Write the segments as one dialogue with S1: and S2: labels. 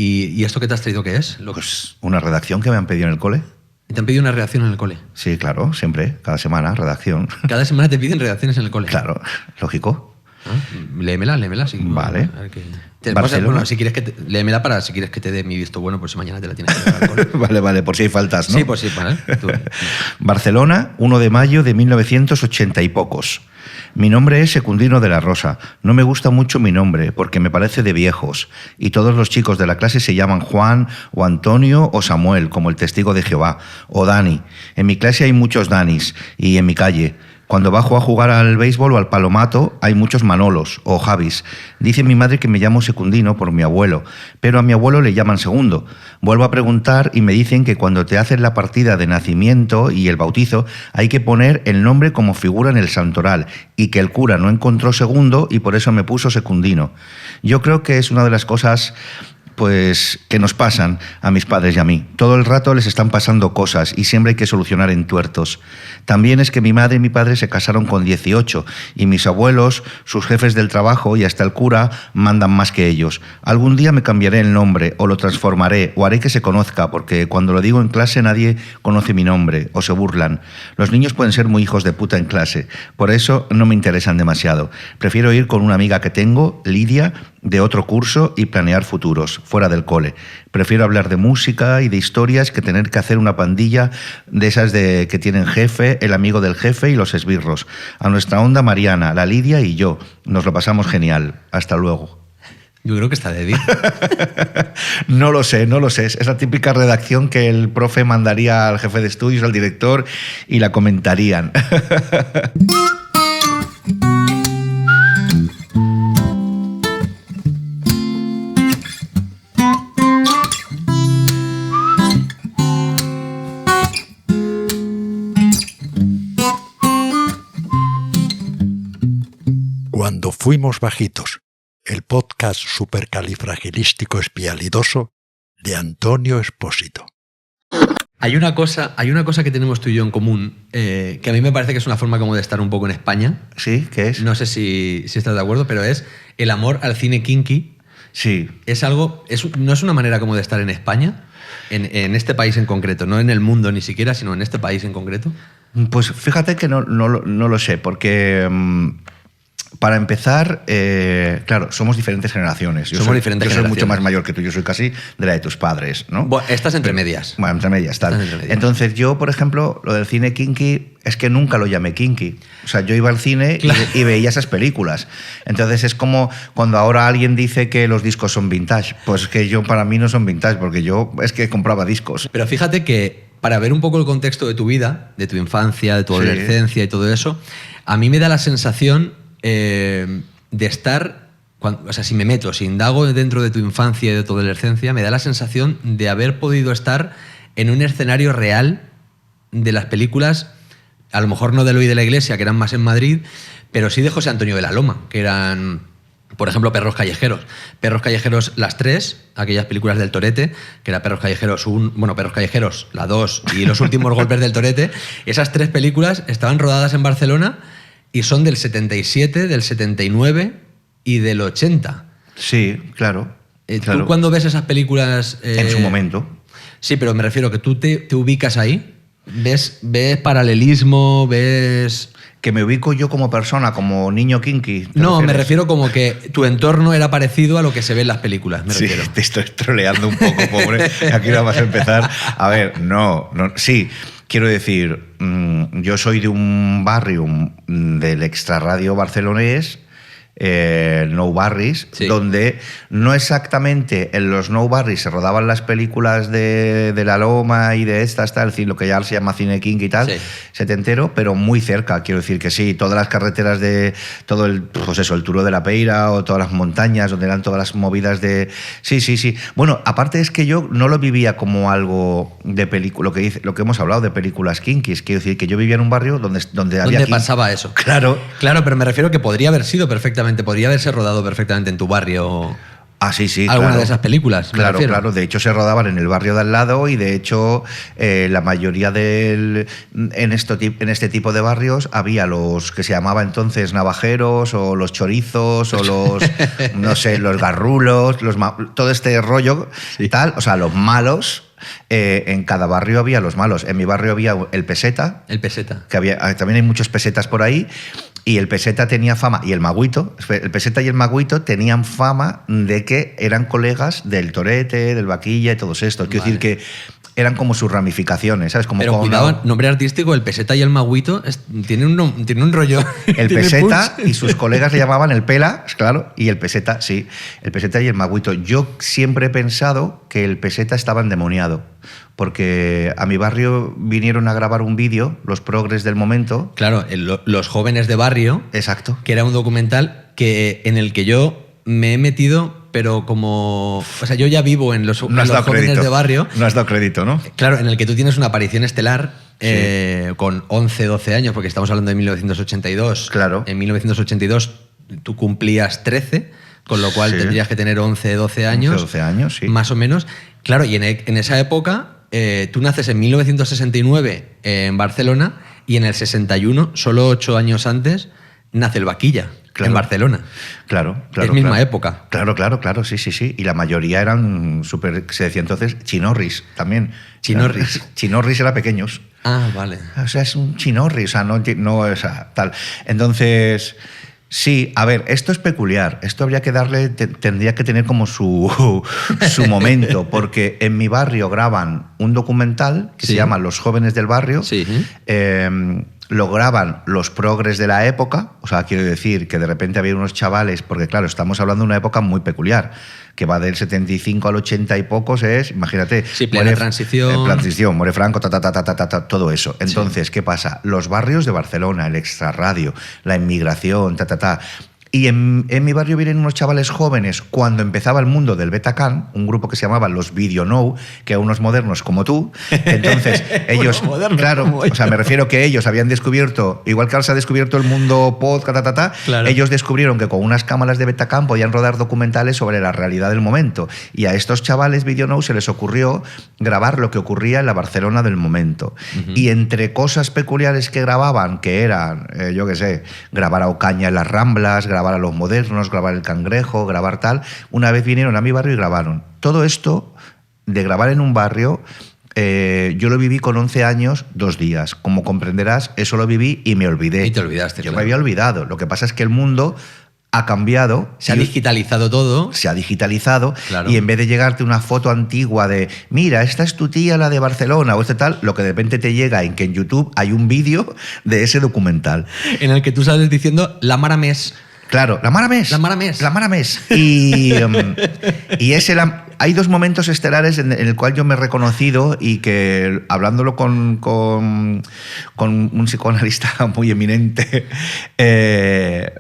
S1: ¿Y esto que te has traído qué es?
S2: Pues una redacción que me han pedido en el cole.
S1: ¿Te han pedido una redacción en el cole?
S2: Sí, claro, siempre, cada semana, redacción.
S1: Cada semana te piden redacciones en el cole.
S2: Claro, lógico.
S1: Léemela. Sí,
S2: vale.
S1: A ver qué...
S2: Barcelona.
S1: Bueno, si quieres léemela para si quieres que te dé mi visto bueno, por si mañana te la tienes que dar al cole.
S2: Vale, por si hay faltas, ¿no?
S1: Sí, por si, vale. Tú.
S2: Barcelona, 1 de mayo de 1980 y pocos. Mi nombre es Secundino de la Rosa. No me gusta mucho mi nombre porque me parece de viejos. Y todos los chicos de la clase se llaman Juan o Antonio o Samuel, como el testigo de Jehová, o Dani. En mi clase hay muchos Danis y en mi calle. Cuando bajo a jugar al béisbol o al palomato hay muchos Manolos o Javis. Dice mi madre que me llamo Secundino por mi abuelo, pero a mi abuelo le llaman Segundo. Vuelvo a preguntar y me dicen que cuando te hacen la partida de nacimiento y el bautizo hay que poner el nombre como figura en el santoral y que el cura no encontró Segundo y por eso me puso Secundino. Yo creo que es una de las cosas pues que nos pasan a mis padres y a mí. Todo el rato les están pasando cosas y siempre hay que solucionar entuertos. También es que mi madre y mi padre se casaron con 18 y mis abuelos, sus jefes del trabajo y hasta el cura mandan más que ellos. Algún día me cambiaré el nombre o lo transformaré o haré que se conozca porque cuando lo digo en clase nadie conoce mi nombre o se burlan. Los niños pueden ser muy hijos de puta en clase, por eso no me interesan demasiado. Prefiero ir con una amiga que tengo, Lidia, de otro curso y planear futuros, fuera del cole. Prefiero hablar de música y de historias que tener que hacer una pandilla de esas de que tienen jefe, el amigo del jefe y los esbirros. A nuestra onda Mariana, la Lidia y yo. Nos lo pasamos genial. Hasta luego.
S1: Yo creo que está de 10.
S2: No lo sé. Es la típica redacción que el profe mandaría al jefe de estudios, al director, y la comentarían.
S3: Cuando fuimos bajitos, el podcast supercalifragilístico-espialidoso de Antonio Espósito.
S1: Hay una cosa que tenemos tú y yo en común, que a mí me parece que es una forma como de estar un poco en España.
S2: ¿Sí? ¿Qué es?
S1: No sé si estás de acuerdo, pero es el amor al cine kinky.
S2: Sí.
S1: Es algo, no es una manera como de estar en España, en este país en concreto, no en el mundo ni siquiera, sino en este país en concreto.
S2: Pues fíjate que no lo sé, porque para empezar, claro, somos diferentes generaciones. Yo soy mucho más mayor que tú, yo soy casi de la de tus padres, ¿no?
S1: Bueno, estás entre medias.
S2: Bueno, entre medias, tal. Entonces yo, por ejemplo, lo del cine kinky es que nunca lo llamé kinky. O sea, yo iba al cine y veía esas películas. Entonces es como cuando ahora alguien dice que los discos son vintage. Pues que para mí no son vintage, porque yo es que compraba discos.
S1: Pero fíjate que para ver un poco el contexto de tu vida, de tu infancia, de tu adolescencia y todo eso, a mí me da la sensación de estar, o sea, si indago dentro de tu infancia y de tu adolescencia, me da la sensación de haber podido estar en un escenario real de las películas, a lo mejor no de Eloy de la Iglesia, que eran más en Madrid, pero sí de José Antonio de la Loma, que eran, por ejemplo, Perros Callejeros. Perros Callejeros, las 3, aquellas películas del Torete, que era Perros Callejeros 1, Perros Callejeros, la 2 y Los últimos golpes del Torete. Esas 3 películas estaban rodadas en Barcelona y son del 77, del 79 y del 80.
S2: Sí, claro.
S1: ¿Tú cuando ves esas películas?
S2: En su momento.
S1: Sí, pero me refiero que tú te ubicas ahí, ves paralelismo, ves...
S2: ¿Que me ubico yo como persona, como niño kinky?
S1: No, me refiero como que tu entorno era parecido a lo que se ve en las películas, me refiero.
S2: Sí, te estoy troleando un poco, pobre. Aquí vamos a empezar. A ver, no, sí. Quiero decir, yo soy de un barrio del extrarradio barcelonés, Nou Barris, sí, donde no exactamente en los Nou Barris se rodaban las películas de La Loma y de lo que ya se llama cine kinky y tal, sí, setentero, pero muy cerca. Quiero decir que sí, todas las carreteras de todo el Turo de la Peira o todas las montañas donde eran todas las movidas de... Sí. Bueno, aparte es que yo no lo vivía como algo de película, lo que hemos hablado de películas kinkies. Quiero decir que yo vivía en un barrio donde había... ¿Dónde
S1: pasaba eso?
S2: Claro,
S1: pero me refiero que podría haber sido perfectamente, podría haberse rodado perfectamente en tu barrio.
S2: Ah, sí, sí.
S1: alguna
S2: claro.
S1: de esas películas. me
S2: Claro,
S1: refiero.
S2: claro. De hecho, se rodaban en el barrio de al lado y, de hecho, la mayoría en este tipo de barrios había los que se llamaba entonces navajeros o los chorizos o los, no sé, los garrulos, todo este rollo,
S1: Sí.
S2: tal. O sea, los malos. En cada barrio había los malos. En mi barrio había el peseta,
S1: El peseta.
S2: que también hay muchos pesetas por ahí, y el peseta tenía fama, y el magüito, el peseta y el magüito tenían fama de que eran colegas del torete, del vaquilla y todos estos. Quiero decir que eran como sus ramificaciones, ¿sabes? Como
S1: Pero
S2: con
S1: cuidado, nombre artístico, el peseta y el magüito tiene un rollo.
S2: el
S1: tiene
S2: peseta
S1: punch.
S2: y sus colegas le llamaban el pela, claro, y el peseta, sí, el peseta y el magüito. Yo siempre he pensado que el peseta estaba endemoniado, porque a mi barrio vinieron a grabar un vídeo, los progres del momento.
S1: Claro, los jóvenes de barrio,
S2: Exacto.
S1: que era un documental en el que yo me he metido, pero como... O sea, yo ya vivo en los,
S2: No has
S1: los
S2: dado
S1: jóvenes
S2: crédito.
S1: de barrio.
S2: No has dado crédito, ¿no?
S1: Claro, en el que tú tienes una aparición estelar con 11, 12 años, porque estamos hablando de 1982.
S2: Claro.
S1: En 1982 tú cumplías 13, con lo cual
S2: Sí.
S1: tendrías que tener 11, 12 años.
S2: 11, 12 años, sí.
S1: Más o menos. Claro, y en esa época tú naces en 1969 en Barcelona y en el 61, solo 8 años antes, nace el Vaquilla.
S2: Claro.
S1: En Barcelona.
S2: Claro, claro.
S1: Es misma
S2: claro.
S1: época.
S2: Claro, sí. Y la mayoría eran se decía entonces chinorris también.
S1: Chinorris.
S2: Chinorris era pequeños.
S1: Ah, vale.
S2: O sea, es un chinorri, o sea, o sea, tal. Entonces, sí, a ver, esto es peculiar. Esto habría que tendría que tener como su momento, porque en mi barrio graban un documental que
S1: Sí.
S2: se llama Los jóvenes del barrio.
S1: Sí.
S2: Lo graban los progres de la época, o sea, quiero decir que de repente había unos chavales, porque claro, estamos hablando de una época muy peculiar, que va del 75 al 80 y pocos, imagínate.
S1: Sí, plena transición.
S2: Transición, muere Franco, todo eso. Entonces, ¿qué pasa? Los barrios de Barcelona, el extrarradio, la inmigración, Y en mi barrio vienen unos chavales jóvenes cuando empezaba el mundo del Betacam, un grupo que se llamaba los Video Now, que eran unos modernos como tú. Entonces, ellos,
S1: modernos
S2: claro,
S1: como
S2: o sea, me refiero que ellos habían descubierto, igual que ahora se ha descubierto el mundo podcast,
S1: Claro.
S2: ellos descubrieron que con unas cámaras de Betacam podían rodar documentales sobre la realidad del momento. Y a estos chavales Video Now se les ocurrió grabar lo que ocurría en la Barcelona del momento. Y entre cosas peculiares que grababan, que eran, yo qué sé, grabar a Ocaña en las Ramblas, grabar a los modernos, grabar el Cangrejo, grabar tal. Una vez vinieron a mi barrio y grabaron. Todo esto de grabar en un barrio, yo lo viví con 11 años, 2 días. Como comprenderás, eso lo viví y me olvidé.
S1: Y te olvidaste,
S2: Yo
S1: claro.
S2: me había olvidado. Lo que pasa es que el mundo ha cambiado.
S1: Se ha
S2: y
S1: digitalizado todo.
S2: se ha digitalizado,
S1: Claro.
S2: y en vez de llegarte una foto antigua de mira, esta es tu tía, la de Barcelona, o tal, lo que de repente te llega en que en YouTube hay un vídeo de ese documental.
S1: En el que tú sales diciendo la Maramés.
S2: Claro, la Mara Més.
S1: La Mara Més.
S2: La Mara Més. Y hay dos momentos estelares en el cual yo me he reconocido y que, hablándolo con un psicoanalista muy eminente,
S1: En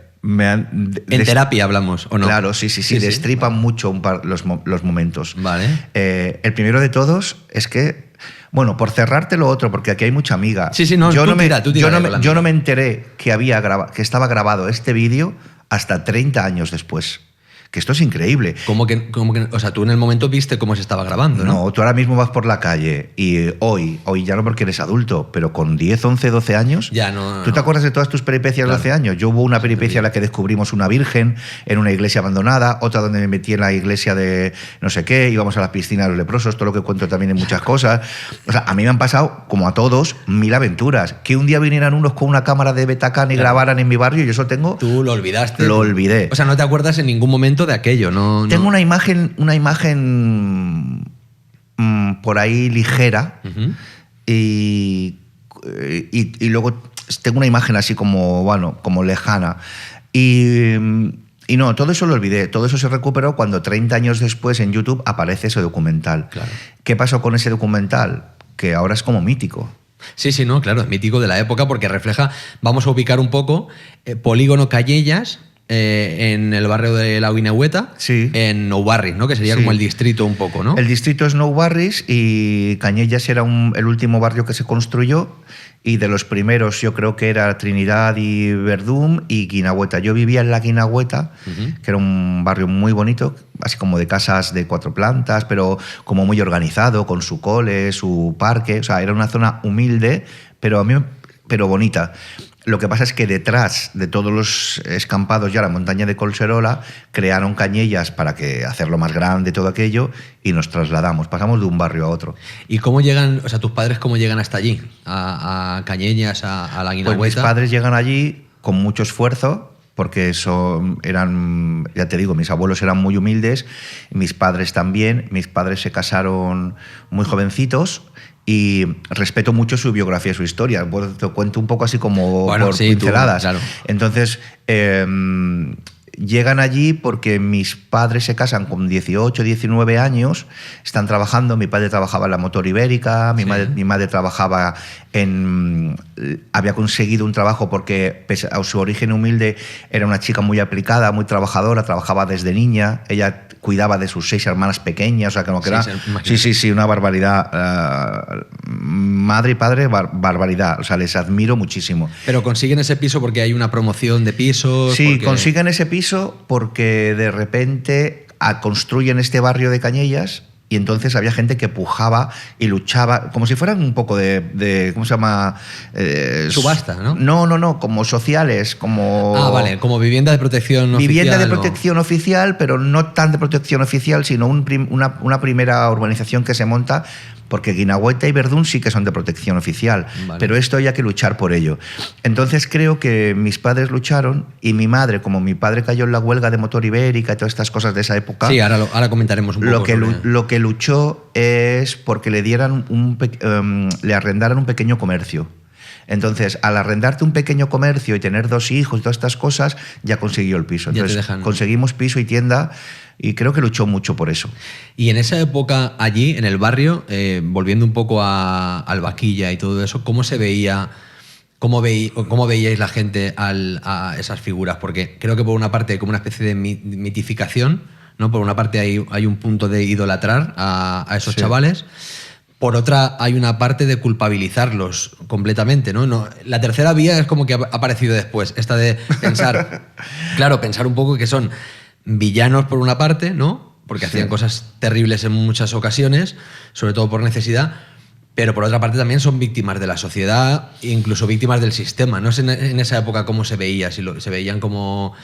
S1: terapia hablamos, ¿o no?
S2: Claro, sí, destripan mucho los momentos.
S1: Vale.
S2: El primero de todos es que, bueno, por cerrarte lo otro, porque aquí hay mucha amiga.
S1: Sí, no,
S2: yo
S1: tú
S2: no me,
S1: tira,
S2: yo no me enteré que estaba grabado este vídeo hasta 30 años después. Que esto es increíble.
S1: Como que, o sea, tú en el momento viste cómo se estaba grabando, ¿no?
S2: No, tú ahora mismo vas por la calle y hoy ya no porque eres adulto, pero con 10, 11, 12 años...
S1: Ya no.
S2: ¿Tú te acuerdas de todas tus peripecias de
S1: Claro.
S2: 12 años? Yo hubo una peripecia en la que descubrimos una virgen en una iglesia abandonada, otra donde me metí en la iglesia de no sé qué, íbamos a la piscina de los leprosos, todo lo que cuento también en muchas cosas. O sea, a mí me han pasado, como a todos, 1000 aventuras. Que un día vinieran unos con una cámara de Betacam y grabaran en mi barrio, yo eso tengo...
S1: Tú lo olvidaste.
S2: Lo olvidé.
S1: O sea, no te acuerdas en ningún momento de aquello, ¿no?
S2: Tengo una imagen por ahí ligera.
S1: Ujú.
S2: Y luego tengo una imagen así como, bueno, como lejana. Y no, todo eso lo olvidé. Todo eso se recuperó cuando 30 años después en YouTube aparece ese documental.
S1: Claro.
S2: ¿Qué pasó con ese documental? Que ahora es como mítico.
S1: Sí, no, claro, es mítico de la época porque refleja, vamos a ubicar un poco, Polígono Callellas, en el barrio de la Guinehueta,
S2: Sí.
S1: en Nou Barris, ¿no? Que sería
S2: Sí.
S1: como el distrito un poco, ¿no?
S2: El distrito es Nou Barris y Cañellas era el último barrio que se construyó y de los primeros yo creo que era Trinidad y Verdún y Guinahueta. Yo vivía en la Guinahueta, que era un barrio muy bonito, así como de casas de 4 plantas, pero como muy organizado, con su cole, su parque. O sea, era una zona humilde, pero bonita. Lo que pasa es que detrás de todos los escampados, ya la montaña de Collserola, crearon Cañellas para hacerlo más grande, todo aquello, y nos trasladamos. Pasamos de un barrio a otro.
S1: ¿Y cómo llegan, o sea, tus padres cómo llegan hasta allí? A Cañellas, a la Guinahueta.
S2: Pues mis padres llegan allí con mucho esfuerzo, porque eran, ya te digo, mis abuelos eran muy humildes, mis padres también. Mis padres se casaron muy jovencitos, y respeto mucho su biografía, su historia. Pues te cuento un poco así como por pinceladas. Claro. Entonces, llegan allí porque mis padres se casan con 18, 19 años, están trabajando. Mi padre trabajaba en la Motor Ibérica, mi madre trabajaba había conseguido un trabajo porque, pese a su origen humilde, era una chica muy aplicada, muy trabajadora, trabajaba desde niña. Ella cuidaba de sus 6 hermanas pequeñas, o sea, que no queda. Sí, una barbaridad. Madre y padre, barbaridad. O sea, les admiro muchísimo.
S1: Pero consiguen ese piso porque hay una promoción de pisos.
S2: Sí, consiguen ese piso porque de repente construyen este barrio de Cañellas. Y entonces había gente que pujaba y luchaba, como si fueran un poco de ¿cómo se llama?
S1: Subasta, ¿no?
S2: No, como sociales, como...
S1: Ah, vale, como vivienda de protección oficial.
S2: Vivienda de protección oficial, pero no tan de protección oficial, sino una primera urbanización que se monta, porque Guinahueta y Verdún sí que son de protección oficial, vale. Pero esto hay que luchar por ello. Entonces creo que mis padres lucharon, y mi madre, como mi padre cayó en la huelga de Motor Ibérica y todas estas cosas de esa época...
S1: Sí, ahora comentaremos un poco.
S2: Lo que luchó es porque le arrendaran un pequeño comercio. Entonces, al arrendarte un pequeño comercio y tener 2 hijos y todas estas cosas, ya consiguió el piso. Entonces, conseguimos piso y tienda, y creo que luchó mucho por eso.
S1: Y en esa época, allí, en el barrio, volviendo un poco al Vaquilla y todo eso, ¿cómo se veía, cómo veíais la gente a esas figuras? Porque creo que por una parte hay como una especie de mitificación, ¿no? Por una parte hay un punto de idolatrar a esos chavales. Por otra, hay una parte de culpabilizarlos completamente, ¿no? La tercera vía es como que ha aparecido después, esta de pensar, pensar un poco que son villanos por una parte, ¿no? Porque hacían cosas terribles en muchas ocasiones, sobre todo por necesidad, pero por otra parte también son víctimas de la sociedad, incluso víctimas del sistema. No sé en esa época cómo se veía, si se veían como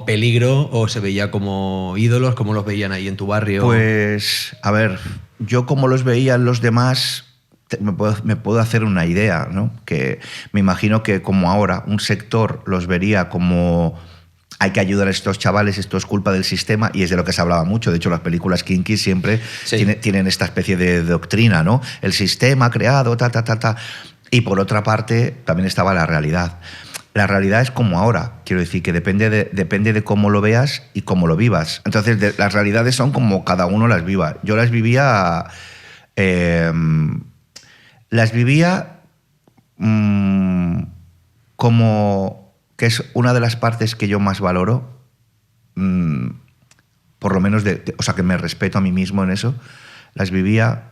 S1: peligro o se veía como ídolos, cómo los veían ahí en tu barrio.
S2: Pues, a ver, yo como los veían los demás, me puedo hacer una idea, ¿no? Que me imagino que como ahora un sector los vería como... Hay que ayudar a estos chavales, esto es culpa del sistema, y es de lo que se hablaba mucho. De hecho, las películas kinky siempre tienen esta especie de doctrina, ¿no? El sistema ha creado, Y por otra parte, también estaba la realidad. La realidad es como ahora, quiero decir, que depende de cómo lo veas y cómo lo vivas. Entonces, las realidades son como cada uno las viva. Yo las vivía... como... que es una de las partes que yo más valoro, por lo menos o sea, que me respeto a mí mismo en eso, las vivía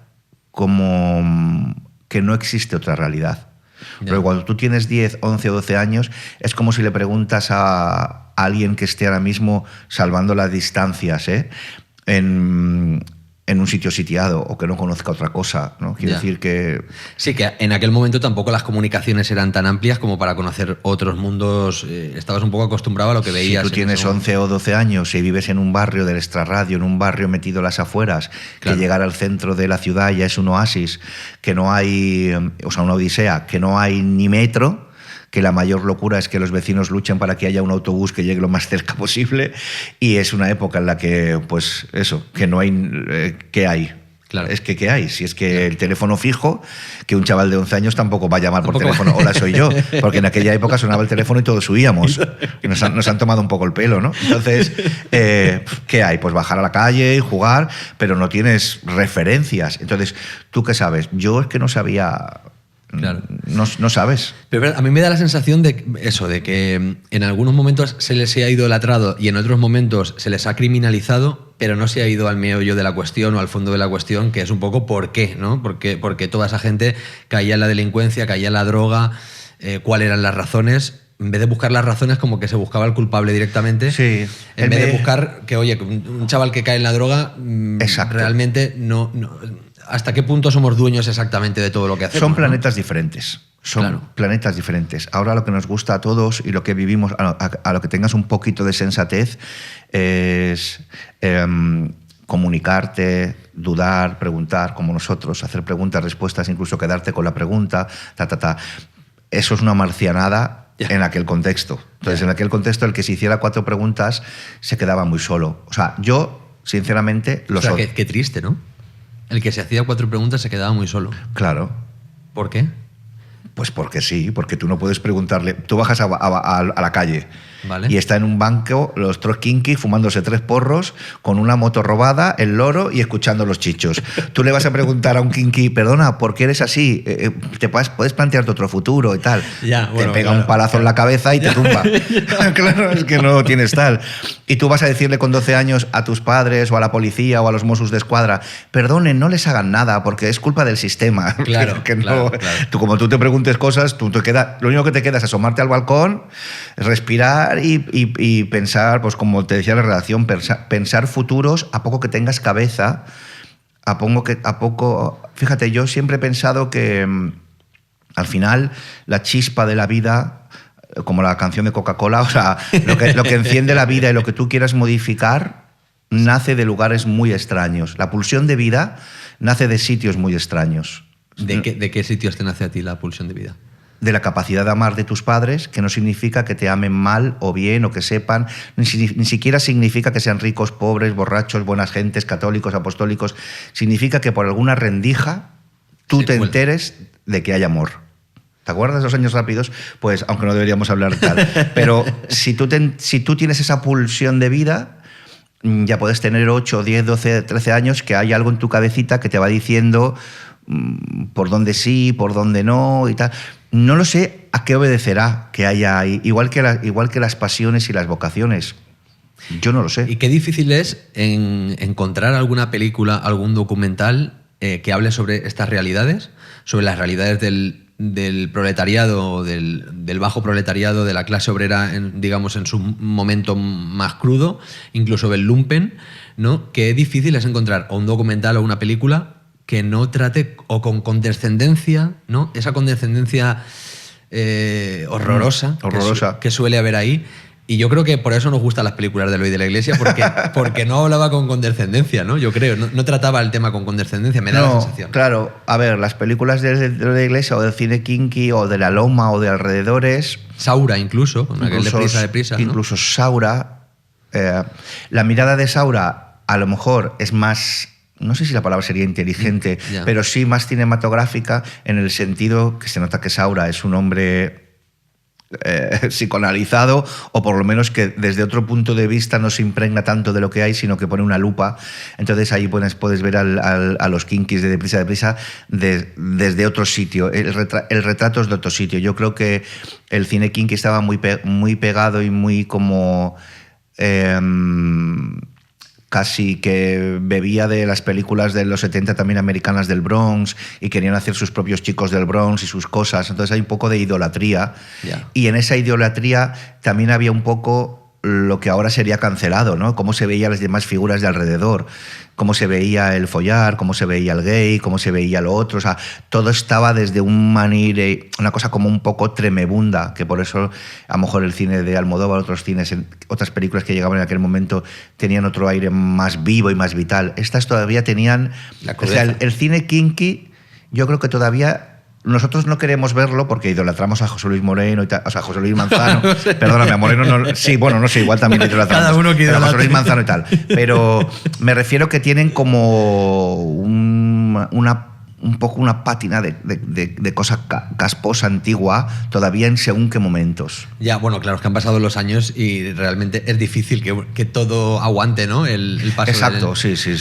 S2: como que no existe otra realidad. Pero cuando tú tienes 10, 11 o 12 años, es como si le preguntas a alguien que esté ahora mismo salvando las distancias, en un sitio sitiado, o que no conozca otra cosa, ¿no? Quiero decir que...
S1: Sí, que en aquel momento tampoco las comunicaciones eran tan amplias como para conocer otros mundos. Estabas un poco acostumbrado a lo que veías.
S2: Si tú tienes 11 o 12 años y vives en un barrio del extrarradio, en un barrio metido a las afueras, que llegar al centro de la ciudad ya es un oasis, que no hay... O sea, una odisea, que no hay ni metro, que la mayor locura es que los vecinos luchan para que haya un autobús que llegue lo más cerca posible, y es una época en la que, pues eso, que no hay... ¿qué hay? Claro. Es que ¿qué hay? Si es que el teléfono fijo, que un chaval de 11 años tampoco va a llamar por teléfono, hola, soy yo, porque en aquella época sonaba el teléfono y todos huíamos, y nos han tomado un poco el pelo, ¿no? Entonces, ¿qué hay? Pues bajar a la calle y jugar, pero no tienes referencias. Entonces, ¿tú qué sabes? Yo es que no sabía... Claro. No sabes.
S1: Pero a mí me da la sensación de eso, de que en algunos momentos se les ha idolatrado y en otros momentos se les ha criminalizado, pero no se ha ido al meollo de la cuestión o al fondo de la cuestión, que es un poco por qué, ¿no? Porque toda esa gente caía en la delincuencia, caía en la droga, cuáles eran las razones. En vez de buscar las razones, como que se buscaba el culpable directamente.
S2: Sí.
S1: En vez de buscar que, oye, un chaval que cae en la droga, realmente no. ¿Hasta qué punto somos dueños exactamente de todo lo que hacemos?
S2: Son planetas diferentes. Son
S1: Claro.
S2: planetas diferentes. Ahora lo que nos gusta a todos y lo que vivimos, a lo que tengas un poquito de sensatez, es comunicarte, dudar, preguntar, como nosotros, hacer preguntas, respuestas, incluso quedarte con la pregunta, Eso es una marcianada en aquel contexto. Entonces, en aquel contexto, el que se hiciera 4 preguntas se quedaba muy solo. O sea, yo, sinceramente, lo soy.
S1: Qué triste, ¿no? El que se hacía 4 preguntas se quedaba muy solo.
S2: Claro.
S1: ¿Por qué?
S2: Pues porque sí, porque tú no puedes preguntarle. Tú bajas a la calle,
S1: Vale.
S2: y está en un banco los 3 kinky fumándose 3 porros con una moto robada, el loro y escuchando los chichos. Tú le vas a preguntar a un kinky, perdona, ¿por qué eres así? Puedes plantearte otro futuro y tal.
S1: Ya, bueno,
S2: te pega
S1: claro,
S2: un palazo en la cabeza y te tumba. Claro, es que no tienes tal. Y tú vas a decirle con 12 años a tus padres o a la policía o a los Mossos de Escuadra, perdonen, no les hagan nada porque es culpa del sistema.
S1: Claro,
S2: que no,
S1: claro.
S2: Como tú te preguntes cosas, lo único que te queda es asomarte al balcón, respirar y pensar, pues como te decía la redacción, pensar futuros a poco que tengas cabeza, a poco. Fíjate, yo siempre he pensado que al final la chispa de la vida, como la canción de Coca-Cola, o sea, lo que enciende la vida y lo que tú quieras modificar nace de lugares muy extraños. La pulsión de vida nace de sitios muy extraños.
S1: ¿De qué sitios te nace a ti la pulsión de vida?
S2: De la capacidad de amar de tus padres, que no significa que te amen mal o bien o que sepan, ni siquiera significa que sean ricos, pobres, borrachos, buenas gentes, católicos, apostólicos. Significa que por alguna rendija tú te enteres de que hay amor. ¿Te acuerdas de los años rápidos? Pues, aunque no deberíamos hablar tal. Pero si tú tienes esa pulsión de vida, ya puedes tener 8, 10, 12, 13 años, que hay algo en tu cabecita que te va diciendo por dónde sí, por dónde no y tal. No lo sé a qué obedecerá que haya ahí, igual que las pasiones y las vocaciones. Yo no lo sé.
S1: Y qué difícil es encontrar alguna película, algún documental que hable sobre estas realidades, sobre las realidades del proletariado, del bajo proletariado, de la clase obrera, digamos, en su momento más crudo, incluso del lumpen, ¿no? Qué difícil es encontrar o un documental o una película que no trate o con condescendencia, ¿no? Esa condescendencia horrorosa que suele haber ahí. Y yo creo que por eso nos gustan las películas de Eloy de la Iglesia, porque no hablaba con condescendencia, ¿no? Yo creo, no trataba el tema con condescendencia, me da la sensación.
S2: Claro, a ver, las películas de la Iglesia o del cine kinky o de la Loma o de alrededores...
S1: Saura incluso, con aquel de prisa, ¿no?
S2: Incluso Saura. La mirada de Saura a lo mejor es más... No sé si la palabra sería inteligente, pero sí más cinematográfica, en el sentido que se nota que Saura es un hombre psicoanalizado, o por lo menos que desde otro punto de vista no se impregna tanto de lo que hay, sino que pone una lupa. Entonces ahí puedes ver a los kinkis de Deprisa desde otro sitio. El retrato es de otro sitio. Yo creo que el cine kinky estaba muy pegado y muy como... casi que bebía de las películas de los 70 también americanas del Bronx, y querían hacer sus propios chicos del Bronx y sus cosas. Entonces hay un poco de idolatría. Y en esa idolatría también había un poco lo que ahora sería cancelado, ¿no? Cómo se veían las demás figuras de alrededor, cómo se veía el follar, cómo se veía el gay, cómo se veía lo otro. O sea, todo estaba desde un manire, una cosa como un poco tremebunda, que por eso a lo mejor el cine de Almodóvar, otras películas que llegaban en aquel momento tenían otro aire más vivo y más vital. Estas todavía tenían... O sea, el cine kinky, yo creo que todavía... Nosotros no queremos verlo porque idolatramos a José Luis Moreno y tal, o sea, José Luis Manzano. Perdóname, a Moreno no. Sí, bueno, no sé, igual también idolatramos.
S1: Cada uno que idolatra.
S2: José Luis Manzano y tal. Pero me refiero que tienen como un poco una pátina de cosa casposa, antigua, todavía en según qué momentos.
S1: Ya, bueno, claro, es que han pasado los años y realmente es difícil que todo aguante, ¿no? El paso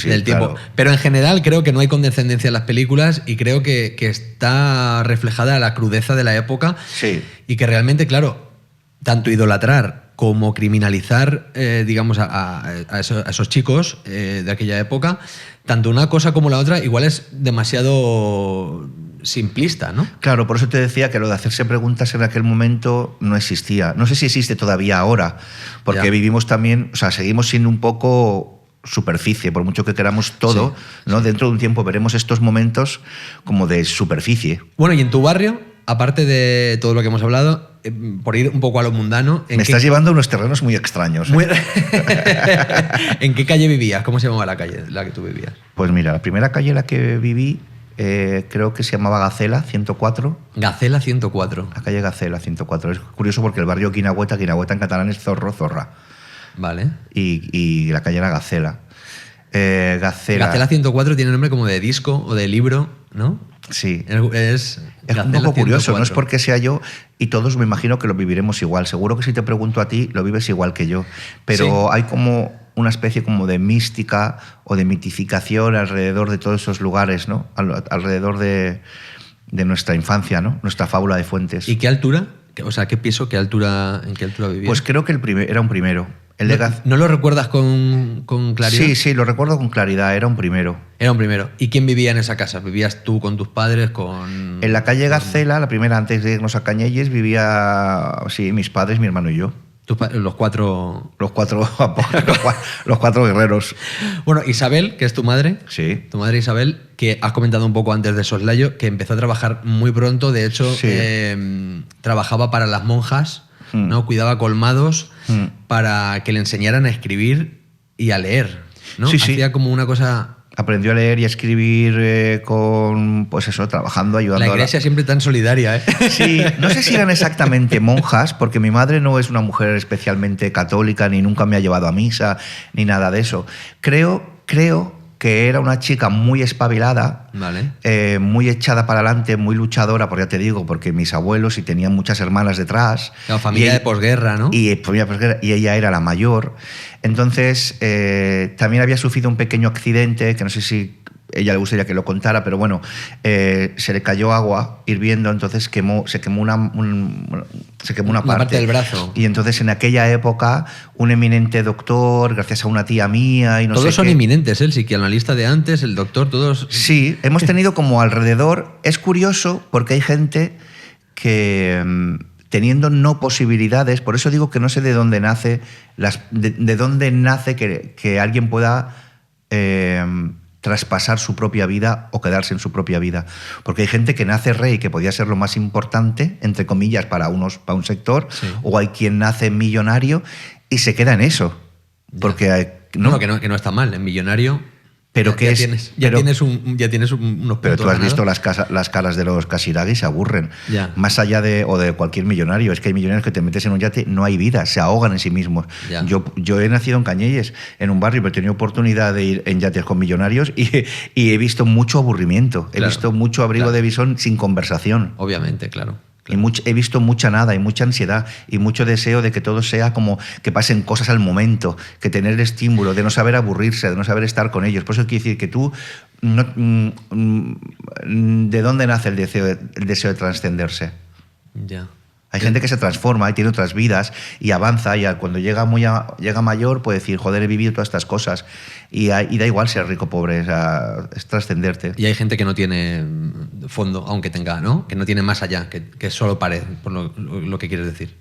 S1: del tiempo.
S2: Claro.
S1: Pero en general creo que no hay condescendencia en las películas, y creo que está reflejada la crudeza de la época.
S2: Sí.
S1: Y que realmente, claro, tanto idolatrar como criminalizar, digamos, a esos chicos de aquella época, tanto una cosa como la otra igual es demasiado simplista, ¿no?
S2: Claro, por eso te decía que lo de hacerse preguntas en aquel momento no existía. No sé si existe todavía ahora, porque vivimos también, o sea, seguimos siendo un poco superficie, por mucho que queramos todo, ¿no? Sí. Dentro de un tiempo veremos estos momentos como de superficie.
S1: Bueno, y en tu barrio, aparte de todo lo que hemos hablado, por ir un poco a lo mundano...
S2: Me estás llevando a unos terrenos muy extraños.
S1: ¿En qué calle vivías? ¿Cómo se llamaba la calle en la que tú vivías?
S2: Pues mira, la primera calle en la que viví creo que se llamaba Gacela 104.
S1: Gacela 104.
S2: La calle Gacela 104. Es curioso porque el barrio Guinahueta en catalán es Zorro, Zorra.
S1: Vale.
S2: Y la calle era Gacela.
S1: Gacela 104 tiene nombre como de disco o de libro, ¿no?
S2: Sí.
S1: Es
S2: un poco curioso, no es porque sea yo, y todos me imagino que lo viviremos igual. Seguro que si te pregunto a ti, lo vives igual que yo. Pero hay como una especie como de mística o de mitificación alrededor de todos esos lugares, ¿no? Alrededor de nuestra infancia, ¿no? Nuestra fábula de Fuentes.
S1: ¿Y qué altura? O sea, ¿qué piso, en qué altura vivías?
S2: Pues creo que era un primero.
S1: ¿No lo recuerdas con claridad?
S2: Sí, lo recuerdo con claridad, era un primero.
S1: Era un primero. ¿Y quién vivía en esa casa? ¿Vivías tú con tus padres?
S2: En la calle Gacela, la primera, antes de irnos a Cañelles, vivía, mis padres, mi hermano y yo.
S1: Los cuatro
S2: guerreros.
S1: Bueno, Isabel, que es tu madre.
S2: Sí.
S1: Tu madre Isabel, que has comentado un poco antes de soslayo, que empezó a trabajar muy pronto. De hecho, trabajaba para las monjas, ¿no? Cuidaba colmados para que le enseñaran a escribir y a leer, ¿no? Hacía como una cosa...
S2: Aprendió a leer y a escribir trabajando, ayudando.
S1: La iglesia siempre tan solidaria, ¿eh?
S2: Sí, no sé si eran exactamente monjas, porque mi madre no es una mujer especialmente católica, ni nunca me ha llevado a misa, ni nada de eso. Creo que era una chica muy espabilada,
S1: vale.
S2: Muy echada para adelante, muy luchadora, porque ya te digo, porque mis abuelos y tenían muchas hermanas detrás.
S1: La familia de posguerra, ¿no?
S2: Y ella era la mayor. Entonces, también había sufrido un pequeño accidente, que no sé si ella le gustaría que lo contara, pero bueno, se le cayó agua hirviendo, entonces se quemó una parte
S1: del brazo.
S2: Y entonces en aquella época un eminente doctor, gracias a una tía mía y no sé qué...
S1: Todos son eminentes, el psicoanalista de antes, el doctor, todos...
S2: Sí, hemos tenido como alrededor... Es curioso porque hay gente que... teniendo no posibilidades, por eso digo que no sé de dónde nace, de dónde nace que alguien pueda traspasar su propia vida o quedarse en su propia vida. Porque hay gente que nace rey, que podía ser lo más importante, entre comillas, para un sector, o hay quien nace millonario y se queda en eso. Porque
S1: que no está mal, en millonario...
S2: Pero
S1: ya tienes unos...
S2: Pero tú has visto las caras de los Casiraghi, se aburren.
S1: Ya.
S2: Más allá de cualquier millonario. Es que hay millonarios que te metes en un yate, no hay vida, se ahogan en sí mismos.
S1: Ya.
S2: Yo he nacido en Cañelles, en un barrio, pero he tenido oportunidad de ir en yates con millonarios y he visto mucho aburrimiento. He visto mucho abrigo de visón sin conversación.
S1: Obviamente, claro.
S2: Y he visto mucha nada y mucha ansiedad y mucho deseo de que todo sea como que pasen cosas al momento, que tener el estímulo, de no saber aburrirse, de no saber estar con ellos. Por eso quiero decir que tú, ¿de dónde nace el deseo de trascenderse?
S1: Ya.
S2: Hay gente que se transforma y tiene otras vidas y avanza y cuando llega mayor puede decir, joder, he vivido todas estas cosas y da igual ser rico o pobre, es trascenderte.
S1: Y hay gente que no tiene fondo, aunque tenga, ¿no? Que no tiene más allá, que es solo pared, por lo que quieres decir.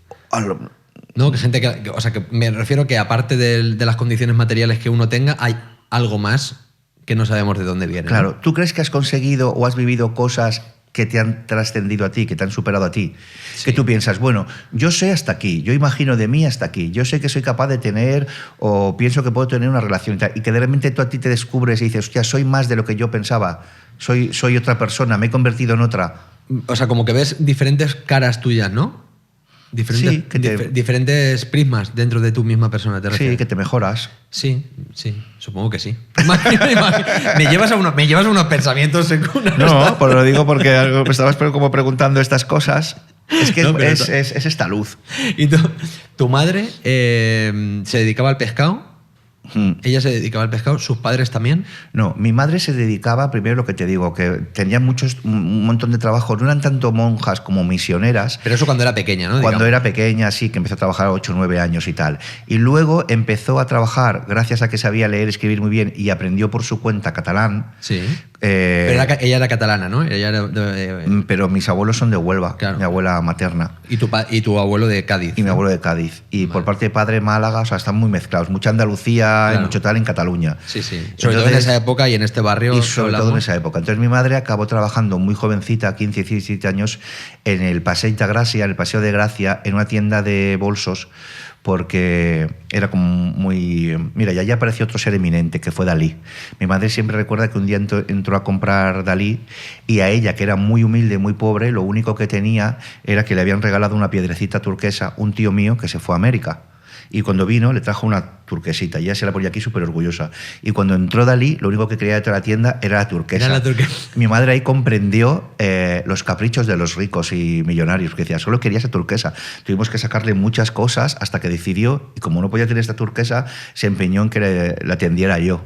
S1: No, que gente o sea, que me refiero que aparte de las condiciones materiales que uno tenga, hay algo más que no sabemos de dónde viene.
S2: Claro,
S1: ¿no?
S2: ¿tú crees que has conseguido o has vivido cosas que te han trascendido a ti, que te han superado a ti? Sí. Que tú piensas, bueno, yo sé hasta aquí, yo imagino de mí hasta aquí, yo sé que soy capaz de tener o pienso que puedo tener una relación y que de repente tú a ti te descubres y dices, hostia, soy más de lo que yo pensaba, soy otra persona, me he convertido en otra.
S1: O sea, como que ves diferentes caras tuyas, ¿no? Diferentes prismas dentro de tu misma persona, ¿te refieres?
S2: Sí, que te mejoras.
S1: Sí, supongo que sí. Me llevas a unos pensamientos secundarios.
S2: No, pues lo digo porque me estabas como preguntando estas cosas. Es que es esta luz.
S1: ¿Y tu madre se dedicaba al pescado? Ella se dedicaba al pescado, ¿sus padres también?
S2: No, mi madre se dedicaba, primero lo que te digo, que tenía un montón de trabajo, no eran tanto monjas como misioneras.
S1: Pero eso cuando era pequeña, ¿no?
S2: Cuando era pequeña, sí, que empezó a trabajar a 8 o 9 años y tal. Y luego empezó a trabajar, gracias a que sabía leer y escribir muy bien, y aprendió por su cuenta catalán.
S1: Sí. Pero ella era catalana, ¿no? Ella era
S2: pero mis abuelos son de Huelva,
S1: claro.
S2: Mi abuela materna.
S1: Y tu abuelo de Cádiz.
S2: Y mi abuelo de Cádiz. Y por parte de padre, Málaga, o sea, están muy mezclados. Mucha Andalucía, claro. Y mucho tal en Cataluña.
S1: Sí, sí. Sobre todo en esa época y en este barrio.
S2: Y sobre todo en esa época. Entonces mi madre acabó trabajando muy jovencita, 15, 17 años, en el Passeig de Gràcia, en el Paseo de Gracia, en una tienda de bolsos, porque era como muy... Mira, ya apareció otro ser eminente, que fue Dalí. Mi madre siempre recuerda que un día entró a comprar Dalí y a ella, que era muy humilde, muy pobre, lo único que tenía era que le habían regalado una piedrecita turquesa un tío mío que se fue a América. Y cuando vino, le trajo una turquesita. Y ella se la ponía aquí súper orgullosa. Y cuando entró Dalí, lo único que quería de toda la tienda era la turquesa.
S1: Era la turquesa.
S2: Mi madre ahí comprendió los caprichos de los ricos y millonarios, que decía, solo quería esa turquesa. Tuvimos que sacarle muchas cosas hasta que decidió, y como no podía tener esta turquesa, se empeñó en que la atendiera yo.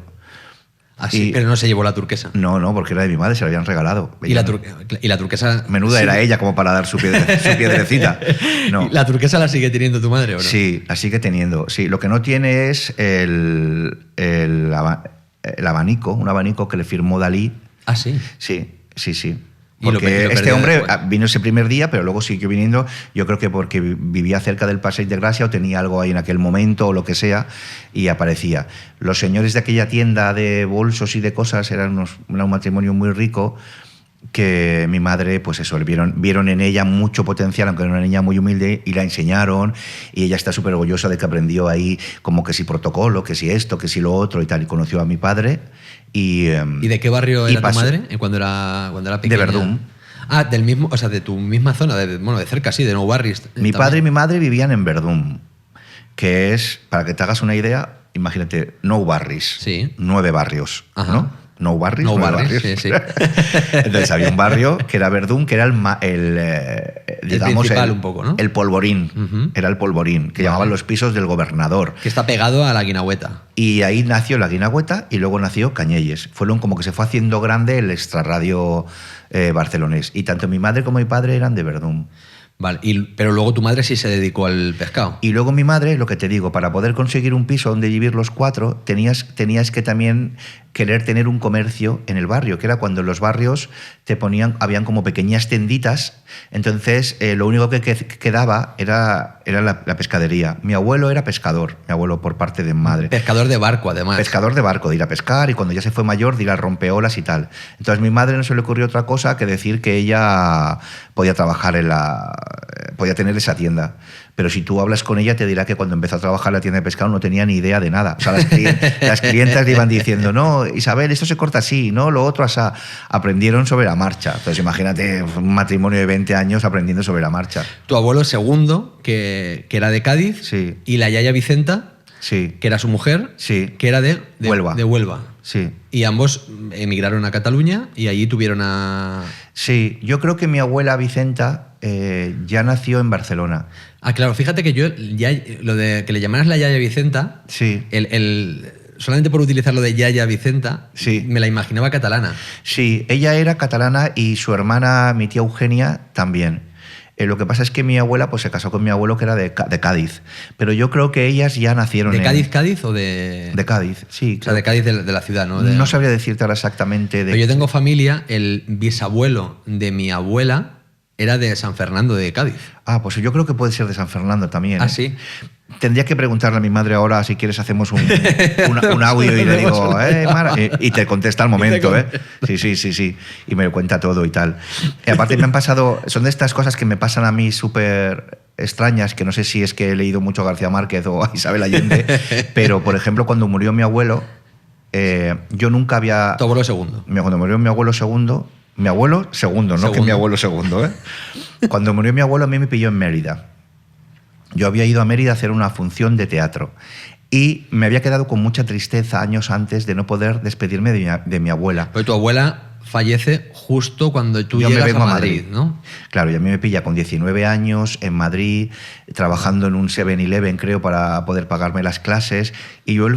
S1: Así, pero no se llevó la turquesa.
S2: No, porque era de mi madre, se la habían regalado.
S1: ¿Y la turquesa?
S2: Menuda sí. Era ella como para dar su piedrecita. No.
S1: ¿La turquesa la sigue teniendo tu madre o no?
S2: Sí, la sigue teniendo. Sí, lo que no tiene es el abanico, un abanico que le firmó Dalí.
S1: Ah, sí.
S2: Sí. Porque este hombre vino ese primer día, pero luego siguió viniendo, yo creo que porque vivía cerca del Passeig de Gràcia o tenía algo ahí en aquel momento o lo que sea, y aparecía. Los señores de aquella tienda de bolsos y de cosas eran un matrimonio muy rico, que mi madre, pues eso, vieron en ella mucho potencial, aunque era una niña muy humilde, y la enseñaron, y ella está súper orgullosa de que aprendió ahí como que si protocolo, que si esto, que si lo otro y tal, y conoció a mi padre. ¿Y
S1: de qué barrio era tu madre cuando era pequeña?
S2: De Verdún.
S1: Ah, del mismo, o sea, de tu misma zona, de cerca, sí, de Nou Barris.
S2: Mi padre y mi madre vivían en Verdún, que es, para que te hagas una idea, imagínate, Nou Barris,
S1: sí.
S2: 9 barrios,
S1: ajá.
S2: ¿no? Nou Barris,
S1: Nou
S2: 9
S1: Barris,
S2: barrios.
S1: sí.
S2: Entonces había un barrio que era Verdún, que era digamos,
S1: principal un poco, ¿no?
S2: El Polvorín, era el Polvorín, que llamaban los pisos del gobernador.
S1: Que está pegado a la Guinagüeta.
S2: Y ahí nació la Guinagüeta y luego nació Cañelles. Fueron como que se fue haciendo grande el extrarradio barcelonés. Y tanto mi madre como mi padre eran de Verdún.
S1: Vale, pero luego tu madre sí se dedicó al pescado.
S2: Y luego mi madre, lo que te digo, para poder conseguir un piso donde vivir los 4, tenías que también querer tener un comercio en el barrio, que era cuando en los barrios habían como pequeñas tenditas, entonces lo único que quedaba era la pescadería. Mi abuelo era pescador, mi abuelo por parte de madre.
S1: Pescador de barco, además.
S2: Pescador de barco, de ir a pescar, y cuando ya se fue mayor, de ir a rompeolas y tal. Entonces a mi madre no se le ocurrió otra cosa que decir que ella podía trabajar podía tener esa tienda. Pero si tú hablas con ella, te dirá que cuando empezó a trabajar en la tienda de pescado no tenía ni idea de nada. O sea, las clientas le iban diciendo, no, Isabel, esto se corta así, no, lo otro así. Aprendieron sobre la marcha. Entonces imagínate un matrimonio de 20 años aprendiendo sobre la marcha.
S1: Tu abuelo segundo, que era de Cádiz,
S2: sí.
S1: Y la yaya Vicenta,
S2: sí.
S1: Que era su mujer,
S2: sí.
S1: Que era de
S2: Huelva.
S1: De Huelva.
S2: Sí.
S1: Y ambos emigraron a Cataluña y allí tuvieron a...
S2: Sí, yo creo que mi abuela Vicenta ya nació en Barcelona.
S1: Ah, claro, fíjate que yo, ya, lo de que le llamaras la yaya Vicenta,
S2: sí.
S1: Solamente por utilizar lo de yaya Vicenta,
S2: sí.
S1: Me la imaginaba catalana.
S2: Sí, ella era catalana y su hermana, mi tía Eugenia, también. Lo que pasa es que mi abuela pues, se casó con mi abuelo, que era de Cádiz. Pero yo creo que ellas ya nacieron
S1: ¿De Cádiz o de...?
S2: De Cádiz, sí.
S1: O sea, de Cádiz de la ciudad, ¿no?
S2: No sabría decirte ahora exactamente de...
S1: Pero yo tengo familia, el bisabuelo de mi abuela era de San Fernando de Cádiz.
S2: Ah, pues yo creo que puede ser de San Fernando también.
S1: Ah, sí.
S2: Tendría que preguntarle a mi madre ahora, si quieres hacemos un audio y le digo, Mara, y te contesta al momento, Sí. Y me cuenta todo y tal. Y aparte me han pasado, son de estas cosas que me pasan a mí súper extrañas, que no sé si es que he leído mucho a García Márquez o a Isabel Allende, pero por ejemplo cuando murió mi abuelo, yo nunca había...
S1: Tu abuelo segundo.
S2: Cuando murió mi abuelo segundo, no que mi abuelo segundo, Cuando murió mi abuelo a mí me pilló en Mérida. Yo había ido a Mérida a hacer una función de teatro y me había quedado con mucha tristeza años antes de no poder despedirme de mi abuela.
S1: Pero tu abuela fallece justo cuando tú
S2: Yo me
S1: llegas
S2: vengo
S1: a Madrid, ¿no?
S2: Claro, y a mí me pilla con 19 años en Madrid, trabajando en un 7-Eleven, creo, para poder pagarme las clases, y yo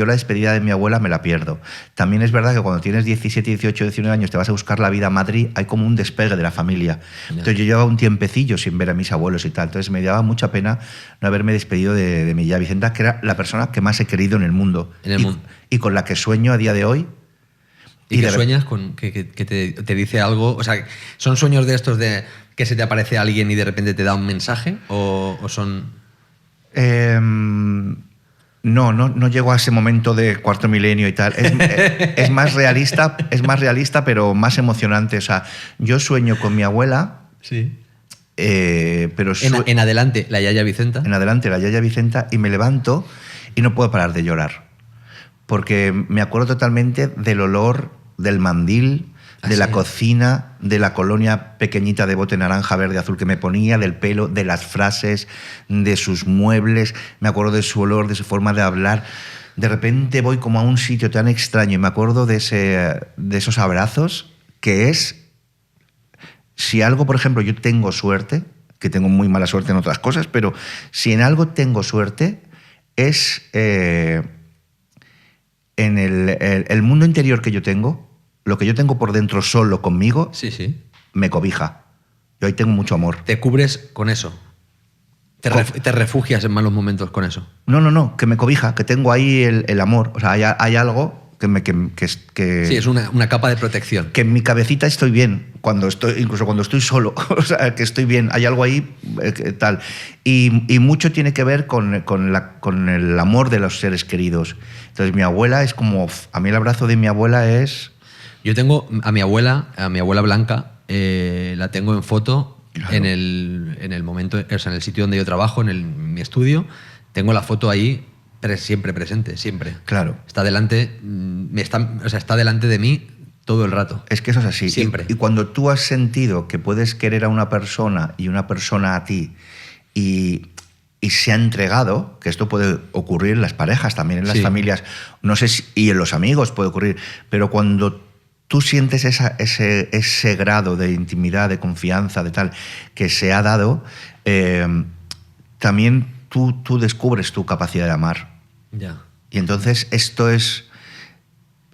S2: la despedida de mi abuela me la pierdo. También es verdad que cuando tienes 17, 18, 19 años, te vas a buscar la vida a Madrid, hay como un despegue de la familia. Entonces yo llevaba un tiempecillo sin ver a mis abuelos y tal, entonces me daba mucha pena no haberme despedido de mi ya Vicenta, que era la persona que más he querido en el mundo. Y con la que sueño a día de hoy.
S1: ¿Y que sueñas con que te dice algo? O sea, ¿son sueños de estos de que se te aparece alguien y de repente te da un mensaje? ¿O son...?
S2: No llego a ese momento de cuarto milenio y tal. Es más realista, pero más emocionante. O sea, yo sueño con mi abuela.
S1: Sí.
S2: Pero
S1: en adelante, la Yaya Vicenta.
S2: En adelante, la Yaya Vicenta, y me levanto y no puedo parar de llorar. Porque me acuerdo totalmente del olor del mandil, de la cocina, de la colonia pequeñita de bote naranja, verde, azul que me ponía, del pelo, de las frases, de sus muebles. Me acuerdo de su olor, de su forma de hablar. De repente voy como a un sitio tan extraño y me acuerdo de esos abrazos, que es... Si algo, por ejemplo, yo tengo suerte, que tengo muy mala suerte en otras cosas, pero si en algo tengo suerte es... en el mundo interior que yo tengo, lo que yo tengo por dentro solo conmigo, me cobija. Yo ahí tengo mucho amor.
S1: ¿Te cubres con eso? ¿Te refugias en malos momentos con eso?
S2: No, que me cobija, que tengo ahí el amor. O sea, hay algo que
S1: sí, es una capa de protección. Que
S2: en mi cabecita estoy bien, incluso cuando estoy solo, o sea, que estoy bien, hay algo ahí tal. Y mucho tiene que ver con el amor de los seres queridos. Entonces mi abuela es como... A mí el abrazo de mi abuela es...
S1: Yo tengo a mi abuela Blanca, la tengo en foto, claro, en el momento, o sea, en el sitio donde yo trabajo, en mi estudio. Tengo la foto ahí siempre presente, siempre.
S2: Claro.
S1: Está delante de mí todo el rato.
S2: Es que eso es así.
S1: Siempre.
S2: Y cuando tú has sentido que puedes querer a una persona y una persona a ti y se ha entregado, que esto puede ocurrir en las parejas, también en las familias, no sé y en los amigos puede ocurrir, pero cuando tú sientes ese grado de intimidad, de confianza, de tal, que se ha dado, también tú descubres tu capacidad de amar.
S1: Ya.
S2: Y entonces esto es,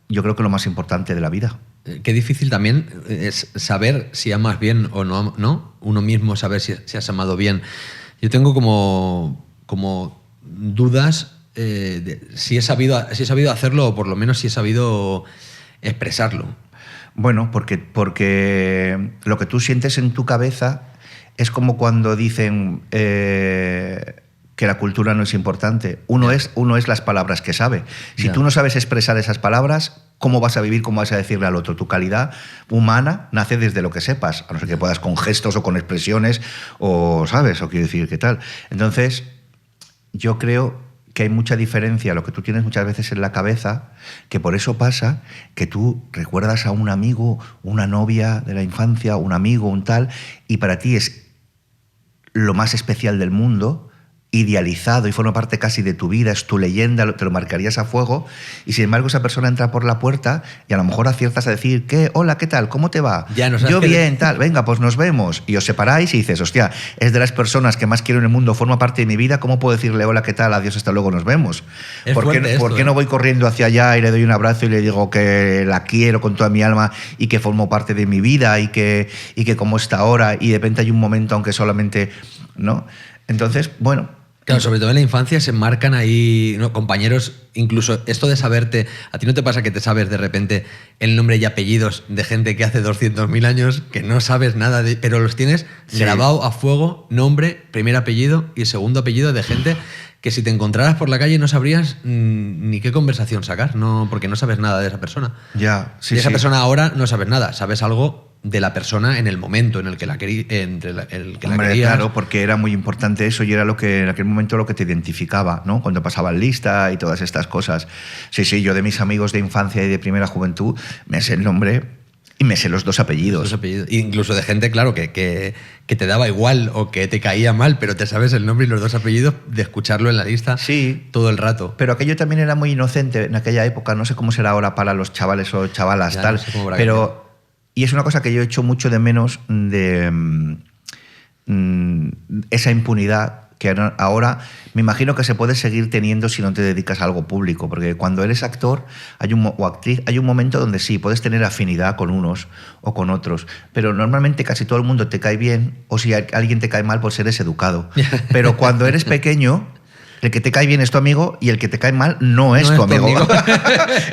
S2: yo creo que lo más importante de la vida.
S1: Qué difícil también es saber si amas bien o no. Uno mismo saber si has amado bien. Yo tengo como dudas de si he sabido hacerlo, o por lo menos si he sabido expresarlo.
S2: Bueno, porque lo que tú sientes en tu cabeza es como cuando dicen que la cultura no es importante. Uno es las palabras que sabe. Si tú no sabes expresar esas palabras, ¿cómo vas a vivir? ¿Cómo vas a decirle al otro? Tu calidad humana nace desde lo que sepas, a no ser que puedas con gestos o con expresiones, o ¿sabes? O quiero decir, ¿qué tal? Entonces, yo creo que hay mucha diferencia, lo que tú tienes muchas veces en la cabeza, que por eso pasa que tú recuerdas a un amigo, una novia de la infancia, un amigo, un tal, y para ti es lo más especial del mundo, idealizado y forma parte casi de tu vida, es tu leyenda, te lo marcarías a fuego, y sin embargo esa persona entra por la puerta y a lo mejor aciertas a decir, ¿qué? Hola, ¿qué tal? ¿Cómo te va?
S1: Ya,
S2: yo bien, tal, venga, pues nos vemos. Y os separáis y dices, hostia, es de las personas que más quiero en el mundo, forma parte de mi vida, ¿cómo puedo decirle hola, qué tal, adiós, hasta luego, nos vemos? ¿Por qué no voy corriendo hacia allá y le doy un abrazo y le digo que la quiero con toda mi alma y que formo parte de mi vida y que cómo está ahora, y de repente hay un momento, aunque solamente, ¿no? Entonces, bueno...
S1: Claro, sobre todo en la infancia se marcan ahí, ¿no?, compañeros, incluso esto de saberte, ¿a ti no te pasa que te sabes de repente el nombre y apellidos de gente que hace 200.000 años que no sabes nada de, pero los tienes grabado a fuego, nombre, primer apellido y segundo apellido de gente que si te encontraras por la calle no sabrías ni qué conversación sacar, no, porque no sabes nada de esa persona.
S2: Ya, sí,
S1: de esa persona ahora no sabes nada, sabes algo de la persona en el momento en el que la querías.
S2: Claro, porque era muy importante eso y era lo que en aquel momento lo que te identificaba, ¿no? Cuando pasaban lista y todas estas cosas. Sí, yo de mis amigos de infancia y de primera juventud me sé el nombre y me sé los dos apellidos.
S1: Incluso de gente, claro, que te daba igual o que te caía mal, pero te sabes el nombre y los dos apellidos de escucharlo en la lista todo el rato.
S2: Pero aquello también era muy inocente en aquella época, no sé cómo será ahora para los chavales o chavalas,
S1: ya,
S2: tal,
S1: no sé cómo
S2: pero Y es una cosa que yo echo mucho de menos de esa impunidad que ahora me imagino que se puede seguir teniendo si no te dedicas a algo público, porque cuando eres actor o actriz hay un momento donde sí, puedes tener afinidad con unos o con otros, pero normalmente casi todo el mundo te cae bien, o si alguien te cae mal, pues eres educado. Pero cuando eres pequeño, el que te cae bien es tu amigo y el que te cae mal no es tu amigo.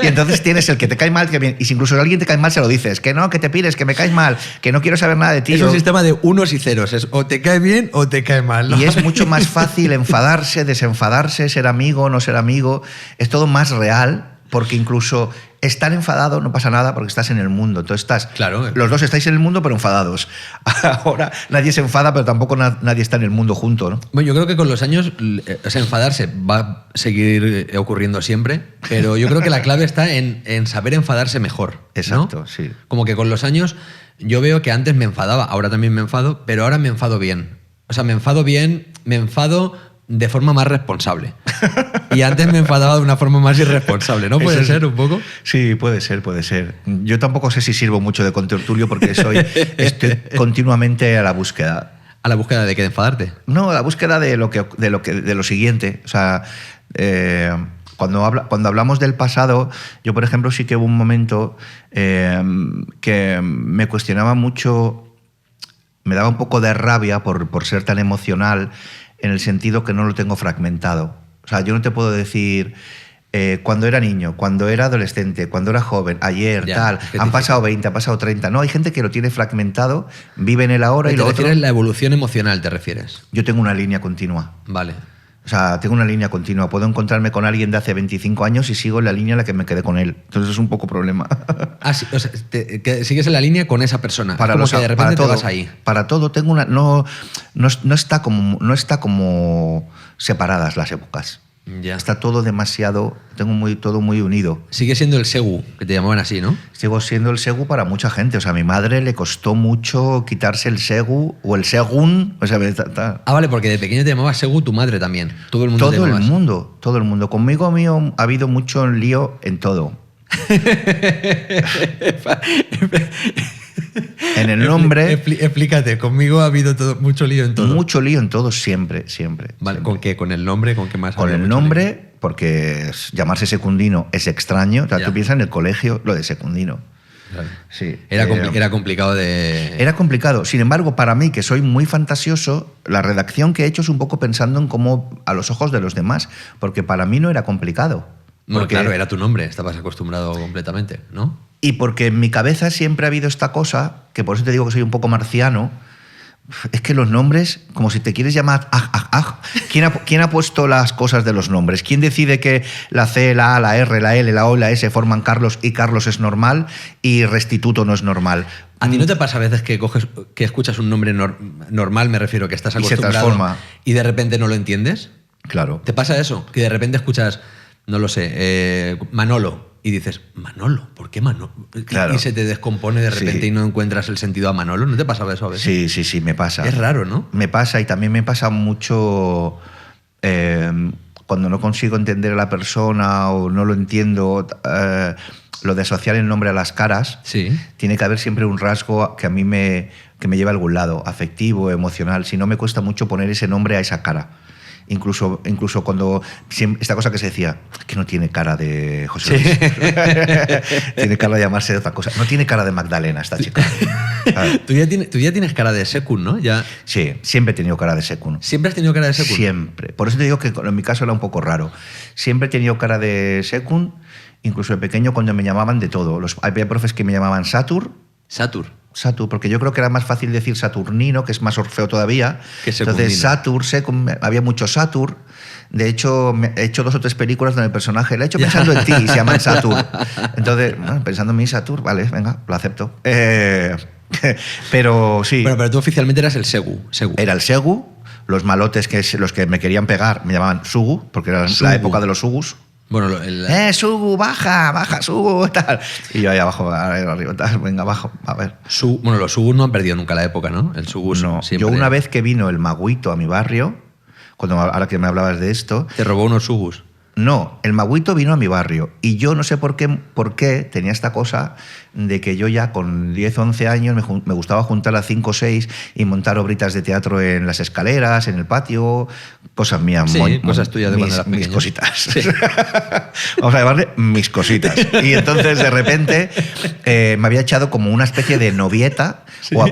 S2: Y entonces tienes el que te cae mal, y si incluso alguien te cae mal se lo dices, que no, que te pides, que me caes mal, que no quiero saber nada de ti.
S1: Es un sistema de unos y ceros, es o te cae bien o te cae mal, ¿no?
S2: Y es mucho más fácil enfadarse, desenfadarse, ser amigo, no ser amigo, es todo más real, porque incluso estar enfadado no pasa nada porque estás en el mundo. Entonces los dos estáis en el mundo pero enfadados. Ahora nadie se enfada pero tampoco nadie está en el mundo junto, ¿no?
S1: Bueno, yo creo que con los años enfadarse va a seguir ocurriendo siempre, pero yo creo que la clave está en saber enfadarse mejor.
S2: Exacto,
S1: ¿no?
S2: sí.
S1: Como que con los años yo veo que antes me enfadaba, ahora también me enfado, pero ahora me enfado bien. O sea, me enfado de forma más responsable. Y antes me enfadaba de una forma más irresponsable, ¿no? ¿Puede ser un poco?
S2: Sí, puede ser. Yo tampoco sé si sirvo mucho de contertulio porque estoy continuamente a la búsqueda.
S1: ¿A la búsqueda de qué? ¿De enfadarte?
S2: No, a la búsqueda de lo siguiente. O sea, cuando hablamos del pasado, yo, por ejemplo, sí que hubo un momento que me cuestionaba mucho, me daba un poco de rabia por ser tan emocional, en el sentido que no lo tengo fragmentado. O sea, yo no te puedo decir cuando era niño, cuando era adolescente, cuando era joven, ayer, tal, han pasado 20, han pasado 30. No, hay gente que lo tiene fragmentado, vive en el ahora y lo otro...
S1: ¿Te refieres a la evolución emocional, te refieres?
S2: Yo tengo una línea continua.
S1: Vale.
S2: O sea, tengo una línea continua. Puedo encontrarme con alguien de hace 25 años y sigo en la línea en la que me quedé con él. Entonces es un poco problema.
S1: Ah, sí, o sea, que sigues en la línea con esa persona.
S2: Para
S1: como que de repente te vas ahí.
S2: Para todo. Tengo una... No está como separadas las épocas.
S1: Ya.
S2: Está todo demasiado... todo muy unido.
S1: Sigue siendo el Segu, que te llamaban así, ¿no?
S2: Sigo siendo el Segu para mucha gente. O sea, a mi madre le costó mucho quitarse el Segu o el Según. O sea,
S1: vale, porque de pequeño te llamaba Segu tu madre también. Todo el mundo te llamaba así.
S2: Todo el mundo. Conmigo mío ha habido mucho lío en todo. En el nombre...
S1: Explícate, conmigo ha habido mucho lío en todo.
S2: Mucho lío en todo, siempre.
S1: Vale,
S2: siempre.
S1: ¿con qué? ¿Con el nombre? ¿Con qué más?
S2: Con el nombre, porque llamarse Secundino es extraño. O sea, tú piensas en el colegio lo de Secundino.
S1: Claro.
S2: Sí.
S1: Era complicado de...
S2: Era complicado. Sin embargo, para mí, que soy muy fantasioso, la redacción que he hecho es un poco pensando en cómo a los ojos de los demás, porque para mí no era complicado.
S1: Bueno, claro, era tu nombre, estabas acostumbrado completamente, ¿no?
S2: Y porque en mi cabeza siempre ha habido esta cosa, que por eso te digo que soy un poco marciano, es que los nombres, como si te quieres llamar... ¿Quién ha puesto las cosas de los nombres? ¿Quién decide que la C, la A, la R, la L, la O y la S forman Carlos y Carlos es normal y Restituto no es normal?
S1: ¿A ti no te pasa a veces que escuchas un nombre normal, me refiero, que estás acostumbrado
S2: y se transforma
S1: y de repente no lo entiendes?
S2: Claro.
S1: ¿Te pasa eso? Que de repente escuchas, no lo sé, Manolo, y dices, Manolo, ¿por qué Manolo?
S2: Claro.
S1: Y se te descompone de repente y no encuentras el sentido a Manolo. ¿No te pasaba eso a veces?
S2: Sí, me pasa.
S1: Es raro, ¿no?
S2: Me pasa, y también me pasa mucho cuando no consigo entender a la persona o no lo entiendo, lo de asociar el nombre a las caras.
S1: Sí.
S2: Tiene que haber siempre un rasgo que a mí me lleve a algún lado, afectivo, emocional. Si no, me cuesta mucho poner ese nombre a esa cara. Incluso cuando esta cosa que se decía, que no tiene cara de José Luis. Sí. Tiene cara de llamarse de otra cosa. No tiene cara de Magdalena esta chica.
S1: Tú ya tienes cara de Sekun, ¿no? Ya...
S2: Sí, siempre he tenido cara de Sekun.
S1: ¿Siempre has tenido cara de Sekun?
S2: Siempre. Por eso te digo que en mi caso era un poco raro. Siempre he tenido cara de Sekun, incluso de pequeño cuando me llamaban de todo. Había profes que me llamaban Satur, porque yo creo que era más fácil decir Saturnino, que es más orfeo todavía. Entonces, Satur, había mucho Satur. De hecho, he hecho 2 o 3 películas donde el personaje le he hecho pensando en ti y se llaman Satur. Entonces, pensando en mí, Satur, vale, venga, lo acepto. Pero sí.
S1: Bueno, pero tú oficialmente eras el Segu.
S2: Era el Segu. Los malotes, los que me querían pegar, me llamaban Sugu, porque era la época de los Sugus.
S1: Bueno,
S2: Sugu, baja, Sugu, tal. Y yo ahí abajo, arriba, tal, venga, abajo, a ver.
S1: Bueno, los Sugus no han perdido nunca la época, ¿no? El Sugu
S2: no.
S1: Siempre...
S2: Yo una vez que vino el Maguito a mi barrio, ahora que me hablabas de esto...
S1: ¿Te robó unos Sugus?
S2: No, el Maguito vino a mi barrio y yo no sé por qué tenía esta cosa de que yo ya con 10, 11 años me gustaba juntar a 5 o 6 y montar obritas de teatro en las escaleras, en el patio, cosas mías.
S1: Sí, cosas tuyas de cuando eras
S2: mis
S1: pequeño.
S2: cositas.
S1: Sí.
S2: Vamos a llamarle mis cositas. Y entonces de repente me había echado como una especie de novieta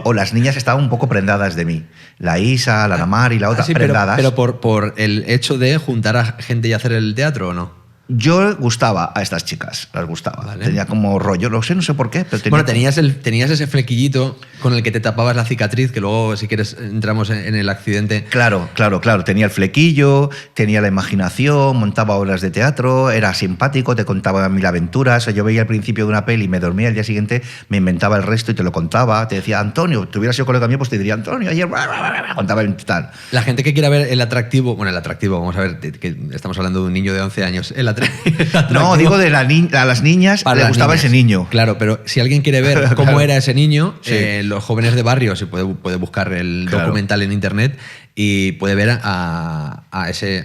S2: o las niñas estaban un poco prendadas de mí. La Isa, la Ana Mar y la otra prendadas.
S1: Pero por el hecho de juntar a gente y hacer el teatro, ¿o no?
S2: Yo gustaba a estas chicas, las gustaba.
S1: Vale.
S2: Tenía como rollo, no sé por qué. Pero
S1: Bueno, tenías ese flequillito con el que te tapabas la cicatriz, que luego, si quieres, entramos en el accidente.
S2: Claro. Tenía el flequillo, tenía la imaginación, montaba obras de teatro, era simpático, te contaba mil aventuras. O sea, yo veía el principio de una peli y me dormía, el día siguiente me inventaba el resto y te lo contaba. Te decía, Antonio, tú hubieras sido colega mío, pues te diría, Antonio, ayer contaba el tal.
S1: La gente que quiera ver el atractivo, vamos a ver, que estamos hablando de un niño de 11 años.
S2: No, digo de a las niñas
S1: Para
S2: le
S1: las
S2: gustaba
S1: niñas.
S2: ese niño.
S1: Claro, pero si alguien quiere ver cómo
S2: Claro.
S1: era ese niño,
S2: Sí.
S1: los jóvenes de barrio, se puede buscar el
S2: Claro.
S1: documental en internet y puede ver a ese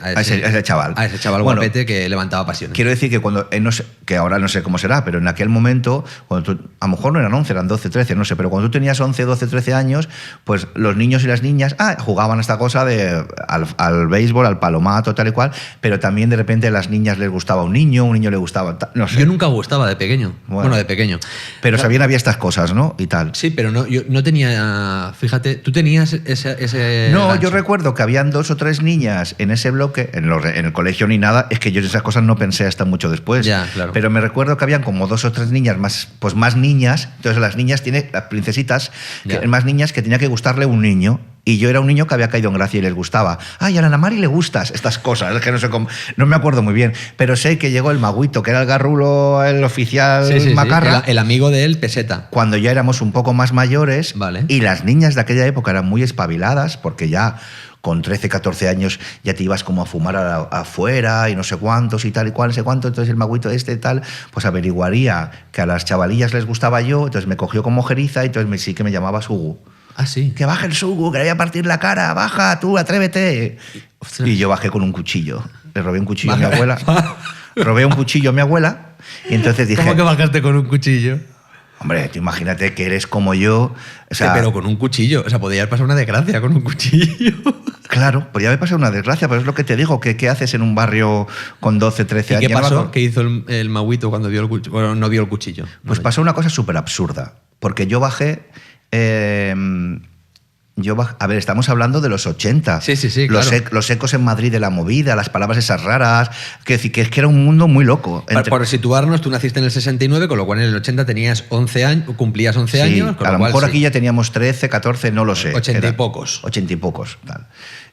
S2: chaval.
S1: A ese chaval
S2: Bueno,
S1: guapete que levantaba pasiones.
S2: Quiero decir que cuando no sé, que ahora no sé cómo será, pero en aquel momento, cuando tú, a lo mejor no eran 11, eran 12, 13, no sé, pero cuando tú tenías 11, 12, 13 años, pues los niños y las niñas jugaban a esta cosa al béisbol, al palomato, tal y cual, pero también de repente a las niñas les gustaba un niño le gustaba, no sé.
S1: Yo nunca gustaba de pequeño. Bueno, de pequeño.
S2: Pero sabían había estas cosas, ¿no? Y tal.
S1: Sí, pero no, yo no tenía. Fíjate, tú tenías ese
S2: No,
S1: gancho.
S2: yo recuerdo que habían 2 o 3 niñas en ese bloque, en el colegio ni nada, es que yo esas cosas no pensé hasta mucho después.
S1: Ya, claro.
S2: Pero me recuerdo que habían como 2 o 3 niñas más niñas, entonces las niñas las princesitas,
S1: Ya.
S2: más niñas que tenía que gustarle un niño. Y yo era un niño que había caído en gracia y les gustaba. Ay, a la Ana Mari le gustas estas cosas. Es que no sé cómo, no me acuerdo muy bien. Pero sé que llegó el Maguito, que era el garrulo, el oficial
S1: Sí,
S2: macarra.
S1: el amigo de él, Peseta.
S2: Cuando ya éramos un poco más mayores.
S1: Vale.
S2: Y las niñas de aquella época eran muy espabiladas porque ya con 13, 14 años ya te ibas como a fumar afuera y no sé cuántos y tal y cual, no sé cuánto. Entonces el Maguito tal, pues averiguaría que a las chavalillas les gustaba yo, entonces me cogió como jeriza y entonces sí que me llamaba Sugu.
S1: Ah, sí.
S2: Que baje el Sugu, que le voy a partir la cara, baja tú, atrévete.
S1: Ostras.
S2: Y yo bajé con un cuchillo. Le robé un cuchillo a mi abuela. Robé un cuchillo a mi abuela y entonces dije...
S1: ¿Cómo que bajaste con un cuchillo?
S2: Hombre, tú imagínate que eres como yo. O sea,
S1: Pero con un cuchillo. O sea, podría haber pasado una desgracia con un cuchillo.
S2: Claro, podría haber pasado una desgracia, pero es lo que te digo, que ¿qué haces en un barrio con 12, 13
S1: ¿Y
S2: años?
S1: qué
S2: Ya no me
S1: pasó?
S2: acuerdo.
S1: ¿Qué hizo el Maguito cuando vio el cuchillo? Bueno, no vio el cuchillo.
S2: Pues pasó una cosa súper absurda, porque yo bajé... a ver, estamos hablando de los 80.
S1: Sí,
S2: Los,
S1: claro.
S2: los ecos en Madrid de la movida, las palabras esas raras. Que era un mundo muy loco.
S1: Por situarnos, tú naciste en el 69, con lo cual en el 80 tenías 11 años, cumplías 11
S2: Sí,
S1: años. Con
S2: a lo
S1: cual,
S2: mejor
S1: sí.
S2: aquí ya teníamos 13, 14, no lo sé.
S1: 80 y pocos.
S2: 80 y pocos, tal.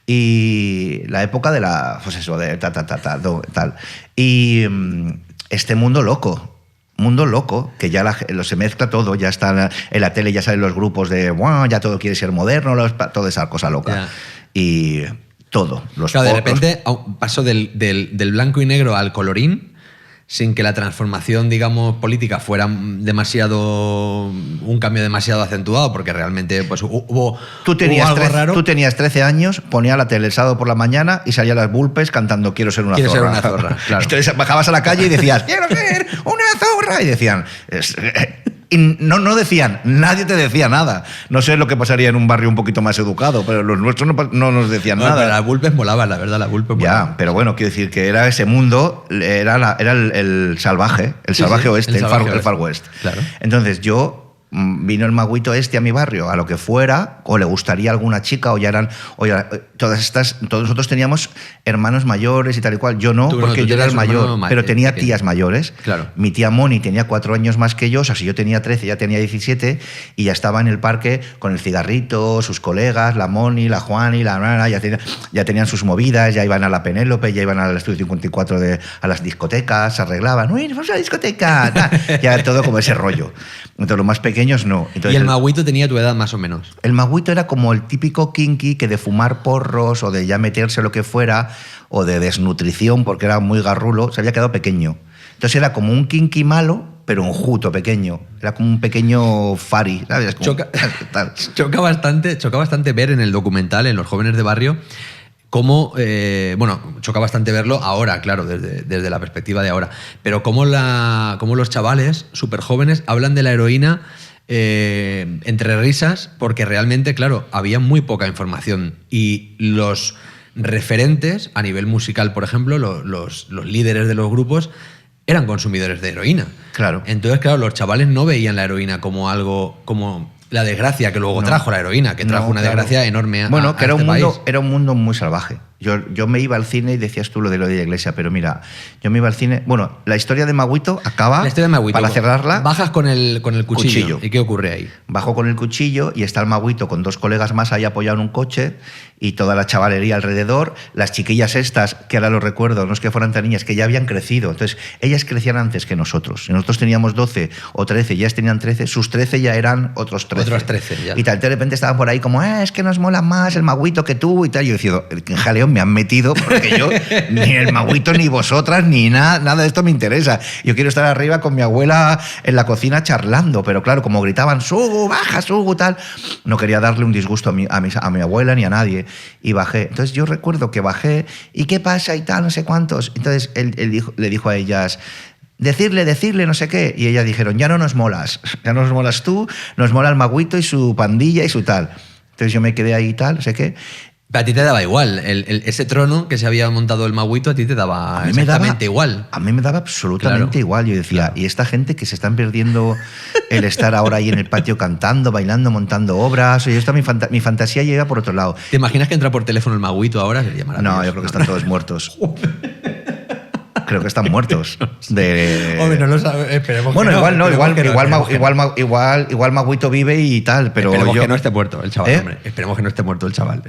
S2: Y la época de la... Pues eso, de tal. Y este mundo loco, que ya se mezcla todo, ya está en la tele, ya salen los grupos de, wow, ya todo quiere ser moderno, toda esa cosa loca.
S1: Ya.
S2: Y todo.
S1: Claro, de repente pasó del blanco y negro al colorín, sin que la transformación, digamos, política fuera un cambio demasiado acentuado, porque realmente pues, hubo algo raro.
S2: Tú tenías 13 años, ponía la tele el sábado por la mañana y salía las Bulpes cantando Quiero ser una
S1: Quiero
S2: zorra.
S1: ser una zorra, claro.
S2: Entonces bajabas a la calle y decías ¡Quiero ser una zorra! Y decían... Y no decían, nadie te decía nada. No sé lo que pasaría en un barrio un poquito más educado, pero los nuestros no nos decían
S1: Bueno,
S2: nada.
S1: pero las Bulpes molaban, la verdad, las Bulpes molaban.
S2: Ya, pero bueno, quiero decir que era ese mundo, era el salvaje, el
S1: Sí,
S2: salvaje
S1: sí,
S2: oeste,
S1: el salvaje
S2: el Far West.
S1: Claro.
S2: Entonces vino el Maguito a mi barrio, a lo que fuera, o le gustaría alguna chica, todos nosotros teníamos hermanos mayores y tal y cual. Yo no,
S1: Tú
S2: porque yo era el
S1: tenías un
S2: mayor,
S1: hermano
S2: pero tenía
S1: pequeño.
S2: tías mayores.
S1: Claro.
S2: Mi tía Moni tenía 4 años más que yo, o sea, si yo tenía 13, ya tenía 17, y ya estaba en el parque con el cigarrito, sus colegas, la Moni, la Juani, la Nana, ya tenían sus movidas, ya iban a la Penélope, ya iban al Estudio 54 a las discotecas, se arreglaban, ¡uy, vamos a la discoteca! Ya todo como ese rollo. Entonces, los más pequeños no. Entonces,
S1: Y el Maguito tenía tu edad más o menos.
S2: el Maguito era como el típico kinky que de fumar porros o de ya meterse lo que fuera o de desnutrición porque era muy garrulo, se había quedado pequeño. Entonces era como un kinky malo, pero enjuto, pequeño. Era como un pequeño fari, ¿sabes? Como,
S1: Choca bastante ver en el documental, en Los jóvenes de barrio, cómo, bueno, choca bastante verlo ahora, claro, desde la perspectiva de ahora, pero cómo los chavales súper jóvenes hablan de la heroína entre risas, porque realmente, claro, había muy poca información y los referentes a nivel musical, por ejemplo, los líderes de los grupos eran consumidores de heroína.
S2: Claro.
S1: Entonces, claro, los chavales no veían la heroína como algo, como la desgracia que luego trajo la heroína, que trajo una desgracia enorme a
S2: Bueno, que era,
S1: este país.
S2: Era un mundo muy salvaje. Yo me iba al cine y decías tú lo de la iglesia, pero mira, yo me iba al cine... Bueno, la historia de Maguito acaba,
S1: La historia de Maguito,
S2: para cerrarla...
S1: Bajas con el cuchillo. ¿Y qué ocurre ahí?
S2: Bajo con el cuchillo y está el Maguito con 2 colegas más ahí apoyado en un coche y toda la chavalería alrededor, las chiquillas estas, que ahora lo recuerdo, no es que fueran tan niñas, que ya habían crecido. Entonces, ellas crecían antes que nosotros. Si nosotros teníamos 12 o 13, ellas tenían 13, sus 13 ya eran otros 13.
S1: Otros 13, ya.
S2: Y tal, de repente estaban por ahí como, es que nos mola más el Maguito que tú y tal. Y yo decía, ¿en jaleo me han metido? Porque yo, ni el Maguito, ni vosotras, ni nada de esto me interesa. Yo quiero estar arriba con mi abuela en la cocina charlando, pero claro, como gritaban, Sugu, baja, Sugu, tal, no quería darle un disgusto a mi abuela ni a nadie. Y bajé. Entonces yo recuerdo que bajé, ¿y qué pasa? Y tal, no sé cuántos. Entonces él le dijo a ellas, decirle, no sé qué. Y ellas dijeron, ya no nos molas tú, nos mola el Maguito y su pandilla y su tal. Entonces yo me quedé ahí y tal, no sé qué.
S1: Pero a ti te daba igual. Ese trono que se había montado el Maguito a ti te daba exactamente igual.
S2: A mí me daba absolutamente igual. Yo decía, ¿y esta gente que se están perdiendo el estar ahora ahí en el patio cantando, bailando, montando obras? Yo mi fantasía llega por otro lado.
S1: ¿Te imaginas que entra por teléfono el Maguito ahora? Sería maravilloso.
S2: No, yo creo que están todos muertos. Creo que están muertos.
S1: Hombre, no lo sabes. Esperemos
S2: bueno,
S1: que no.
S2: igual Maguito vive y tal, pero
S1: esperemos que no esté muerto el chaval, hombre. Esperemos que no esté muerto el chaval.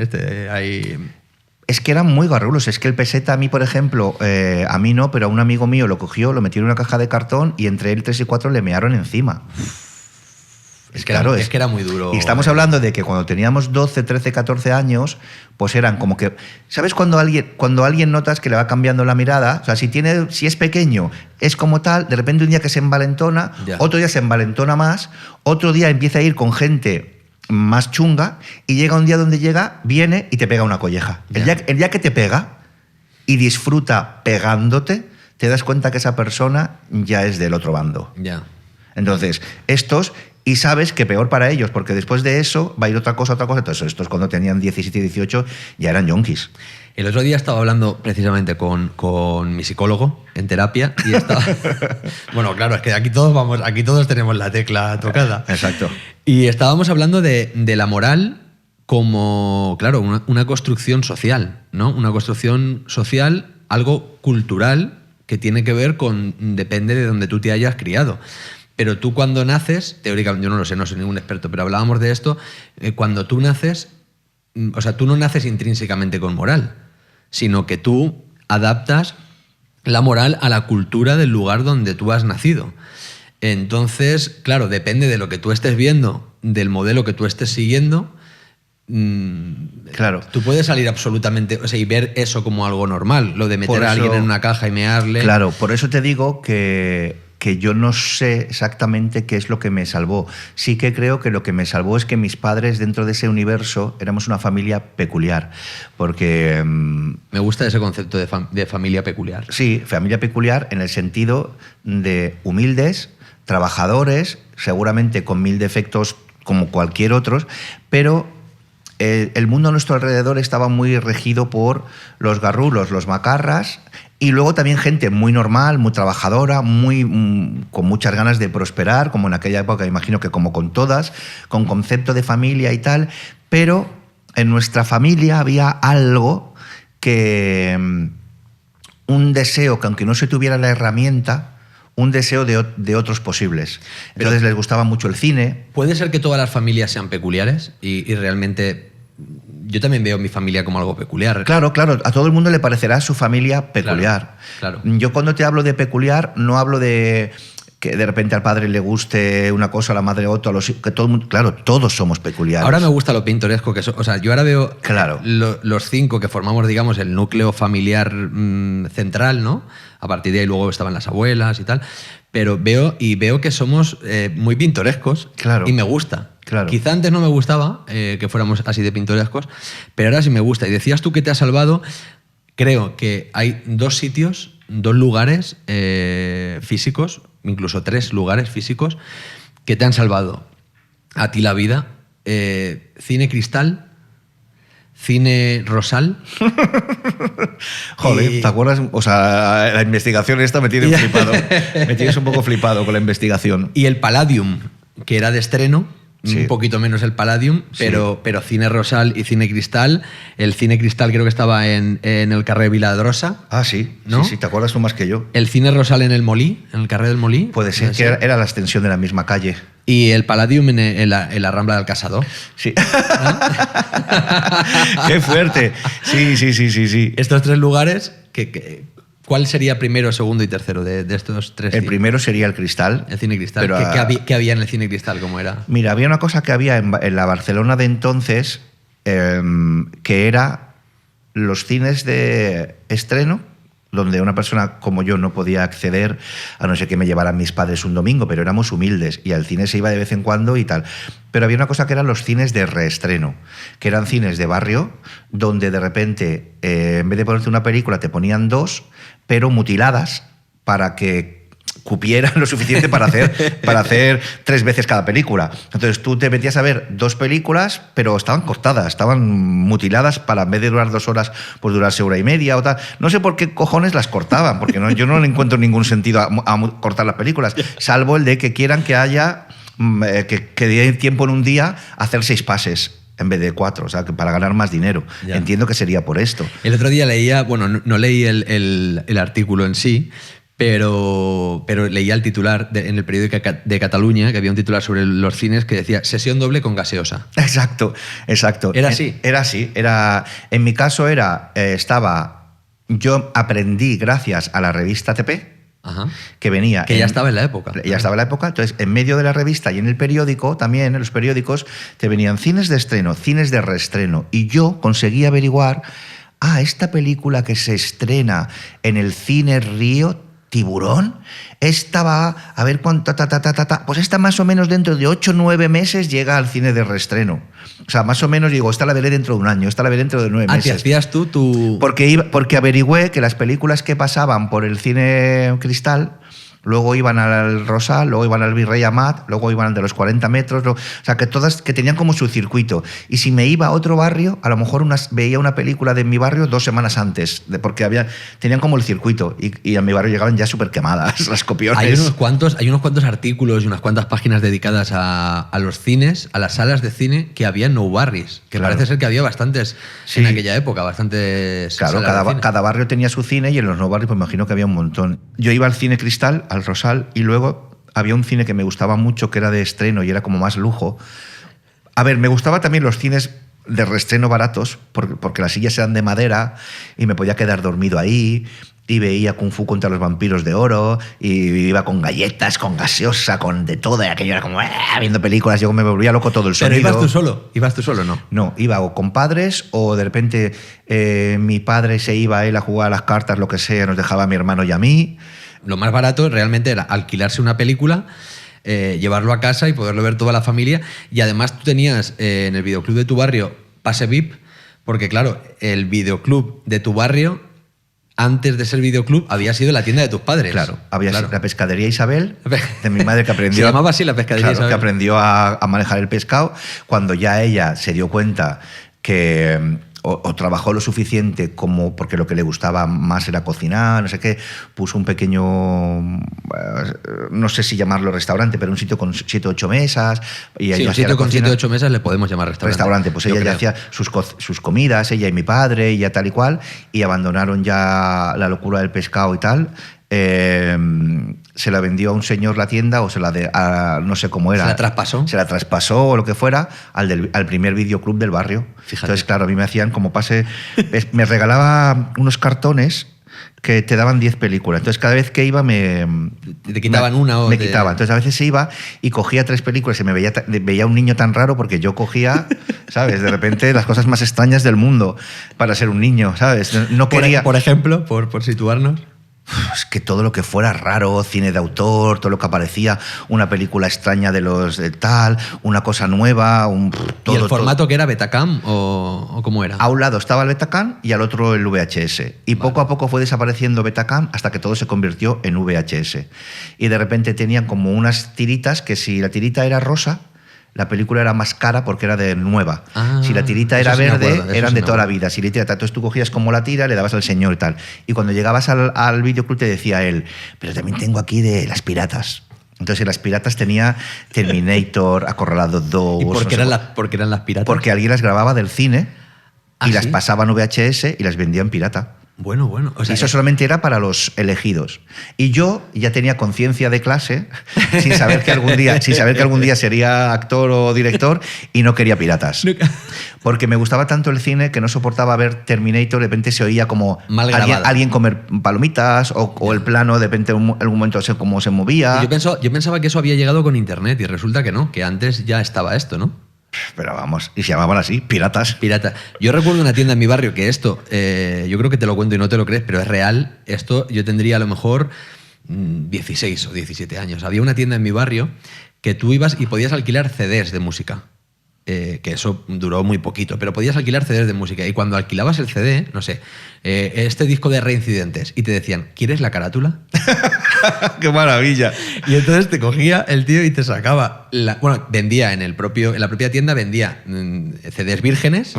S2: Es que eran muy garrulos. Es que el peseta a mí, por ejemplo, a mí no, pero a un amigo mío lo cogió, lo metió en una caja de cartón y entre él 3 y 4 le mearon encima.
S1: Es que era muy duro.
S2: Y estamos hablando de que cuando teníamos 12, 13, 14 años, pues eran como que... ¿Sabes cuando alguien notas que le va cambiando la mirada? O sea, si es pequeño, es como tal, de repente un día que se envalentona, otro día se envalentona más, otro día empieza a ir con gente más chunga y llega un día donde llega, viene y te pega una colleja. El día que te pega y disfruta pegándote, te das cuenta que esa persona ya es del otro bando.
S1: Ya.
S2: Entonces, y sabes que peor para ellos, porque después de eso va a ir otra cosa. Entonces, estos cuando tenían 17, 18 ya eran yonkis.
S1: El otro día estaba hablando precisamente con mi psicólogo en terapia y estaba... Bueno, claro, es que aquí todos tenemos la tecla tocada.
S2: Exacto.
S1: Y estábamos hablando de la moral como, claro, una construcción social, ¿no? Una construcción social, algo cultural que tiene que ver con... Depende de donde tú te hayas criado. Pero tú cuando naces, teóricamente, yo no lo sé, no soy ningún experto, pero hablábamos de esto, cuando tú naces, o sea, tú no naces intrínsecamente con moral, sino que tú adaptas la moral a la cultura del lugar donde tú has nacido. Entonces, claro, depende de lo que tú estés viendo, del modelo que tú estés siguiendo,
S2: claro.
S1: Tú puedes salir absolutamente, o sea, y ver eso como algo normal, lo de meter a alguien en una caja y mearle.
S2: Claro, por eso te digo que yo no sé exactamente qué es lo que me salvó. Sí que creo que lo que me salvó es que mis padres, dentro de ese universo, éramos una familia peculiar. Porque...
S1: Me gusta ese concepto de familia peculiar.
S2: Sí, familia peculiar en el sentido de humildes, trabajadores, seguramente con 1000 defectos como cualquier otro, pero el mundo a nuestro alrededor estaba muy regido por los garrulos, los macarras, y luego también gente muy normal, muy trabajadora, con muchas ganas de prosperar, como en aquella época, imagino que como con todas, con concepto de familia y tal, pero en nuestra familia había algo que... un deseo que aunque no se tuviera la herramienta, un deseo de otros posibles. Entonces les gustaba mucho el cine.
S1: ¿Puede ser que todas las familias sean peculiares y realmente... Yo también veo mi familia como algo peculiar.
S2: Claro, a todo el mundo le parecerá su familia peculiar.
S1: Claro.
S2: Yo cuando te hablo de peculiar no hablo de que de repente al padre le guste una cosa, a la madre otra, que todo el mundo, claro, todos somos peculiares.
S1: Ahora me gusta lo pintoresco que o sea, yo ahora veo los 5 que formamos, digamos, el núcleo familiar central, ¿no? A partir de ahí luego estaban las abuelas y tal. Pero veo que somos muy pintorescos.
S2: Claro.
S1: Y me gusta.
S2: Claro.
S1: Quizá antes no me gustaba que fuéramos así de pintorescos, pero ahora sí me gusta. Y decías tú que te has salvado. Creo que hay 2 sitios, 2 lugares físicos, incluso 3 lugares físicos, que te han salvado a ti la vida. Cine Cristal, Cine Rosal.
S2: Joder, ¿te acuerdas? O sea, la investigación esta me tiene flipado. Me tienes un poco flipado con la investigación.
S1: Y el Palladium, que era de estreno,
S2: Sí.
S1: un poquito menos el Palladium, pero Cine Rosal y Cine Cristal. El Cine Cristal creo que estaba en el carrer Viladrosa.
S2: Ah, sí,
S1: ¿No?
S2: sí, te acuerdas tú más que yo.
S1: El Cine Rosal en el Molí, en el carrer del Molí.
S2: Puede ser, que era la extensión de la misma calle.
S1: Y el Palladium en la Rambla del Casador.
S2: Sí. ¡Qué fuerte! Sí.
S1: Estos 3 lugares, ¿cuál sería primero, segundo y tercero de estos 3?
S2: El primero sería el Cristal.
S1: El Cine Cristal.
S2: Pero,
S1: ¿Qué había en el Cine Cristal? ¿Cómo era?
S2: Mira, había una cosa que había en la Barcelona de entonces, que era los cines de estreno, donde una persona como yo no podía acceder, a no ser que me llevaran mis padres un domingo, pero éramos humildes y al cine se iba de vez en cuando y tal. Pero había una cosa que eran los cines de reestreno, que eran cines de barrio, donde de repente, en vez de ponerte una película, te ponían 2, pero mutiladas, para que cupieran lo suficiente para hacer 3 veces cada película. Entonces tú te metías a ver 2 películas, pero estaban cortadas, estaban mutiladas para, en vez de durar 2 horas, pues durarse 1 hora y media o tal. No sé por qué cojones las cortaban, porque yo no le encuentro ningún sentido a cortar las películas, salvo el de que quieran que haya, que dé tiempo en un día a hacer 6 pases en vez de 4, o sea, que para ganar más dinero.
S1: Ya.
S2: Entiendo que sería por esto.
S1: El otro día leía, bueno, no leí el artículo en sí, pero leía el titular en el periódico de Cataluña, que había un titular sobre los cines que decía sesión doble con gaseosa.
S2: Exacto.
S1: ¿Era así?
S2: Era así. En mi caso yo aprendí gracias a la revista TP,
S1: Ajá.
S2: que venía...
S1: Que ya estaba en la época.
S2: Ya estaba en la época. Entonces, en medio de la revista y en el periódico, también en los periódicos, te venían cines de estreno, cines de reestreno. Y yo conseguí averiguar, esta película que se estrena en el Cine Río, Tiburón, esta va a ver cuánto, pues esta más o menos dentro de 8 o 9 meses llega al cine de reestreno. O sea, más o menos digo, esta la veré dentro de 1 año, esta la veré dentro de 9 meses.
S1: ¿Te hacías tú tu...?
S2: Porque averigüé que las películas que pasaban por el Cine Cristal luego iban al Rosal, luego iban al Virrey Amat, luego iban al de los 40 metros, o sea, que todas que tenían como su circuito. Y si me iba a otro barrio, a lo mejor veía una película de mi barrio 2 semanas antes, porque tenían como el circuito, y a mi barrio llegaban ya súper quemadas las copiones.
S1: Hay unos cuantos artículos y unas cuantas páginas dedicadas a los cines, a las salas de cine que había en Nou Barris, que
S2: Claro.
S1: parece ser que había bastantes
S2: Sí.
S1: en aquella época, bastantes.
S2: Claro,
S1: salas de cine.
S2: cada barrio tenía su cine y en los no barrios pues me imagino que había un montón. Yo iba al Cine Cristal, al Rosal, y luego había un cine que me gustaba mucho, que era de estreno y era como más lujo. A ver, me gustaban también los cines de reestreno baratos, porque las sillas eran de madera y me podía quedar dormido ahí, y veía Kung Fu contra los vampiros de oro, y iba con galletas, con gaseosa, con de todo, y aquello era como viendo películas, yo me volvía loco todo el
S1: ¿Pero
S2: sonido.
S1: ibas tú solo, no?
S2: No, iba o con padres o de repente mi padre se iba él a jugar a las cartas, lo que sea, nos dejaba a mi hermano y a mí.
S1: Lo más barato realmente era alquilarse una película, llevarlo a casa y poderlo ver toda la familia. Y además tú tenías en el videoclub de tu barrio pase VIP, porque claro, el videoclub de tu barrio, antes de ser videoclub, había sido la tienda de tus padres.
S2: Claro, había
S1: Claro.
S2: la pescadería Isabel, de mi madre que aprendió...
S1: Se llamaba así la pescadería
S2: claro,
S1: Isabel.
S2: que aprendió a manejar el pescado. Cuando ya ella se dio cuenta que... O trabajó lo suficiente como porque lo que le gustaba más era cocinar, no sé qué, puso un pequeño, no sé si llamarlo restaurante, pero un sitio con 7 o 8 mesas. Y
S1: Sí,
S2: ella
S1: un
S2: hacía la
S1: sitio con
S2: cocina.
S1: 7 o 8 mesas le podemos llamar restaurante.
S2: Pues
S1: yo
S2: ella ya
S1: creo.
S2: hacía sus comidas, ella y mi padre, y ya tal y cual, y abandonaron ya la locura del pescado y tal. Se la vendió a un señor la tienda, o no sé cómo era.
S1: ¿Se la traspasó?
S2: Se la traspasó o lo que fuera al primer videoclub del barrio.
S1: Fíjate.
S2: Entonces, claro, a mí me hacían como pase... me regalaba unos cartones que te daban 10 películas. Entonces, cada vez que iba
S1: Te quitaban una o
S2: me
S1: te-
S2: quitaban. Entonces, a veces iba y cogía 3 películas y me veía un niño tan raro porque yo cogía, ¿sabes? De repente las cosas más extrañas del mundo para ser un niño, ¿sabes? No quería...
S1: Por ejemplo, por situarnos.
S2: Es que todo lo que fuera raro, cine de autor, todo lo que aparecía, una película extraña de los de tal, una cosa nueva, todo.
S1: ¿Y el formato que era Betacam o cómo era?
S2: A un lado estaba el Betacam y al otro el VHS. Y poco a poco fue desapareciendo Betacam hasta que todo se convirtió en VHS. Y de repente tenían como unas tiritas que si la tirita era rosa, la película era más cara porque era de nueva. Si la tirita era verde, eran de toda la vida. Si la tirita, entonces tú cogías como la tira, le dabas al señor y tal. Y cuando llegabas al videoclub te decía él, pero también tengo aquí de las piratas. Entonces en las piratas tenía Terminator, Acorralado 2...
S1: ¿Y por qué eran las piratas?
S2: Porque alguien las grababa del cine y las
S1: ¿sí?
S2: pasaba en VHS y las vendía en pirata.
S1: Bueno. O sea,
S2: y eso solamente era para los elegidos. Y yo ya tenía conciencia de clase, sin saber que algún día sería actor o director, y no quería piratas. Porque me gustaba tanto el cine que no soportaba ver Terminator, de repente se oía como alguien comer palomitas o el plano, de repente en algún momento cómo se movía.
S1: Yo pensaba que eso había llegado con internet y resulta que no, que antes ya estaba esto, ¿no?
S2: Pero vamos, y se llamaban así, piratas.
S1: Pirata. Yo recuerdo una tienda en mi barrio que esto, yo creo que te lo cuento y no te lo crees, pero es real. Esto yo tendría a lo mejor 16 o 17 años. Había una tienda en mi barrio que tú ibas y podías alquilar CDs de música. Que eso duró muy poquito, pero podías alquilar CDs de música. Y cuando alquilabas el CD, no sé, este disco de Reincidentes, y te decían, ¿quieres la carátula?
S2: ¡Qué maravilla!
S1: Y entonces te cogía el tío y te sacaba... vendía en la propia tienda, vendía CDs vírgenes.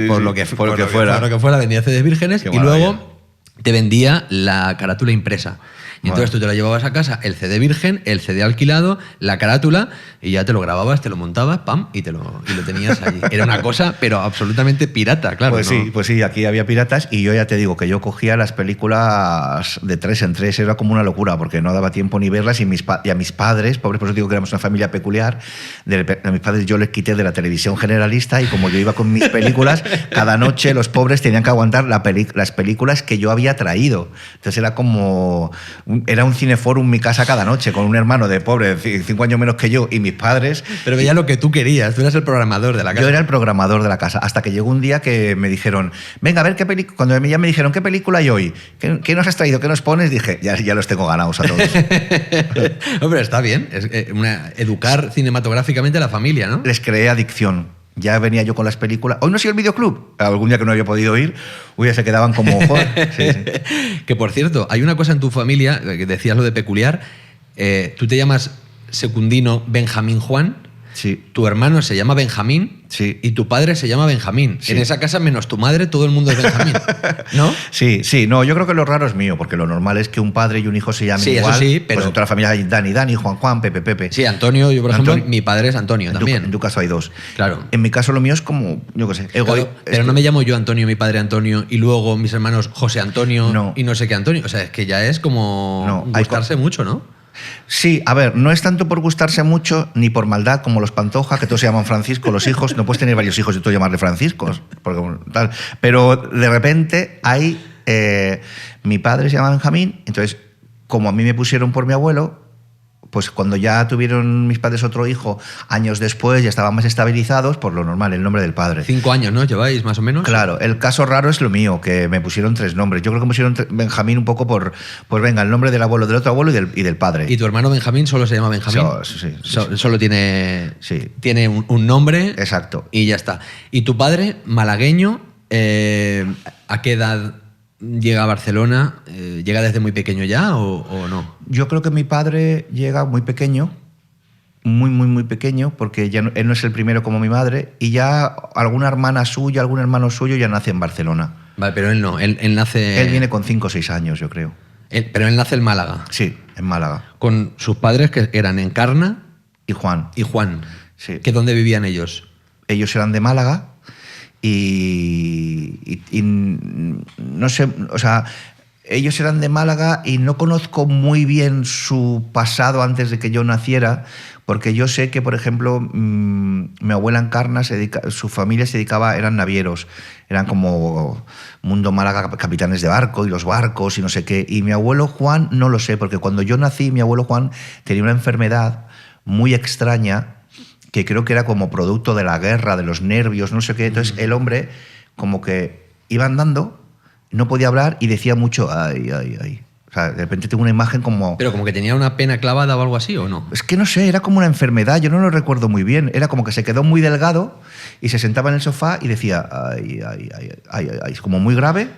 S1: Por lo que fuera, vendía CDs vírgenes. Y luego te vendía la carátula impresa. Y entonces tú te lo llevabas a casa, el CD virgen, el CD alquilado, la carátula, y ya te lo grababas, te lo montabas, pam, y lo tenías allí. Era una cosa, pero absolutamente pirata, claro.
S2: Pues sí, aquí había piratas, y yo ya te digo que yo cogía las películas de 3 en 3, era como una locura, porque no daba tiempo ni verlas, y a mis padres, pobres, por eso digo que éramos una familia peculiar, a mis padres yo les quité de la televisión generalista, y como yo iba con mis películas, cada noche los pobres tenían que aguantar las películas que yo había traído. Entonces era como... Era un cineforum mi casa cada noche, con un hermano de pobre, 5 años menos que yo, y mis padres.
S1: Pero veía lo que tú querías, tú eras el programador de la casa.
S2: Yo era el programador de la casa, hasta que llegó un día que me dijeron, venga, a ver qué película. Cuando ya me dijeron, ¿qué película hay hoy? ¿Qué nos has traído? ¿Qué nos pones? Dije, ya los tengo ganados a todos.
S1: Hombre, está bien, es educar cinematográficamente a la familia, ¿no?
S2: Les creé adicción. Ya venía yo con las películas. Hoy no soy el videoclub. Algún día que no había podido ir, ya se quedaban como... Joder. Sí.
S1: Que por cierto, hay una cosa en tu familia, que decías lo de peculiar, tú te llamas Secundino Benjamín Juan,
S2: sí.
S1: Tu hermano se llama Benjamín,
S2: sí.
S1: Y tu padre se llama Benjamín. Sí. En esa casa, menos tu madre, todo el mundo es Benjamín, ¿no?
S2: Sí, no, yo creo que lo raro es mío, porque lo normal es que un padre y un hijo se llamen igual.
S1: Sí, pero...
S2: Pues en toda la familia hay Dani, Juan, Pepe.
S1: Sí, Antonio, yo por ejemplo, mi padre es Antonio también.
S2: En tu caso hay 2.
S1: Claro.
S2: En mi caso lo mío es como, yo qué sé.
S1: Claro, pero no me llamo yo Antonio, mi padre Antonio, y luego mis hermanos José Antonio y no sé qué Antonio. O sea, es que ya es como gustarse mucho, ¿no?
S2: Sí, a ver, no es tanto por gustarse mucho ni por maldad como los Pantoja, que todos se llaman Francisco, los hijos. No puedes tener varios hijos y tú llamarle Franciscos. Tal. Pero de repente hay... mi padre se llama Benjamín, entonces, como a mí me pusieron por mi abuelo, pues cuando ya tuvieron mis padres otro hijo, años después ya estaban más estabilizados, por lo normal, el nombre del padre.
S1: 5 años, ¿no? ¿Lleváis más o menos?
S2: Claro, el caso raro es lo mío, que me pusieron 3 nombres. Yo creo que me pusieron Benjamín un poco por, pues venga, el nombre del abuelo, del otro abuelo y del padre.
S1: ¿Y tu hermano Benjamín solo se llama Benjamín?
S2: Sí.
S1: Solo tiene un nombre.
S2: Exacto.
S1: Y ya está. ¿Y tu padre, malagueño, a qué edad llega a Barcelona? ¿Llega desde muy pequeño ya o no?
S2: Yo creo que mi padre llega muy pequeño, muy pequeño, porque ya él no es el primero como mi madre, y ya alguna hermana suya, algún hermano suyo ya nace en Barcelona.
S1: Vale, pero él no, él nace...
S2: Él viene con 5 o 6 años, yo creo.
S1: Pero él nace en Málaga.
S2: Sí, en Málaga.
S1: Con sus padres que eran Encarna
S2: y Juan. Sí.
S1: ¿Que dónde vivían ellos?
S2: Ellos eran de Málaga y no sé, o sea, ellos eran de Málaga y no conozco muy bien su pasado antes de que yo naciera, porque yo sé que, por ejemplo, mi abuela Encarna, su familia se dedicaba, eran navieros, eran como Mundo Málaga, capitanes de barco y los barcos y no sé qué. Y mi abuelo Juan no lo sé, porque cuando yo nací, mi abuelo Juan tenía una enfermedad muy extraña, que creo que era como producto de la guerra, de los nervios, no sé qué. Entonces el hombre como que iba andando, no podía hablar y decía mucho, ay. O sea, de repente tengo una imagen como...
S1: Pero como que tenía una pena clavada o algo así, ¿o no?
S2: Es que no sé, era como una enfermedad, yo no lo recuerdo muy bien. Era como que se quedó muy delgado y se sentaba en el sofá y decía, ay, ay, ay, ay, ay, es como muy grave.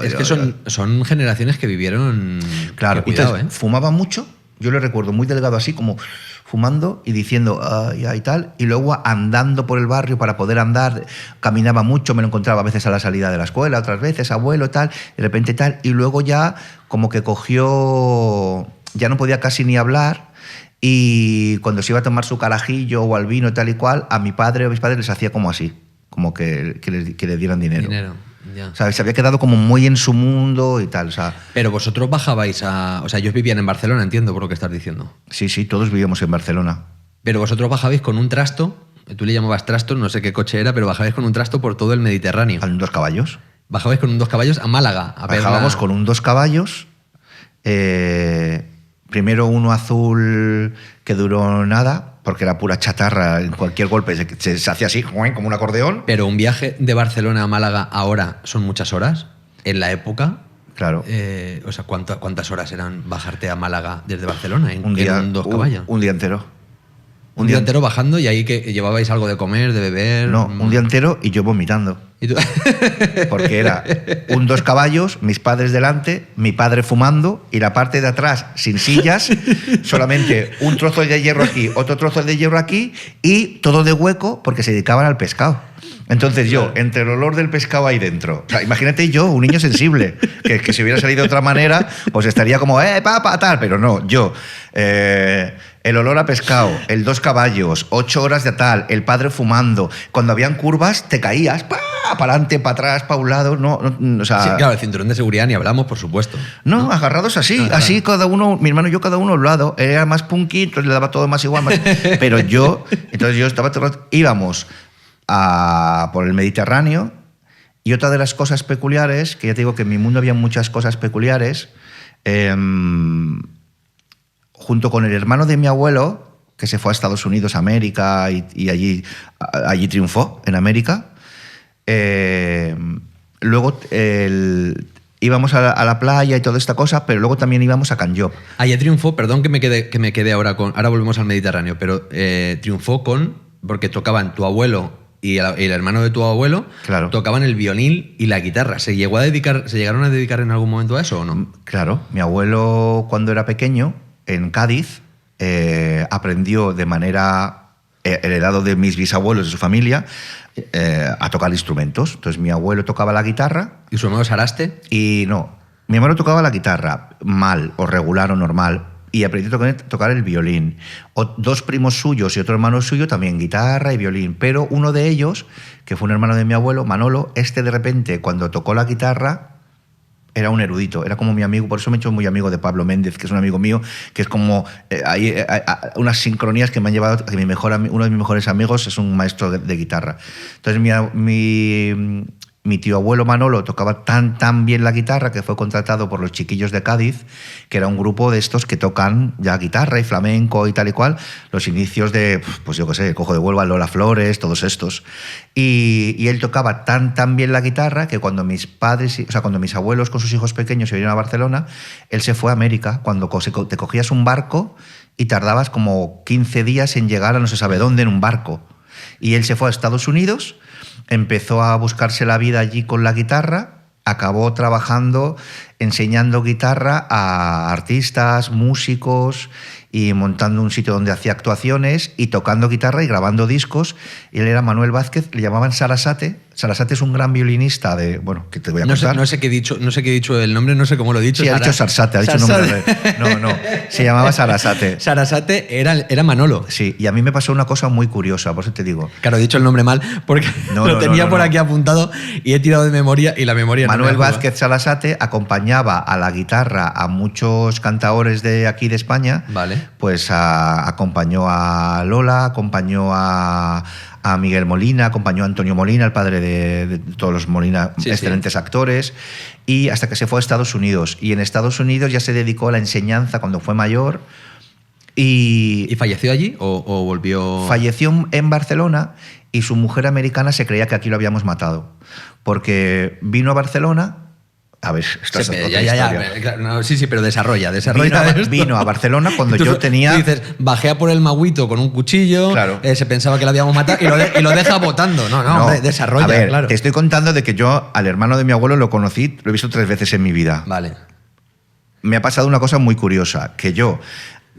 S1: Es que son generaciones que vivieron...
S2: Claro,
S1: cuidado,
S2: entonces, fumaba mucho, yo lo recuerdo muy delgado así, como fumando y diciendo, ay, ay, tal, y luego andando por el barrio para poder andar, caminaba mucho, me lo encontraba a veces a la salida de la escuela, otras veces, abuelo, tal, de repente tal, y luego ya como que cogió, ya no podía casi ni hablar, y cuando se iba a tomar su carajillo o al vino tal y cual, a mi padre o a mis padres les hacía como así, como que le dieran dinero.
S1: Ya.
S2: O sea, se había quedado como muy en su mundo y tal. O sea,
S1: pero vosotros bajabais a... O sea, ellos vivían en Barcelona, entiendo por lo que estás diciendo.
S2: Sí, sí, todos vivíamos en Barcelona.
S1: Pero vosotros bajabais con un trasto, tú le llamabas trasto, no sé qué coche era, pero bajabais con un trasto por todo el Mediterráneo.
S2: ¿Con 2 caballos?
S1: Bajabais con un 2 caballos a Málaga.
S2: Bajábamos con un 2 caballos. Primero uno azul que duró nada, porque era pura chatarra, en cualquier golpe se hacía así, como un acordeón.
S1: Pero un viaje de Barcelona a Málaga ahora son muchas horas. En la época,
S2: claro.
S1: O sea, ¿cuántas horas eran bajarte a Málaga desde Barcelona en un 2 caballos?
S2: Un día entero.
S1: Un día entero bajando y ahí que llevabais algo de comer, de beber.
S2: No, un día entero y yo vomitando.
S1: ¿Y tú?
S2: Porque era un 2 caballos, mis padres delante, mi padre fumando y la parte de atrás sin sillas, solamente un trozo de hierro aquí, otro trozo de hierro aquí y todo de hueco porque se dedicaban al pescado. Entonces yo, entre el olor del pescado ahí dentro, o sea, imagínate yo, un niño sensible, que si hubiera salido de otra manera, pues estaría como, papá, tal, pero no, yo, el olor a pescado, el 2 caballos, 8 horas de tal, el padre fumando, cuando habían curvas te caías, para adelante, para atrás, para un lado, no, o sea...
S1: Sí, claro, el cinturón de seguridad ni hablamos, por supuesto.
S2: No, agarrados así, así cada uno, mi hermano y yo cada uno a un lado, él era más punky, entonces le daba todo más igual, pero yo estaba todo el rato, íbamos por el Mediterráneo, y otra de las cosas peculiares, que ya te digo que en mi mundo había muchas cosas peculiares, junto con el hermano de mi abuelo, que se fue a Estados Unidos, a América, y allí triunfó en América, luego íbamos a la playa y toda esta cosa, pero luego también íbamos a Can Llop.
S1: Allá triunfó, perdón que me quede ahora volvemos al Mediterráneo, pero triunfó porque tocaban tu abuelo y el hermano de tu abuelo,
S2: claro,
S1: tocaban el violín y la guitarra. ¿Se llegaron a dedicar en algún momento a eso o no?
S2: Claro, mi abuelo cuando era pequeño, en Cádiz, aprendió de manera heredado de mis bisabuelos, de su familia, a tocar instrumentos. Entonces mi abuelo tocaba la guitarra.
S1: ¿Y su hermano Saraste?
S2: Y no, mi hermano tocaba la guitarra mal o regular o normal, y aprendió a tocar el violín. 2 primos suyos y otro hermano suyo también guitarra y violín, pero uno de ellos, que fue un hermano de mi abuelo, Manolo, de repente cuando tocó la guitarra era un erudito, era como mi amigo, por eso me he hecho muy amigo de Pablo Méndez, que es un amigo mío, que es como hay unas sincronías que me han llevado a que uno de mis mejores amigos es un maestro de guitarra. Entonces mi tío abuelo Manolo tocaba tan bien la guitarra que fue contratado por los Chiquillos de Cádiz, que era un grupo de estos que tocan ya guitarra y flamenco y tal y cual, los inicios de, pues yo qué sé, Cojo de Huelva, Lola Flores, todos estos. Y él tocaba tan bien la guitarra que cuando mis abuelos con sus hijos pequeños se vinieron a Barcelona, él se fue a América, cuando te cogías un barco y tardabas como 15 días en llegar a no se sabe dónde en un barco. Y él se fue a Estados Unidos, empezó a buscarse la vida allí con la guitarra, acabó trabajando, enseñando guitarra a artistas, músicos y montando un sitio donde hacía actuaciones y tocando guitarra y grabando discos. Y él era Manuel Vázquez, le llamaban Sarasate. Sarasate es un gran violinista que te voy a contar.
S1: No sé qué he dicho el nombre, no sé cómo lo he dicho.
S2: Sí, ha dicho Sarasate, ha dicho nombre. No, se llamaba Sarasate.
S1: Sarasate era Manolo.
S2: Sí, y a mí me pasó una cosa muy curiosa, por eso te digo.
S1: Claro, he dicho el nombre mal porque lo tenía por aquí apuntado y he tirado de memoria y la memoria
S2: Manuel
S1: no me
S2: Vázquez Sarasate acompañaba a la guitarra a muchos cantaores de aquí de España.
S1: Vale.
S2: Pues acompañó a Lola, acompañó a Miguel Molina, acompañó a Antonio Molina, el padre de todos los Molina, excelentes actores, y hasta que se fue a Estados Unidos. Y en Estados Unidos ya se dedicó a la enseñanza cuando fue mayor. ¿Y
S1: falleció allí o volvió?
S2: Falleció en Barcelona y su mujer americana se creía que aquí lo habíamos matado. Porque vino a Barcelona A ver, esto es otra
S1: ya,
S2: historia.
S1: claro, no, sí, pero desarrolla
S2: Vino a Barcelona cuando
S1: Tú
S2: yo tenía...
S1: Tú dices, bajé a por el magüito con un cuchillo,
S2: Claro.
S1: Se pensaba que lo habíamos matado y lo deja botando. No, hombre, desarrolla,
S2: a ver,
S1: claro.
S2: te estoy contando de que yo al hermano de mi abuelo lo conocí, lo he visto 3 veces en mi vida.
S1: Vale.
S2: Me ha pasado una cosa muy curiosa, que yo,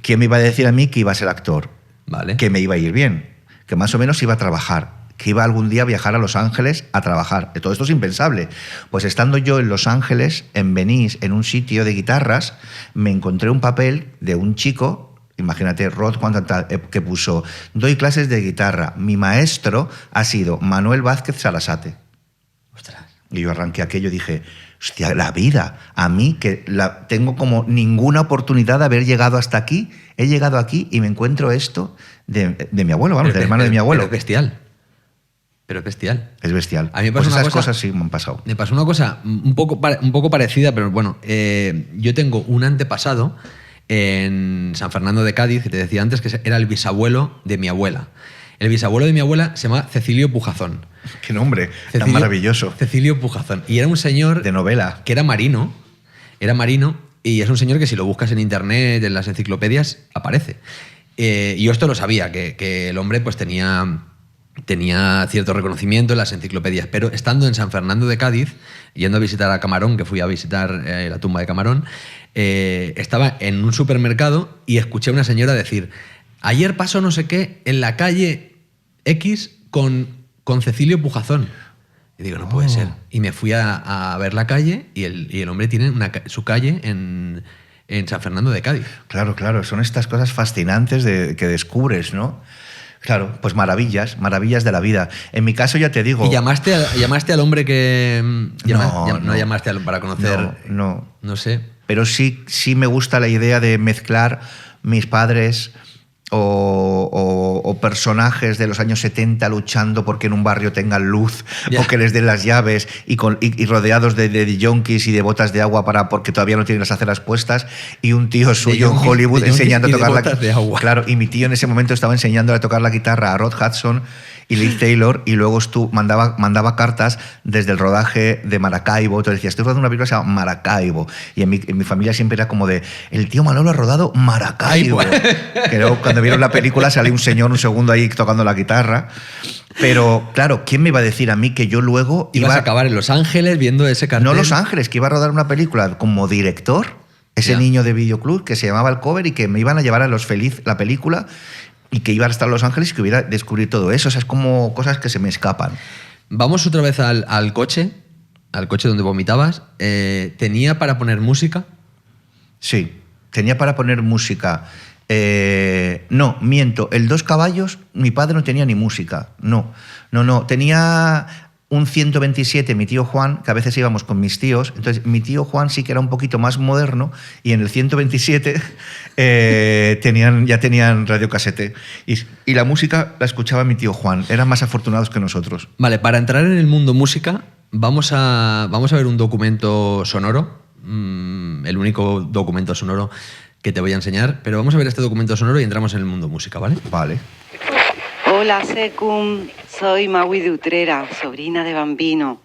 S2: ¿quién me iba a decir a mí que iba a ser actor?
S1: Vale.
S2: Que me iba a ir bien, que más o menos iba a trabajar, que iba algún día a viajar a Los Ángeles a trabajar. Todo esto es impensable. Pues estando yo en Los Ángeles, en Venice, en un sitio de guitarras, me encontré un papel de un chico, imagínate, Rod, que puso, doy clases de guitarra, mi maestro ha sido Manuel Vázquez Sarasate.
S1: Ostras.
S2: Y yo arranqué aquello y dije, hostia, la vida, a mí que tengo como ninguna oportunidad de haber llegado hasta aquí, he llegado aquí y me encuentro esto de mi abuelo, vamos, del hermano de mi abuelo.
S1: Pero es bestial. Pero es bestial.
S2: Es bestial.
S1: A mí me
S2: pues
S1: pasó una
S2: esas
S1: cosa,
S2: cosas sí me han pasado.
S1: Me pasó una cosa un poco parecida, pero bueno, yo tengo un antepasado en San Fernando de Cádiz, que te decía antes, que era el bisabuelo de mi abuela. El bisabuelo de mi abuela se llama Cecilio Pujazón.
S2: Qué nombre tan maravilloso.
S1: Cecilio Pujazón. Y era un señor...
S2: De novela.
S1: Que era marino y es un señor que si lo buscas en internet, en las enciclopedias, aparece. Y yo esto lo sabía, que el hombre pues tenía cierto reconocimiento en las enciclopedias, pero estando en San Fernando de Cádiz, yendo a visitar a Camarón, que fui a visitar la tumba de Camarón, estaba en un supermercado y escuché a una señora decir, ayer pasó no sé qué en la calle X con Cecilio Pujazón. Y digo, no puede ser. Y me fui a ver la calle y el hombre tiene su calle en San Fernando de Cádiz.
S2: Claro, claro, son estas cosas fascinantes que descubres, ¿no? Claro, pues maravillas de la vida. En mi caso ya te digo...
S1: ¿Y llamaste al hombre que...
S2: No
S1: llamaste para conocer... No sé.
S2: Pero sí me gusta la idea de mezclar mis padres o personajes de los años 70 luchando porque en un barrio tengan luz o que les den las llaves y rodeados de yonkis y de botas de agua porque todavía no tienen las aceras puestas y un tío suyo en Hollywood enseñando a tocar
S1: de agua.
S2: Claro, y mi tío en ese momento estaba enseñándole a tocar la guitarra a Rod Hudson y Liz Taylor, y luego mandaba cartas desde el rodaje de Maracaibo. Te decía, estoy rodando una película que se llama Maracaibo. Y en mi familia siempre era como de, el tío Manolo ha rodado Maracaibo. Que luego cuando vieron la película salía un señor un segundo ahí tocando la guitarra. Pero, claro, ¿quién me iba a decir a mí que yo luego
S1: ibas a acabar en Los Ángeles viendo ese cartel?
S2: No Los Ángeles, que iba a rodar una película como director, ese niño de videoclub que se llamaba El Cover y que me iban a llevar a Los Feliz, la película, y que iba a estar en Los Ángeles y que hubiera descubrir todo eso. O sea, es como cosas que se me escapan.
S1: Vamos otra vez al coche donde vomitabas. ¿Tenía para poner música?
S2: Sí, tenía para poner música. No, miento. El 2 caballos, mi padre no tenía ni música. No. Tenía un 127, mi tío Juan, que a veces íbamos con mis tíos. Entonces, mi tío Juan sí que era un poquito más moderno y en el 127 ya tenían radiocasete. Y la música la escuchaba mi tío Juan. Eran más afortunados que nosotros.
S1: Vale, para entrar en el mundo música, vamos a ver un documento sonoro. El único documento sonoro que te voy a enseñar. Pero vamos a ver este documento sonoro y entramos en el mundo música, ¿vale?
S2: Vale.
S4: Hola, Secum. Soy Maui de Utrera, sobrina de Bambino.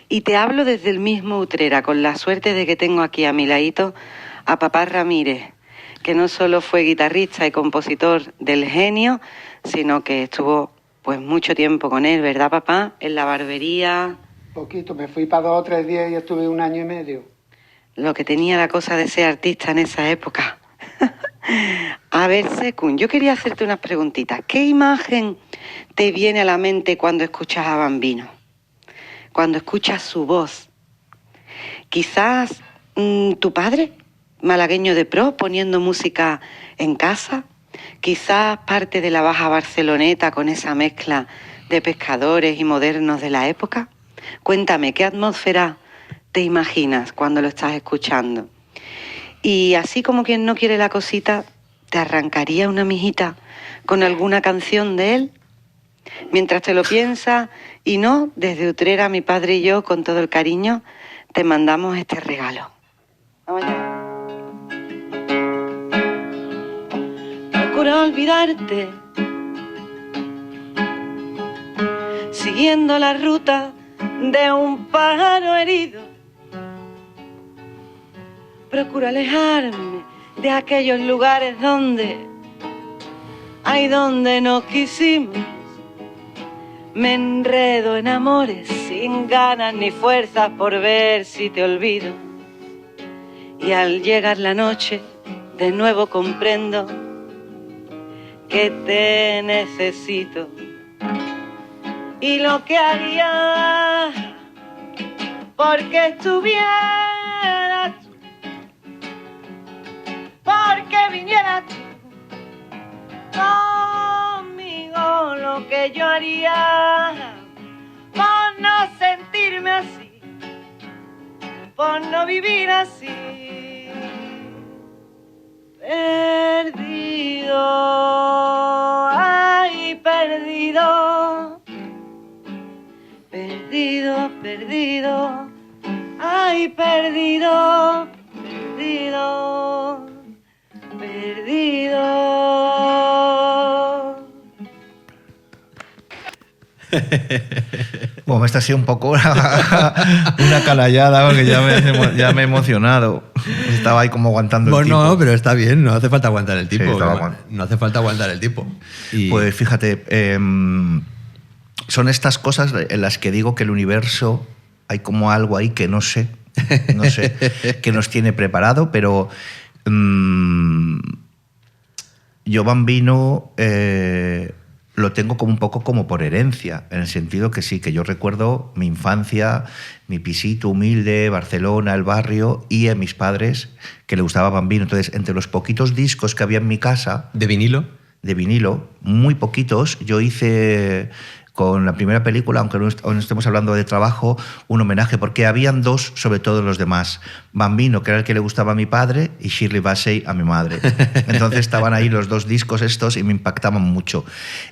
S4: Y te hablo desde el mismo Utrera, con la suerte de que tengo aquí a mi ladito a papá Ramírez, que no solo fue guitarrista y compositor del Genio, sino que estuvo pues mucho tiempo con él, ¿verdad, papá? En la barbería.
S5: Poquito, me fui para 2 o 3 días y estuve 1 año y medio.
S4: Lo que tenía la cosa de ser artista en esa época. A ver, Secun, yo quería hacerte unas preguntitas. ¿Qué imagen te viene a la mente cuando escuchas a Bambino? Cuando escuchas su voz. Quizás tu padre, malagueño de pro, poniendo música en casa. Quizás parte de la baja barceloneta con esa mezcla de pescadores y modernos de la época. Cuéntame, ¿qué atmósfera te imaginas cuando lo estás escuchando? Y así como quien no quiere la cosita, ¿te arrancaría una mijita con alguna canción de él? Mientras te lo piensas, y no, desde Utrera, mi padre y yo, con todo el cariño, te mandamos este regalo. Vamos allá. Procura olvidarte, siguiendo la ruta de un pájaro herido. procuro alejarme de aquellos lugares donde no quisimos. Me enredo en amores sin ganas ni fuerzas por ver si te olvido. Y al llegar la noche de nuevo comprendo que te necesito. Y lo que haría porque estuvieras tú, porque vinieras tú conmigo, lo que yo haría por no sentirme así, por no vivir así, perdido, ay, perdido, perdido, perdido, ay, perdido, perdido, perdido.
S2: Bueno, esta ha sido un poco una canallada porque ya me he emocionado. Estaba ahí como aguantando el tipo.
S1: No, pero está bien, no hace falta aguantar el tipo.
S2: Sí,
S1: no hace falta aguantar el tipo. Y...
S2: Pues fíjate, son estas cosas en las que digo que el universo, hay como algo ahí que no sé, que nos tiene preparado, pero yo Bambino lo tengo como un poco como por herencia, en el sentido que sí, que yo recuerdo mi infancia, mi pisito humilde, Barcelona, el barrio, y a mis padres que le gustaba Bambino. Entonces, entre los poquitos discos que había en mi casa...
S1: ¿De vinilo?
S2: De vinilo, muy poquitos. Yo hice... con la primera película, aunque no estemos hablando de trabajo, un homenaje, porque habían dos sobre todos los demás. Bambino, que era el que le gustaba a mi padre, y Shirley Bassey a mi madre. Entonces estaban ahí los dos discos estos y me impactaban mucho.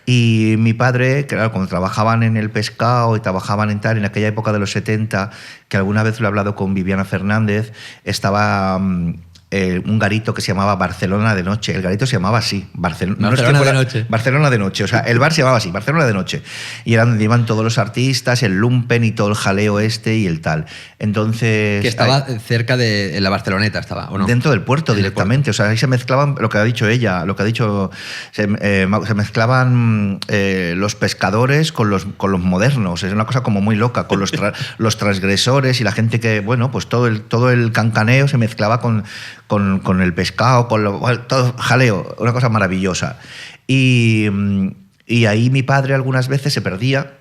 S2: Y mi padre, claro, cuando trabajaban en el pescado y trabajaban en tal, en aquella época de los 70, que alguna vez lo he hablado con Viviana Fernández, estaba... un garito que se llamaba Barcelona de Noche. El garito se llamaba así, Barcelona
S1: de Noche.
S2: Barcelona de Noche. O sea, el bar se llamaba así, Barcelona de Noche. Y era donde iban todos los artistas, el lumpen y todo el jaleo este y el tal. Entonces...
S1: Que estaba cerca de la Barceloneta, estaba, ¿o no?
S2: Dentro del puerto directamente. O sea, ahí se mezclaban, lo que ha dicho ella, lo que ha dicho... Se mezclaban los pescadores con los modernos. Es una cosa como muy loca, con los transgresores y la gente que, bueno, pues todo el cancaneo se mezclaba con el pescado, todo jaleo, una cosa maravillosa. Y ahí mi padre algunas veces se perdía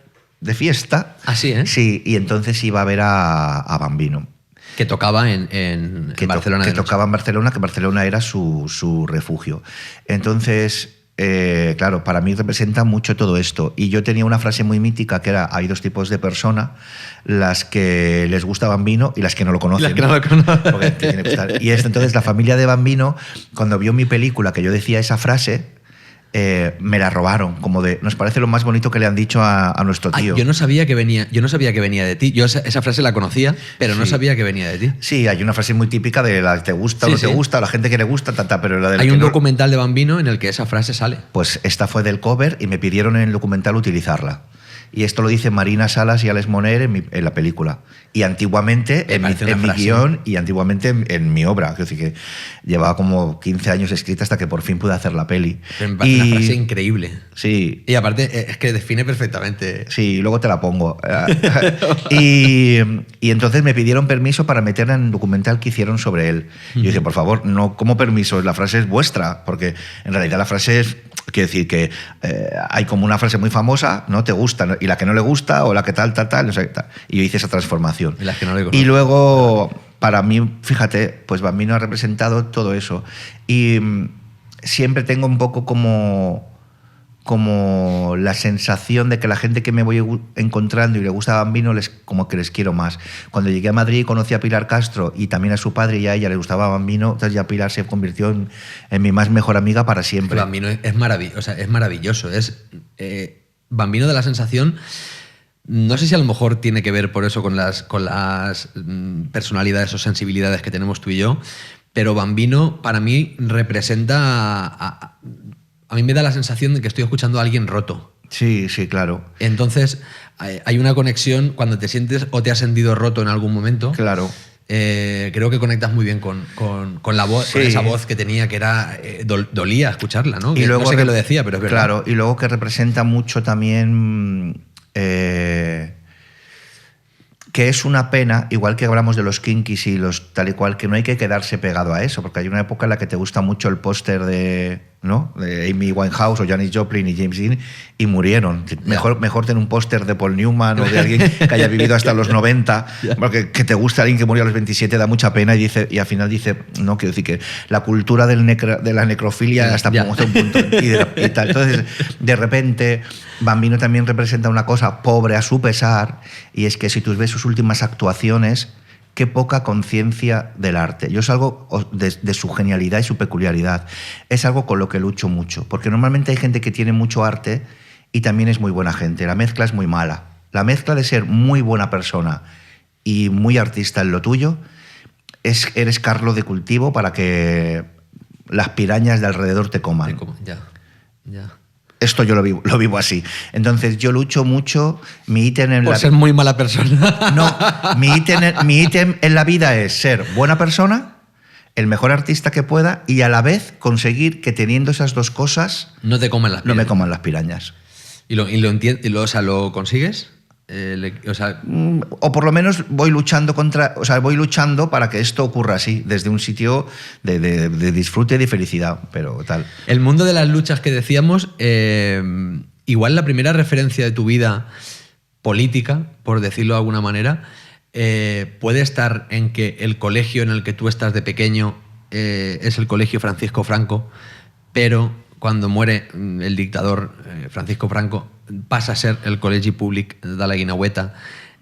S2: de fiesta.
S1: ¿Ah, sí, eh?
S2: Sí, y entonces iba a ver a Bambino.
S1: Que tocaba en Barcelona.
S2: Que tocaba en Barcelona, que Barcelona era su refugio. Entonces... claro, para mí representa mucho todo esto. Y yo tenía una frase muy mítica que era: hay dos tipos de persona, las que les gusta Bambino y las que no lo conocen.
S1: Las que no lo conocen.
S2: Porque te tiene que gustar. Y entonces la familia de Bambino, cuando vio mi película que yo decía esa frase, me la robaron, como de, nos parece lo más bonito que le han dicho a nuestro tío.
S1: Yo no sabía que venía de ti. Yo esa frase la conocía, pero no sabía que venía de ti.
S2: Sí, hay una frase muy típica de la que te gusta o no te gusta, la gente que le gusta, pero la de
S1: hay un documental de Bambino en el que esa frase sale.
S2: Pues esta fue del cover y me pidieron en el documental utilizarla. Y esto lo dice Marina Salas y Alex Moner en la película. Y antiguamente en mi guión y antiguamente en mi obra. Es decir, que llevaba como 15 años escrita hasta que por fin pude hacer la peli.
S1: Me parece una frase increíble.
S2: Sí.
S1: Y aparte es que define perfectamente.
S2: Sí, luego te la pongo. y entonces me pidieron permiso para meterla en el documental que hicieron sobre él. Y yo dije, por favor, no, ¿cómo permiso? La frase es vuestra. Porque en realidad la frase es... Quiero decir que hay como una frase muy famosa, ¿no? Te gusta, y la que no le gusta, o la que tal, no sé, tal. Y yo hice esa transformación.
S1: Y las que no le conozco.
S2: Y luego, para mí, fíjate, pues Bambino ha representado todo eso. Y siempre tengo un poco como la sensación de que la gente que me voy encontrando y le gusta Bambino, como que les quiero más. Cuando llegué a Madrid y conocí a Pilar Castro y también a su padre, y a ella le gustaba Bambino, entonces ya Pilar se convirtió en mi más mejor amiga para siempre.
S1: Bambino es maravilloso. Bambino da la sensación... No sé si a lo mejor tiene que ver por eso con las personalidades o sensibilidades que tenemos tú y yo, pero Bambino para mí representa... A mí me da la sensación de que estoy escuchando a alguien roto.
S2: Sí, claro.
S1: Entonces, hay una conexión cuando te sientes o te has sentido roto en algún momento.
S2: Claro.
S1: creo que conectas muy bien con la voz, con esa voz que tenía, que era dolía escucharla, ¿no?
S2: Y luego
S1: no sé qué lo decía, pero es verdad.
S2: Claro, y luego que representa mucho también que es una pena, igual que hablamos de los Kinkies y los tal y cual, que no hay que quedarse pegado a eso, porque hay una época en la que te gusta mucho el póster de Amy Winehouse o Janis Joplin y James Dean y murieron. Mejor tener un póster de Paul Newman o de alguien que haya vivido hasta los 90, porque que te gusta alguien que murió a los 27 da mucha pena y al final dice, no, quiero decir que la cultura de la necrofilia hasta un punto y tal. Entonces, de repente, Bambino también representa una cosa pobre a su pesar, y es que si tú ves sus últimas actuaciones, qué poca conciencia del arte. Yo es algo de su genialidad y su peculiaridad. Es algo con lo que lucho mucho, porque normalmente hay gente que tiene mucho arte y también es muy buena gente. La mezcla es muy mala. La mezcla de ser muy buena persona y muy artista en lo tuyo, eres carlo de cultivo para que las pirañas de alrededor te coman.
S1: Ya.
S2: Esto yo lo vivo así. Entonces yo lucho mucho. Mi ítem en
S1: ser muy mala persona.
S2: No, mi ítem en la vida es ser buena persona, el mejor artista que pueda, y a la vez conseguir que teniendo esas dos cosas
S1: no te coman las pirañas.
S2: No me coman las pirañas.
S1: ¿Y lo consigues?
S2: O por lo menos voy luchando para que esto ocurra así, desde un sitio de disfrute y de felicidad, pero tal.
S1: El mundo de las luchas que decíamos, igual la primera referencia de tu vida política, por decirlo de alguna manera, puede estar en que el colegio en el que tú estás de pequeño es el Colegio Francisco Franco, pero cuando muere el dictador Francisco Franco pasa a ser el Col·legi Públic de la Guineueta.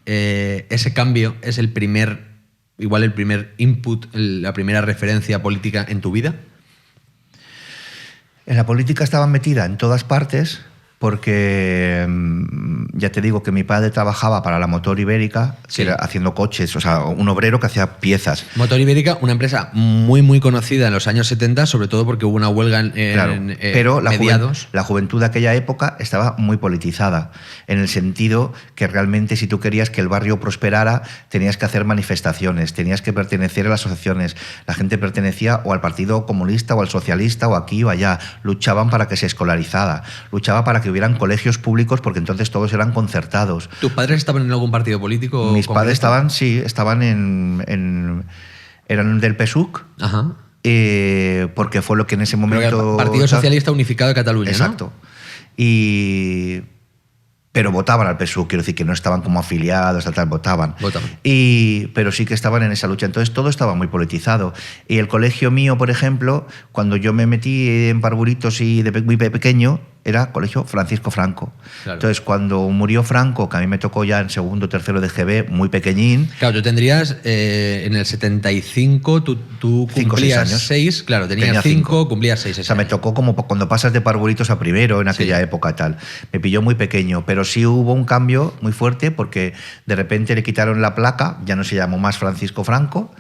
S1: Ese cambio es el primer input, la primera referencia política en tu vida.
S2: En la política estaba metida en todas partes, porque ya te digo que mi padre trabajaba para la Motor Ibérica,
S1: Sí.
S2: que era haciendo coches, o sea, un obrero que hacía piezas.
S1: Motor Ibérica, una empresa muy, muy conocida en los años 70, sobre todo porque hubo una huelga en
S2: pero
S1: mediados.
S2: la juventud de aquella época estaba muy politizada, en el sentido que realmente si tú querías que el barrio prosperara, tenías que hacer manifestaciones, tenías que pertenecer a las asociaciones. La gente pertenecía o al Partido Comunista o al Socialista o aquí o allá. Luchaban para que se escolarizara, luchaba para que hubieran colegios públicos, porque entonces todos eran concertados.
S1: ¿Tus padres estaban en algún partido político?
S2: Mis padres estaban eran del PSUC.
S1: Ajá.
S2: Porque fue lo que en ese momento...
S1: Partido Socialista Unificado de Cataluña.
S2: Exacto.
S1: ¿No?
S2: Pero votaban al PSUC, quiero decir que no estaban como afiliados, votaban.
S1: Votaban.
S2: Pero sí que estaban en esa lucha. Entonces todo estaba muy politizado. Y el colegio mío, por ejemplo, cuando yo me metí en Parburitos y de muy pequeño, era Colegio Francisco Franco.
S1: Claro.
S2: Entonces cuando murió Franco, que a mí me tocó ya en segundo o tercero de GB, muy pequeñín.
S1: Claro, tú tendrías en el 75, tú cumplías 6, claro, tenías 5, cumplías 6.
S2: O sea, me tocó como cuando pasas de Parburitos a primero en aquella época tal. Me pilló muy pequeño, pero sí hubo un cambio muy fuerte, porque de repente le quitaron la placa, ya no se llamó más Francisco Franco,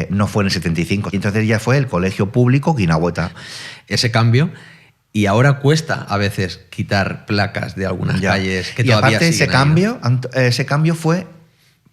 S2: no fue en el 75. Y entonces ya fue el Colegio Público Guineueta.
S1: Ese cambio. Y ahora cuesta a veces quitar placas de algunas calles que
S2: y
S1: todavía
S2: aparte
S1: siguen ahí, ¿no?
S2: ese cambio fue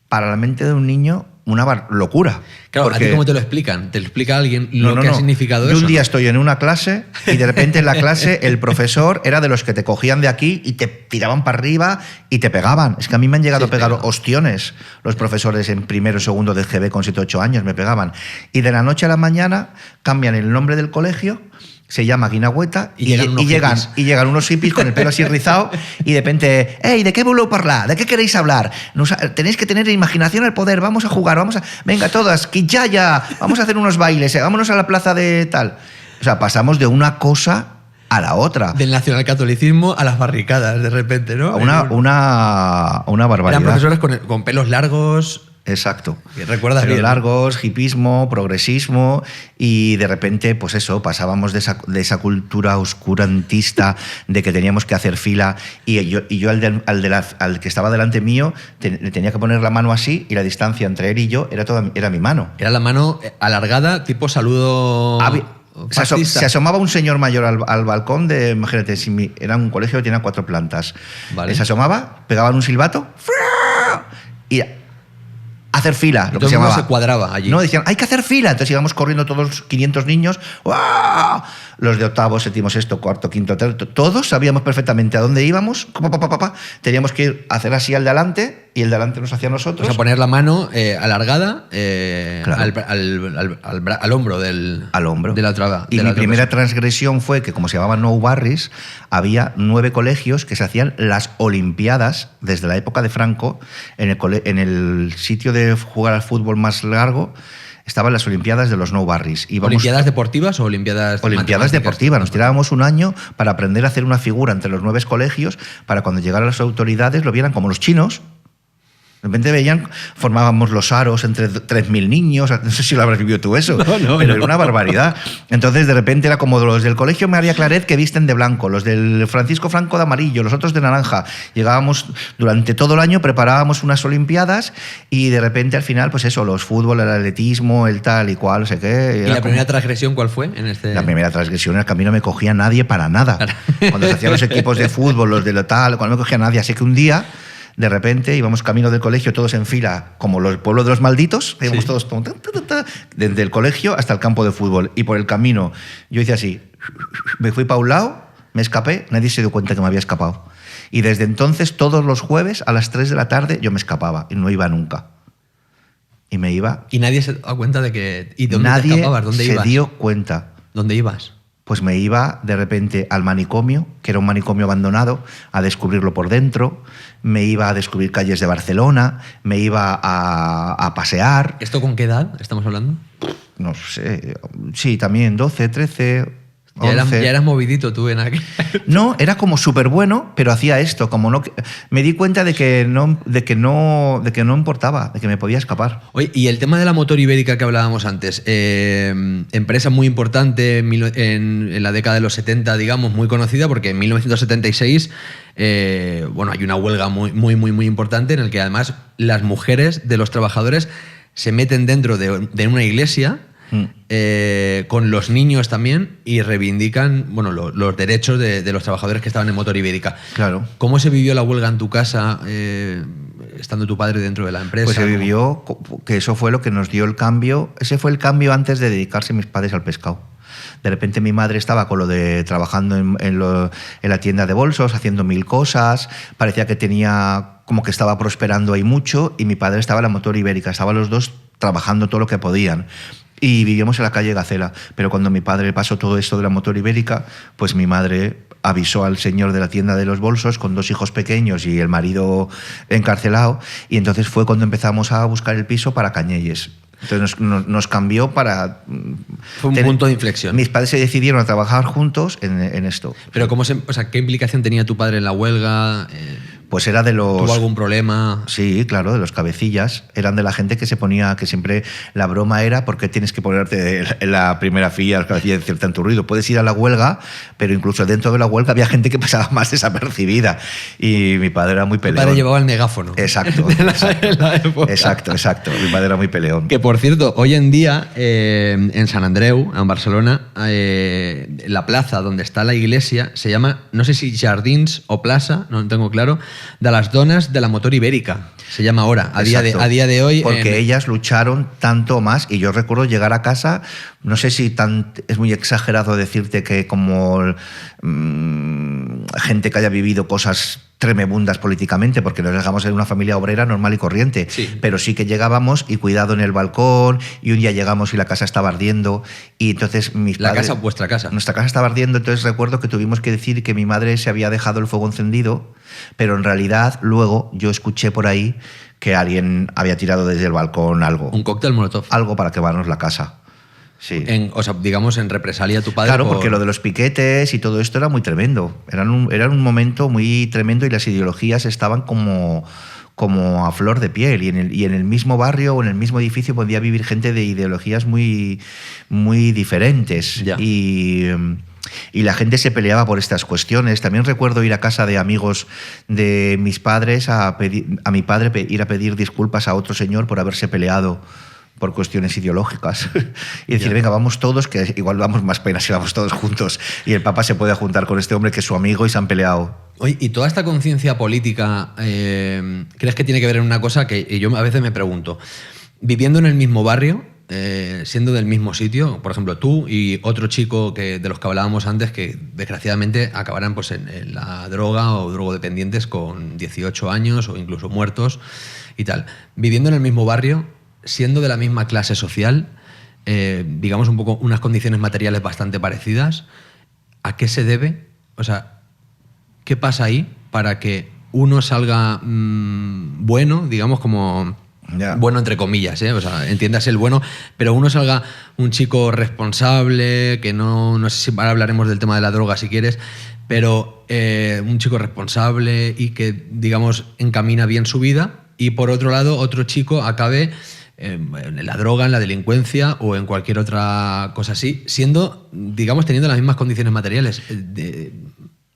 S2: para la mente de un niño una locura.
S1: Claro,
S2: porque...
S1: ¿a ti cómo te lo explican? ¿Te lo explica alguien lo que ha significado
S2: Yo
S1: eso?
S2: un día estoy en una clase y de repente en la clase el profesor era de los que te cogían de aquí y te tiraban para arriba y te pegaban. Es que a mí me han llegado a pegar ostiones los profesores en primero o segundo de GB con 7 o 8 años, me pegaban. Y de la noche a la mañana cambian el nombre del colegio, se llama Guineueta y llegan unos hippies con el pelo así rizado y de repente, ¡hey! ¿De qué voleu parlar? ¿De qué queréis hablar? Tenéis que tener imaginación al poder, vamos a jugar, venga todas, quinchaya, vamos a hacer unos bailes, vámonos a la plaza de tal. O sea, pasamos de una cosa a la otra.
S1: Del nacionalcatolicismo a las barricadas, de repente, ¿no?
S2: Una barbaridad.
S1: Eran profesores con pelos largos.
S2: Exacto.
S1: ¿Recuerdas
S2: Pelos
S1: bien?
S2: largos, hipismo, progresismo, y de repente, pues eso, pasábamos de esa cultura oscurantista de que teníamos que hacer fila, y yo al que estaba delante mío le tenía que poner la mano así, y la distancia entre él y yo era mi mano.
S1: Era la mano alargada, tipo saludo...
S2: Se asomaba un señor mayor al balcón de, imagínate, era un colegio que tenía 4 plantas.
S1: Vale.
S2: Se asomaba, pegaban un silbato, y hacer fila, lo
S1: Todo
S2: que
S1: el
S2: se
S1: mundo
S2: llamaba.
S1: se cuadraba allí.
S2: No, decían, hay que hacer fila. Entonces íbamos corriendo todos 500 niños. ¡Uah! Los de octavo, séptimo, sexto, cuarto, quinto, tercero. Todos sabíamos perfectamente a dónde íbamos. Teníamos que ir a hacer así al de adelante y el de adelante nos hacía a nosotros.
S1: O sea, poner la mano alargada
S2: Claro.
S1: al hombro del...
S2: Al hombro.
S1: De la otra.
S2: Y
S1: de la
S2: mi
S1: otra
S2: primera
S1: persona.
S2: transgresión fue que, como se llamaban No Barris, había 9 colegios que se hacían las Olimpiadas desde la época de Franco. En el sitio de jugar al fútbol más largo estaban las Olimpiadas de los No Barris.
S1: ¿Olimpiadas deportivas o Olimpiadas
S2: Olimpiadas
S1: matemáticas?
S2: deportivas. Nos tirábamos un año para aprender a hacer una figura entre los 9 colegios para cuando llegaran las autoridades lo vieran como los chinos. De repente veían, formábamos los aros entre 3.000 niños, no sé si lo habrás vivido tú eso, pero era una barbaridad. Entonces de repente era como los del colegio María Claret que visten de blanco, los del Francisco Franco de amarillo, los otros de naranja. Llegábamos durante todo el año, preparábamos unas olimpiadas y de repente al final, pues eso, los fútbol, el atletismo, el tal y cual, no sé qué.
S1: ¿Y la primera transgresión cuál fue?
S2: La primera transgresión era que a mí no me cogía nadie para nada. Cuando se hacían los equipos de fútbol, los de lo tal, cuando no me cogía nadie. Así que un día, de repente, íbamos camino del colegio todos en fila, como el pueblo de los malditos, íbamos todos desde el colegio hasta el campo de fútbol. Y por el camino, yo hice así, me fui para un lado, me escapé, nadie se dio cuenta que me había escapado. Y desde entonces, todos los jueves, a las 3 de la tarde, yo me escapaba y no iba nunca. Y me iba...
S1: Y nadie se dio cuenta de que... ¿Y dónde
S2: nadie
S1: te escapabas? ¿Dónde ibas?
S2: se dio cuenta.
S1: ¿Dónde ibas?
S2: Pues me iba de repente al manicomio, que era un manicomio abandonado, a descubrirlo por dentro, me iba a descubrir calles de Barcelona, me iba a pasear.
S1: ¿Esto con qué edad estamos hablando?
S2: No sé, sí, también 12, 13...
S1: Ya
S2: 11.
S1: eras movidito tú en aquel...
S2: No, era como súper bueno, pero hacía esto, como no... Me di cuenta de que no importaba, de que me podía escapar.
S1: Oye, y el tema de la motor ibérica que hablábamos antes, empresa muy importante en la década de los 70, digamos, muy conocida, porque en 1976 bueno, hay una huelga muy importante en el que además las mujeres de los trabajadores se meten dentro de una iglesia con los niños también y reivindican bueno, los derechos de los trabajadores que estaban en motor ibérica.
S2: Claro.
S1: ¿Cómo se vivió la huelga en tu casa estando tu padre dentro de la empresa?
S2: Pues se vivió, que eso fue lo que nos dio el cambio. Ese fue el cambio antes de dedicarse mis padres al pescado. De repente mi madre estaba con lo de trabajando en la tienda de bolsos, haciendo 1000 cosas, parecía que tenía como que estaba prosperando ahí mucho, y mi padre estaba en la motor ibérica, estaban los dos trabajando todo lo que podían. Y vivíamos en la calle Gacela, pero cuando mi padre pasó todo esto de la motor ibérica, pues mi madre avisó al señor de la tienda de los bolsos con 2 hijos pequeños y el marido encarcelado, y entonces fue cuando empezamos a buscar el piso para Cañelles. Entonces nos cambió para...
S1: Fue un punto de inflexión.
S2: Mis padres se decidieron a trabajar juntos en esto.
S1: Pero ¿qué implicación tenía tu padre en la huelga?
S2: Pues era de los...
S1: ¿Tuvo algún problema?
S2: Sí, claro, de los cabecillas. Eran de la gente que se ponía, que siempre la broma era ¿por qué tienes que ponerte en la primera fila, las cabecillas, decir tanto ruido? Puedes ir a la huelga, pero incluso dentro de la huelga había gente que pasaba más desapercibida. Y mi padre era muy peleón.
S1: Mi padre llevaba el megáfono.
S2: Exacto. Exacto. Mi padre era muy peleón.
S1: Que por cierto, hoy en día en Sant Andreu, en Barcelona, la plaza donde está la iglesia se llama, no sé si Jardins o Plaza, no tengo claro, de las donas de la motor ibérica. Se llama ahora, a día de hoy.
S2: Porque ellas lucharon tanto más, y yo recuerdo llegar a casa, no sé si es muy exagerado decirte que como gente que haya vivido cosas tremebundas políticamente, porque nos dejamos en una familia obrera normal y corriente,
S1: sí.
S2: Pero sí que llegábamos y cuidado en el balcón, y un día llegamos y la casa estaba ardiendo, y entonces mis padres...
S1: Vuestra casa.
S2: Nuestra casa estaba ardiendo, entonces recuerdo que tuvimos que decir que mi madre se había dejado el fuego encendido, pero en realidad luego yo escuché por ahí que alguien había tirado desde el balcón algo.
S1: Un cóctel molotov.
S2: Algo para quemarnos la casa. Sí.
S1: O sea, digamos, en represalia a tu padre.
S2: Claro, porque lo de los piquetes y todo esto era muy tremendo. Era un momento muy tremendo, y las ideologías estaban como a flor de piel, y en el mismo barrio o en el mismo edificio podía vivir gente de ideologías muy, muy diferentes.
S1: Ya.
S2: Y la gente se peleaba por estas cuestiones. También recuerdo ir a casa de amigos de mis padres a mi padre ir a pedir disculpas a otro señor por haberse peleado por cuestiones ideológicas y decir,
S1: Ya.
S2: venga, vamos todos, que igual vamos más pena si vamos todos juntos y el Papa se puede juntar con este hombre que es su amigo y se han peleado.
S1: Oye, ¿y toda esta conciencia política crees que tiene que ver en una cosa que yo a veces me pregunto? Viviendo en el mismo barrio, siendo del mismo sitio, por ejemplo, tú y otro chico de los que hablábamos antes que desgraciadamente acabarán pues, en la droga o drogodependientes con 18 años o incluso muertos y tal. Viviendo en el mismo barrio, siendo de la misma clase social, digamos un poco unas condiciones materiales bastante parecidas, ¿a qué se debe? O sea, ¿qué pasa ahí para que uno salga bueno, digamos como...
S2: Ya.
S1: Bueno, entre comillas, o sea, entiéndase el bueno, pero uno salga un chico responsable, que no sé si ahora hablaremos del tema de la droga si quieres, pero un chico responsable y que, digamos, encamina bien su vida, y por otro lado, otro chico acabe en la droga, en la delincuencia o en cualquier otra cosa así, siendo, digamos, teniendo las mismas condiciones materiales.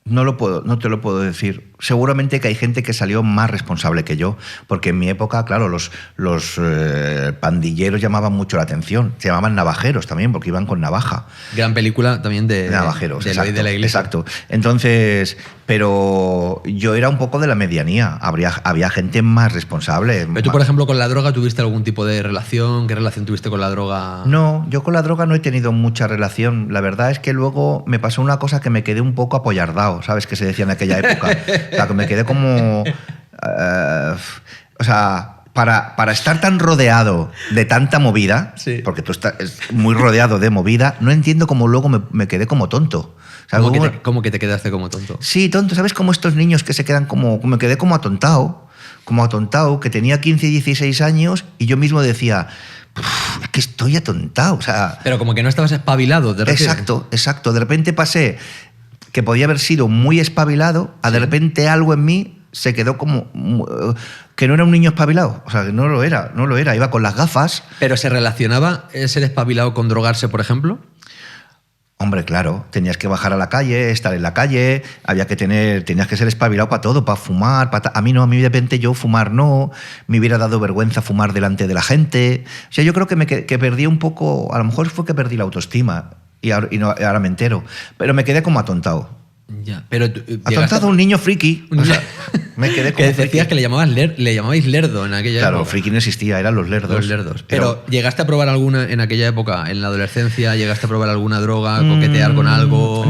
S2: No te lo puedo decir. Seguramente que hay gente que salió más responsable que yo, porque en mi época, claro, los pandilleros llamaban mucho la atención. Se llamaban navajeros también, porque iban con navaja.
S1: Gran película también de
S2: Navajeros,
S1: de
S2: exacto,
S1: de la iglesia.
S2: exacto. Entonces, pero yo era un poco de la medianía. Había gente más responsable.
S1: Pero tú, por ejemplo, con la droga, ¿tuviste algún tipo de relación? ¿Qué relación tuviste con la droga?
S2: No, yo con la droga no he tenido mucha relación. La verdad es que luego me pasó una cosa que me quedé un poco apoyardado, ¿sabes? Que se decía en aquella época. O sea, que me quedé como... o sea, para estar tan rodeado de tanta movida,
S1: Sí.
S2: porque tú estás muy rodeado de movida, no entiendo cómo luego me quedé como tonto. O sea,
S1: ¿Cómo que te quedaste como tonto?
S2: Sí, tonto. ¿Sabes cómo estos niños que se quedan como... Me quedé como atontado, que tenía 15 y 16 años y yo mismo decía... Es que estoy atontado, o sea...
S1: Pero como que no estabas espabilado, ¿te refieres?
S2: Exacto. De repente pasé que podía haber sido muy espabilado, a de repente algo en mí se quedó como... que no era un niño espabilado, o sea, que no lo era. Iba con las gafas.
S1: ¿Pero se relacionaba ser espabilado con drogarse, por ejemplo?
S2: Hombre, claro, tenías que bajar a la calle, estar en la calle, tenías que ser espabilado para todo, para fumar, a mí de repente yo fumar no, me hubiera dado vergüenza fumar delante de la gente. O sea, yo creo que perdí un poco, a lo mejor fue que perdí la autoestima y ahora me entero, pero me quedé como atontado.
S1: Ya, pero
S2: Atontado, un niño friki. O sea, me quedé como
S1: que decías
S2: friki.
S1: que le llamabais lerdo en aquella
S2: Claro,
S1: época.
S2: friki no existía, eran los lerdos.
S1: Los lerdos. Pero ¿llegaste a probar alguna en aquella época, en la adolescencia? ¿Llegaste a probar alguna droga, coquetear con algo?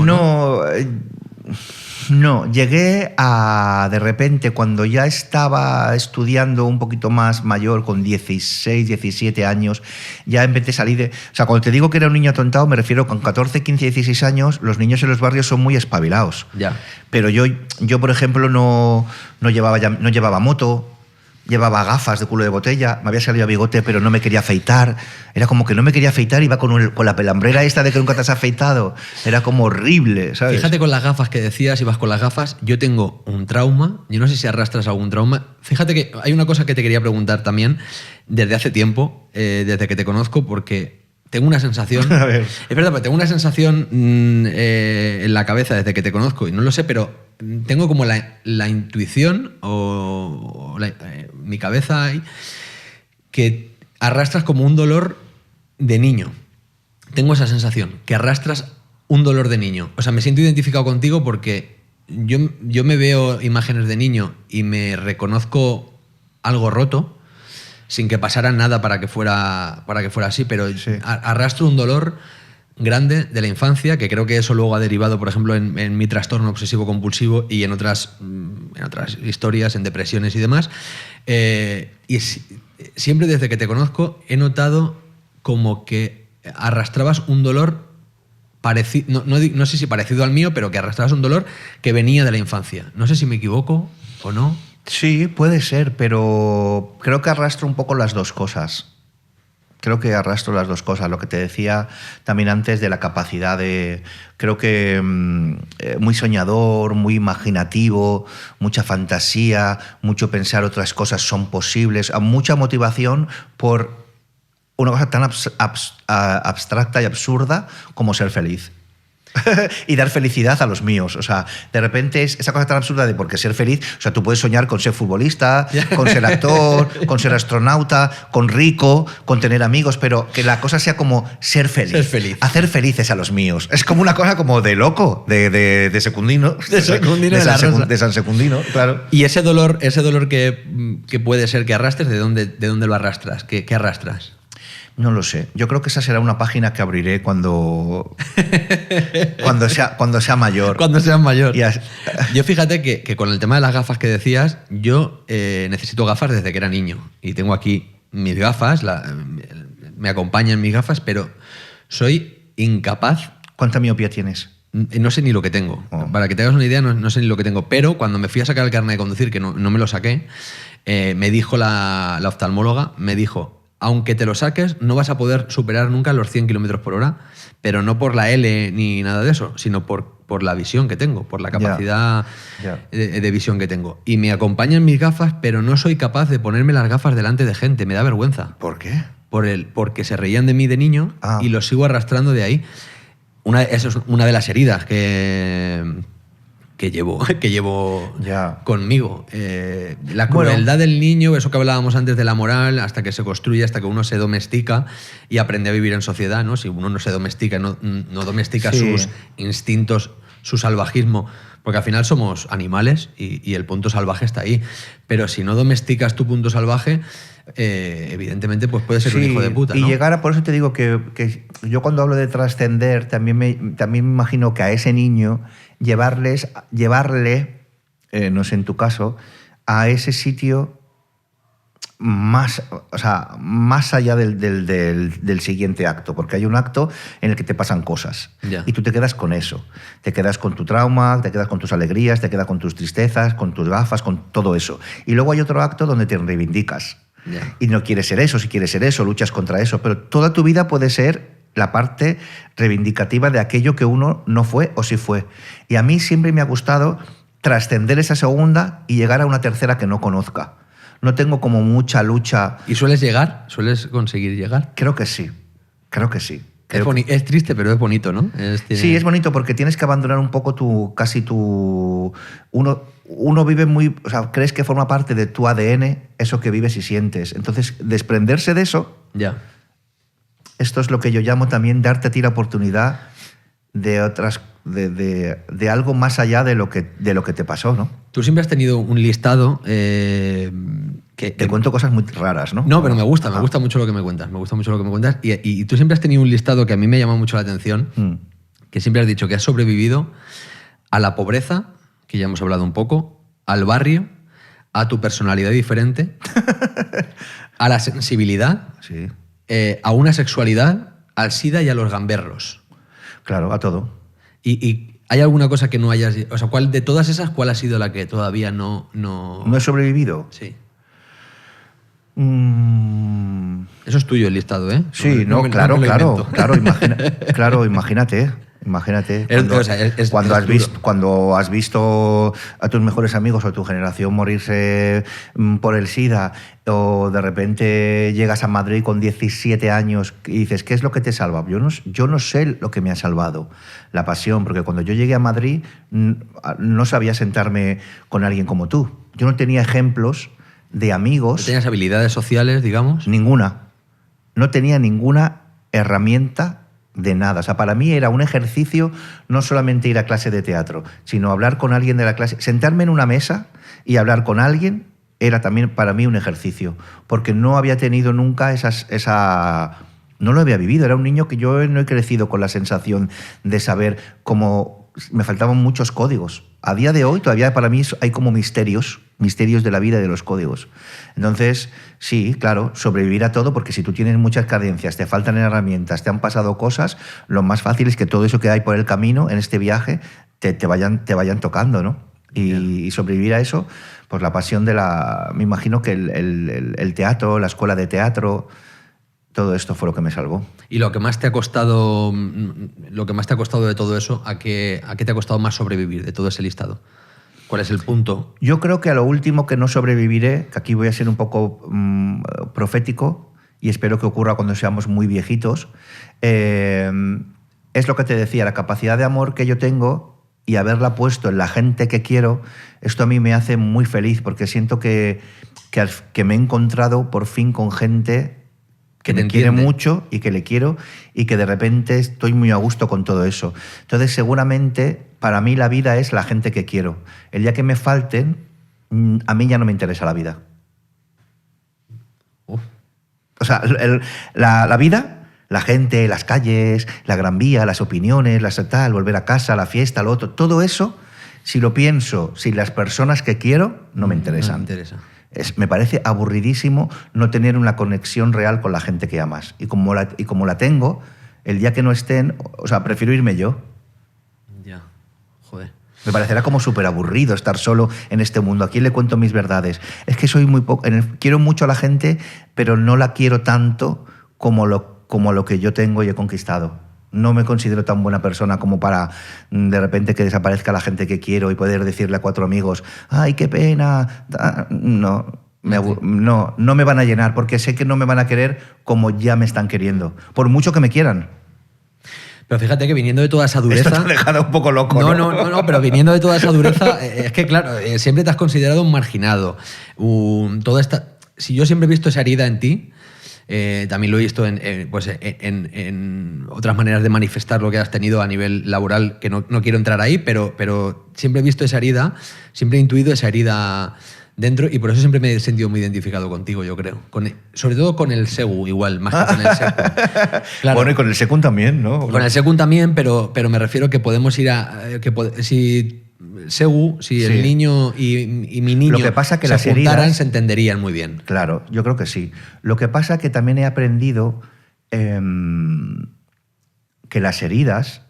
S2: No, llegué a, de repente, cuando ya estaba estudiando un poquito más mayor, con 16, 17 años, ya empecé a salir de... O sea, cuando te digo que era un niño atontado, me refiero con 14, 15, 16 años, los niños en los barrios son muy espabilados.
S1: Ya.
S2: Pero yo por ejemplo, no llevaba moto, llevaba gafas de culo de botella, me había salido bigote, pero no me quería afeitar. Era como que no me quería afeitar, iba con la pelambrera esta de que nunca te has afeitado. Era como horrible, ¿sabes?
S1: Fíjate con las gafas que decías, ibas con las gafas. Yo tengo un trauma, yo no sé si arrastras algún trauma. Fíjate que hay una cosa que te quería preguntar también desde hace tiempo, desde que te conozco, porque tengo una sensación...
S2: A ver.
S1: Es verdad, pero tengo una sensación en la cabeza desde que te conozco, y no lo sé, pero tengo como la intuición o mi cabeza ahí, que arrastras como un dolor de niño. Tengo esa sensación, que arrastras un dolor de niño. O sea, me siento identificado contigo porque yo me veo imágenes de niño y me reconozco algo roto, sin que pasara nada para que fuera así, pero
S2: Sí.
S1: arrastro un dolor grande de la infancia, que creo que eso luego ha derivado, por ejemplo, en mi trastorno obsesivo-compulsivo y en otras historias, en depresiones y demás. Siempre desde que te conozco he notado como que arrastrabas un dolor parecido, no sé si parecido al mío, pero que arrastrabas un dolor que venía de la infancia. No sé si me equivoco o no.
S2: Sí, puede ser, pero creo que arrastro un poco las dos cosas. Lo que te decía también antes de la capacidad de... Creo que muy soñador, muy imaginativo, mucha fantasía, mucho pensar otras cosas son posibles, mucha motivación por una cosa tan abstracta y absurda como ser feliz. y dar felicidad a los míos. O sea, de repente es esa cosa tan absurda de porque ser feliz, o sea, tú puedes soñar con ser futbolista, con ser actor, con ser astronauta, con rico, con tener amigos, pero que la cosa sea como ser feliz.
S1: Ser feliz.
S2: Hacer felices a los míos. Es como una cosa como de loco, de Secundino.
S1: De Secundino de la Rosa.
S2: De San Secundino, claro.
S1: Y ese dolor que puede ser que arrastres, ¿de dónde lo arrastras? ¿Qué arrastras?
S2: No lo sé. Yo creo que esa será una página que abriré cuando sea mayor.
S1: Cuando seas mayor.
S2: Y
S1: Yo fíjate que con el tema de las gafas que decías, yo necesito gafas desde que era niño. Y tengo aquí mis gafas, me acompañan mis gafas, pero soy incapaz.
S2: ¿Cuánta miopía tienes?
S1: No sé ni lo que tengo.
S2: Oh.
S1: Para que te hagas una idea, no sé ni lo que tengo. Pero cuando me fui a sacar el carnet de conducir, que no me lo saqué, me dijo la oftalmóloga, me dijo, aunque te lo saques, no vas a poder superar nunca los 100 km por hora, pero no por la L ni nada de eso, sino por la visión que tengo, por la capacidad de visión que tengo. Y me acompañan mis gafas, pero no soy capaz de ponerme las gafas delante de gente. Me da vergüenza.
S2: ¿Por qué?
S1: Porque se reían de mí de niño y los sigo arrastrando de ahí. Eso es una de las heridas que llevo conmigo. La crueldad del niño, eso que hablábamos antes de la moral, hasta que se construye, hasta que uno se domestica y aprende a vivir en sociedad, ¿no? Si uno no se domestica, no domestica sus instintos, su salvajismo, porque al final somos animales y el punto salvaje está ahí. Pero si no domesticas tu punto salvaje, evidentemente pues puedes ser un hijo de puta, ¿no?
S2: Y llegar a, por eso te digo que yo cuando hablo de trascender, también me imagino que a ese niño llevarle, no sé en tu caso, a ese sitio más allá del siguiente acto, porque hay un acto en el que te pasan cosas y tú te quedas con eso, te quedas con tu trauma, te quedas con tus alegrías, te quedas con tus tristezas, con tus gafas, con todo eso. Y luego hay otro acto donde te reivindicas y no quieres ser eso, si quieres ser eso, luchas contra eso, pero toda tu vida puede ser la parte reivindicativa de aquello que uno no fue o sí fue. Y a mí siempre me ha gustado trascender esa segunda y llegar a una tercera que no conozca. No tengo como mucha lucha.
S1: ¿Y sueles llegar? ¿Sueles conseguir llegar?
S2: Creo que sí.
S1: Es triste, pero es bonito, ¿no?
S2: Sí, es bonito porque tienes que abandonar un poco Uno vive muy... O sea, crees que forma parte de tu ADN eso que vives y sientes. Entonces, desprenderse de eso...
S1: Ya.
S2: Esto es lo que yo llamo también darte a ti la oportunidad de otras... De algo más allá de lo que te pasó, ¿no?
S1: Tú siempre has tenido un listado
S2: Te cuento cosas muy raras, ¿no?
S1: No, pero me gusta mucho lo que me cuentas. Y tú siempre has tenido un listado que a mí me llama mucho la atención, que siempre has dicho que has sobrevivido a la pobreza, que ya hemos hablado un poco, al barrio, a tu personalidad diferente, a la sensibilidad,
S2: sí.
S1: A una sexualidad, al SIDA y a los gamberros.
S2: Claro, a todo.
S1: ¿Y hay alguna cosa que no hayas... O sea, de todas esas, cuál ha sido la que todavía no...
S2: ¿No he sobrevivido?
S1: Sí. Eso es tuyo el listado, ¿eh?
S2: Sí, claro, imagínate. Imagínate, cuando has visto a tus mejores amigos o a tu generación morirse por el SIDA, o de repente llegas a Madrid con 17 años y dices, ¿qué es lo que te salva? Yo no sé lo que me ha salvado, la pasión, porque cuando yo llegué a Madrid no sabía sentarme con alguien como tú. Yo no tenía ejemplos de amigos.
S1: ¿No tenías habilidades sociales, digamos?
S2: Ninguna. No tenía ninguna herramienta de nada. O sea, para mí era un ejercicio no solamente ir a clase de teatro, sino hablar con alguien de la clase. Sentarme en una mesa y hablar con alguien era también para mí un ejercicio, porque no había tenido nunca no lo había vivido. Era un niño que yo no he crecido con la sensación de saber cómo... Me faltaban muchos códigos. A día de hoy todavía para mí hay como misterios de la vida y de los códigos. Entonces, sí, claro, sobrevivir a todo, porque si tú tienes muchas carencias, te faltan herramientas, te han pasado cosas, lo más fácil es que todo eso que hay por el camino en este viaje te vayan tocando, ¿no? Y sobrevivir a eso, pues la pasión me imagino que el teatro, la escuela de teatro, todo esto fue lo que me salvó.
S1: ¿Y lo que más te ha costado de todo eso, a qué te ha costado más sobrevivir de todo ese listado? ¿Cuál es el punto?
S2: Yo creo que a lo último que no sobreviviré, que aquí voy a ser un poco profético y espero que ocurra cuando seamos muy viejitos, es lo que te decía, la capacidad de amor que yo tengo y haberla puesto en la gente que quiero, esto a mí me hace muy feliz porque siento que me he encontrado por fin con gente que me quiere mucho y que le quiero y que de repente estoy muy a gusto con todo eso. Entonces, seguramente, para mí la vida es la gente que quiero. El día que me falten, a mí ya no me interesa la vida. O sea, la vida, la gente, las calles, la Gran Vía, las opiniones, tal, volver a casa, la fiesta, lo otro, todo eso, si lo pienso, si las personas que quiero, no me interesan.
S1: No me interesa.
S2: Me parece aburridísimo no tener una conexión real con la gente que amas. Y como la tengo, el día que no estén, o sea, prefiero irme yo.
S1: Ya, joder.
S2: Me parecerá como súper aburrido estar solo en este mundo. ¿A quién le cuento mis verdades? Es que soy muy poco... Quiero mucho a la gente, pero no la quiero tanto como lo que yo tengo y he conquistado. No me considero tan buena persona como para de repente que desaparezca la gente que quiero y poder decirle a 4 amigos, ¡ay, qué pena! No me van a llenar porque sé que no me van a querer como ya me están queriendo, por mucho que me quieran.
S1: Pero fíjate que viniendo de toda esa dureza...
S2: Esto te ha dejado un poco loco, ¿no?
S1: No, pero viniendo de toda esa dureza, es que claro, siempre te has considerado un marginado. Si yo siempre he visto esa herida en ti, también lo he visto en otras maneras de manifestar lo que has tenido a nivel laboral, que no quiero entrar ahí, pero siempre he visto esa herida, siempre he intuido esa herida dentro y por eso siempre me he sentido muy identificado contigo, yo creo. Sobre todo con el Segu, igual, más que con el Secund. Claro.
S2: Bueno, y con el Secund también, ¿no?
S1: Con el Secund también, pero me refiero que podemos ir a... si Segu, si el niño y mi niño
S2: lo que pasa que
S1: se
S2: las
S1: juntaran,
S2: heridas,
S1: se entenderían muy bien.
S2: Claro, yo creo que sí. Lo que pasa que también he aprendido que las heridas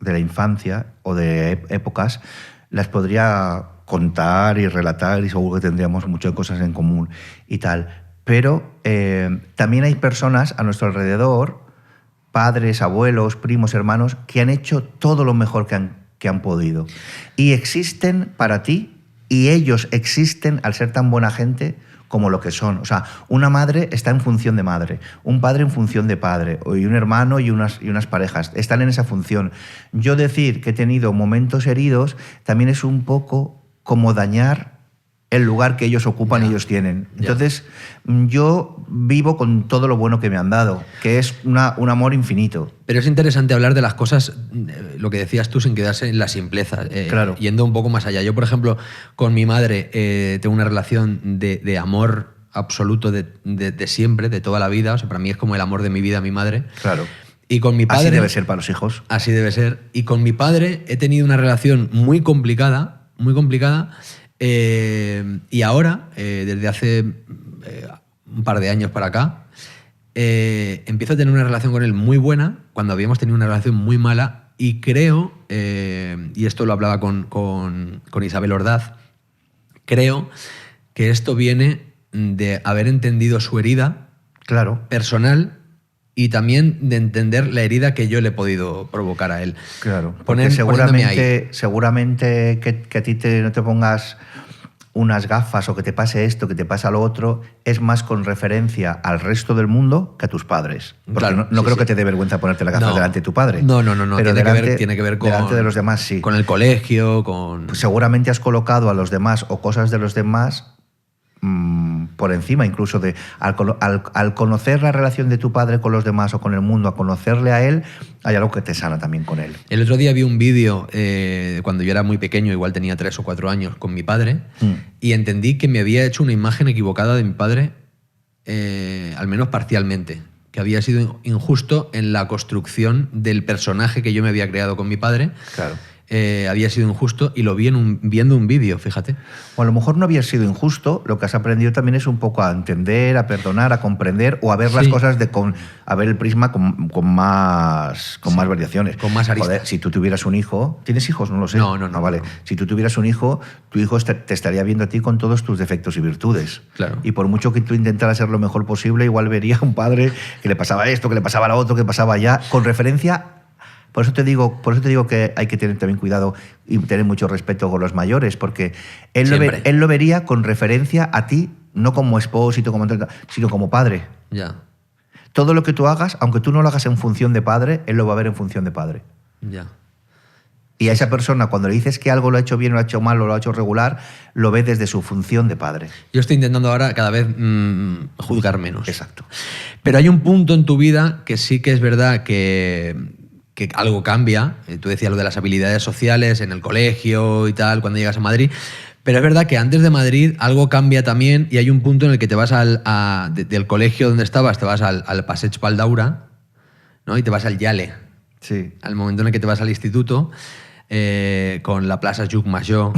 S2: de la infancia o de épocas las podría contar y relatar y seguro que tendríamos muchas cosas en común y tal. Pero también hay personas a nuestro alrededor, padres, abuelos, primos, hermanos, que han hecho todo lo mejor que han podido. Y existen para ti, y ellos existen al ser tan buena gente como lo que son. O sea, una madre está en función de madre, un padre en función de padre, y un hermano y unas parejas están en esa función. Yo decir que he tenido momentos heridos también es un poco como dañar el lugar que ellos ocupan y ellos tienen. Entonces, yo vivo con todo lo bueno que me han dado, que es un amor infinito.
S1: Pero es interesante hablar de las cosas, lo que decías tú, sin quedarse en la simpleza,
S2: claro.
S1: Yendo un poco más allá. Yo, por ejemplo, con mi madre tengo una relación de amor absoluto de siempre, de toda la vida. O sea, para mí es como el amor de mi vida, mi madre.
S2: Claro.
S1: Y con mi padre...
S2: Así debe ser para los hijos.
S1: Así debe ser. Y con mi padre he tenido una relación muy complicada, y ahora, desde hace un par de años para acá, empiezo a tener una relación con él muy buena, cuando habíamos tenido una relación muy mala, y creo, y esto lo hablaba con Isabel Ordaz, creo que esto viene de haber entendido su herida personal y también de entender la herida que yo le he podido provocar a él.
S2: Claro, porque seguramente que a ti no te pongas unas gafas o que te pase esto, que te pasa lo otro, es más con referencia al resto del mundo que a tus padres. Porque
S1: claro,
S2: no creo que te dé vergüenza ponerte las gafas delante de tu padre.
S1: No.
S2: Pero
S1: Tiene que ver con...
S2: Delante de los demás, sí.
S1: Con el colegio, con...
S2: Pues seguramente has colocado a los demás o cosas de los demás por encima incluso de... Al conocer la relación de tu padre con los demás o con el mundo, a conocerle a él, hay algo que te sana también con él.
S1: El otro día vi un vídeo cuando yo era muy pequeño, igual tenía 3 o 4 años, con mi padre, y entendí que me había hecho una imagen equivocada de mi padre, al menos parcialmente, que había sido injusto en la construcción del personaje que yo me había creado con mi padre.
S2: Claro.
S1: Había sido injusto y lo vi viendo un vídeo, fíjate.
S2: O a lo mejor no había sido injusto, lo que has aprendido también es un poco a entender, a perdonar, a comprender o a ver las cosas a ver el prisma con más variaciones.
S1: Con más aristas.
S2: Joder, si tú tuvieras un hijo... ¿Tienes hijos? No lo sé.
S1: No,
S2: vale. Si tú tuvieras un hijo, tu hijo te estaría viendo a ti con todos tus defectos y virtudes.
S1: Claro.
S2: Y por mucho que tú intentaras ser lo mejor posible, igual vería a un padre que le pasaba esto, que le pasaba lo otro, que pasaba allá, con referencia... Por eso te digo que hay que tener también cuidado y tener mucho respeto con los mayores, porque él lo vería con referencia a ti, no como esposo, sino como padre.
S1: Ya.
S2: todo lo que tú hagas, aunque tú no lo hagas en función de padre, él lo va a ver en función de padre.
S1: Ya.
S2: Y a esa persona, cuando le dices que algo lo ha hecho bien, lo ha hecho mal o lo ha hecho regular, lo ve desde su función de padre.
S1: Yo estoy intentando ahora cada vez juzgar menos.
S2: Exacto.
S1: Pero hay un punto en tu vida que sí que es verdad que algo cambia. Tú decías lo de las habilidades sociales en el colegio y tal, cuando llegas a Madrid. Pero es verdad que antes de Madrid algo cambia también y hay un punto en el que te vas del colegio donde estabas, te vas al Passeig Pal d'Aura, ¿no? Y te vas al Yale.
S2: Sí.
S1: Al momento en el que te vas al instituto. Con la Plaça Llucmajor,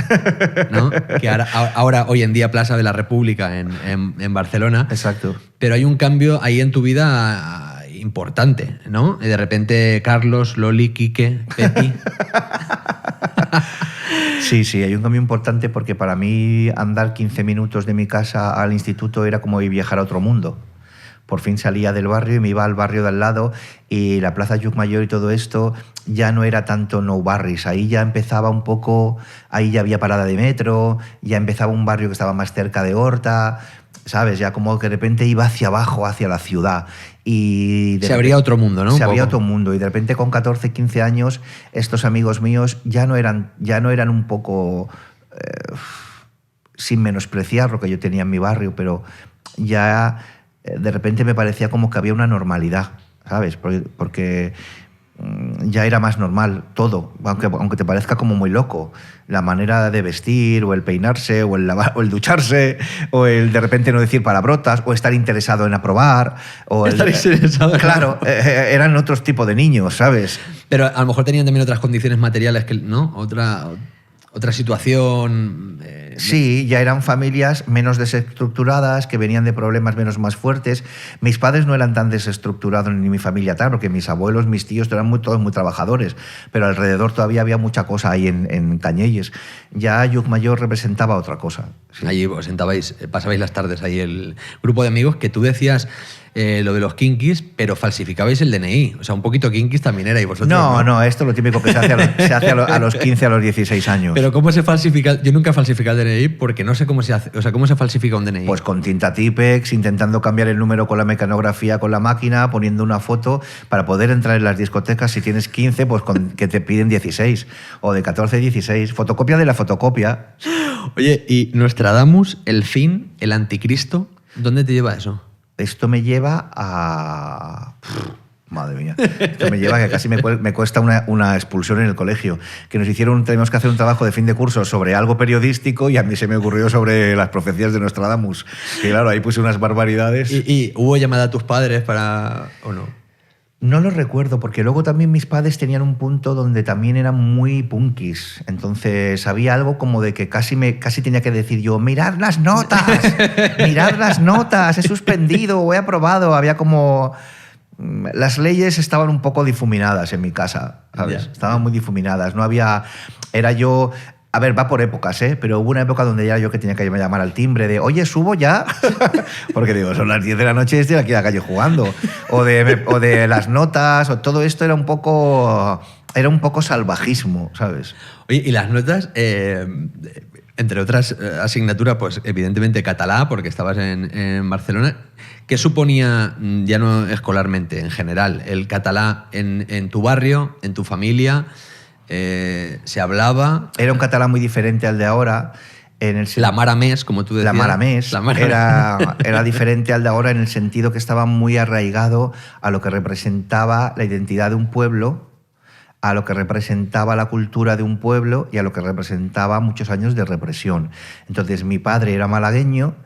S1: ¿no? Que ahora, hoy en día, Plaza de la República en Barcelona.
S2: Exacto.
S1: Pero hay un cambio ahí en tu vida importante, ¿no? Y de repente, Carlos, Loli, Quique, Pepi.
S2: Sí, hay un cambio importante porque para mí andar 15 minutos de mi casa al instituto era como viajar a otro mundo. Por fin salía del barrio y me iba al barrio de al lado y la Plaza Llucmajor y todo esto ya no era tanto nou barris. Ahí ya empezaba un poco, ahí ya había parada de metro, ya empezaba un barrio que estaba más cerca de Horta, ¿sabes? Ya como que de repente iba hacia abajo, hacia la ciudad. Y
S1: se abría otro mundo, ¿no?
S2: Se abría otro mundo y de repente con 14, 15 años estos amigos míos ya no eran un poco, sin menospreciar lo que yo tenía en mi barrio, pero ya de repente me parecía como que había una normalidad, ¿sabes? Porque ya era más normal todo, aunque te parezca como muy loco. La manera de vestir, o el peinarse, o el lavar, o el ducharse, o el de repente no decir palabrotas, o estar interesado en aprobar. O
S1: estar interesado.
S2: Claro, eran otros tipos de niños, ¿sabes?
S1: Pero a lo mejor tenían también otras condiciones materiales, ¿no? Otra situación.
S2: Sí, ya eran familias menos desestructuradas, que venían de problemas más fuertes. Mis padres no eran tan desestructurados ni mi familia tal, porque mis abuelos, mis tíos eran todos muy trabajadores, pero alrededor todavía había mucha cosa ahí en Canyelles. Ya Llucmajor representaba otra cosa. Sí.
S1: Allí os sentabais, pasabais las tardes ahí el grupo de amigos que tú decías lo de los kinkis, pero falsificabais el DNI. O sea, un poquito kinkis también erais vosotros.
S2: No, esto es lo típico que se hace a los 15, a los 16 años.
S1: Pero ¿cómo se falsifica? Yo nunca he falsificado el DNI porque no sé cómo se hace. O sea, ¿cómo se falsifica un DNI?
S2: Pues con tinta Tipex, intentando cambiar el número con la mecanografía, con la máquina, poniendo una foto para poder entrar en las discotecas. Si tienes 15, pues que te piden 16. O de 14, 16. Fotocopia de la fotocopia.
S1: Oye, ¿y Nostradamus, el fin, el anticristo, dónde te lleva eso?
S2: Esto me lleva a... Madre mía. Esto me lleva a que casi me cuesta una expulsión en el colegio. Que tenemos que hacer un trabajo de fin de curso sobre algo periodístico y a mí se me ocurrió sobre las profecías de Nostradamus. Que claro, ahí puse unas barbaridades.
S1: ¿Y hubo llamada a tus padres para... o no?
S2: No lo recuerdo, porque luego también mis padres tenían un punto donde también eran muy punkis. Entonces había algo como de que casi tenía que decir yo, mirad las notas, he suspendido o he aprobado. Había como... Las leyes estaban un poco difuminadas en mi casa, ¿sabes?
S1: Yeah.
S2: Estaban muy difuminadas. No había... Era yo... A ver, va por épocas, ¿eh? Pero hubo una época donde ya yo que tenía que llamar al timbre de oye, ¿subo ya? Porque digo, son las 10 de la noche y estoy aquí en la calle jugando. O de las notas, o todo esto era un poco salvajismo, ¿sabes?
S1: Oye, y las notas, entre otras asignaturas, pues evidentemente catalá, porque estabas en Barcelona. ¿Qué suponía, ya no escolarmente, en general, el catalá en tu barrio, en tu familia? Se hablaba...
S2: Era un catalán muy diferente al de ahora.
S1: La maramés, como tú decías.
S2: La maramés era diferente al de ahora en el sentido que estaba muy arraigado a lo que representaba la identidad de un pueblo, a lo que representaba la cultura de un pueblo y a lo que representaba muchos años de represión. Entonces mi padre era malagueño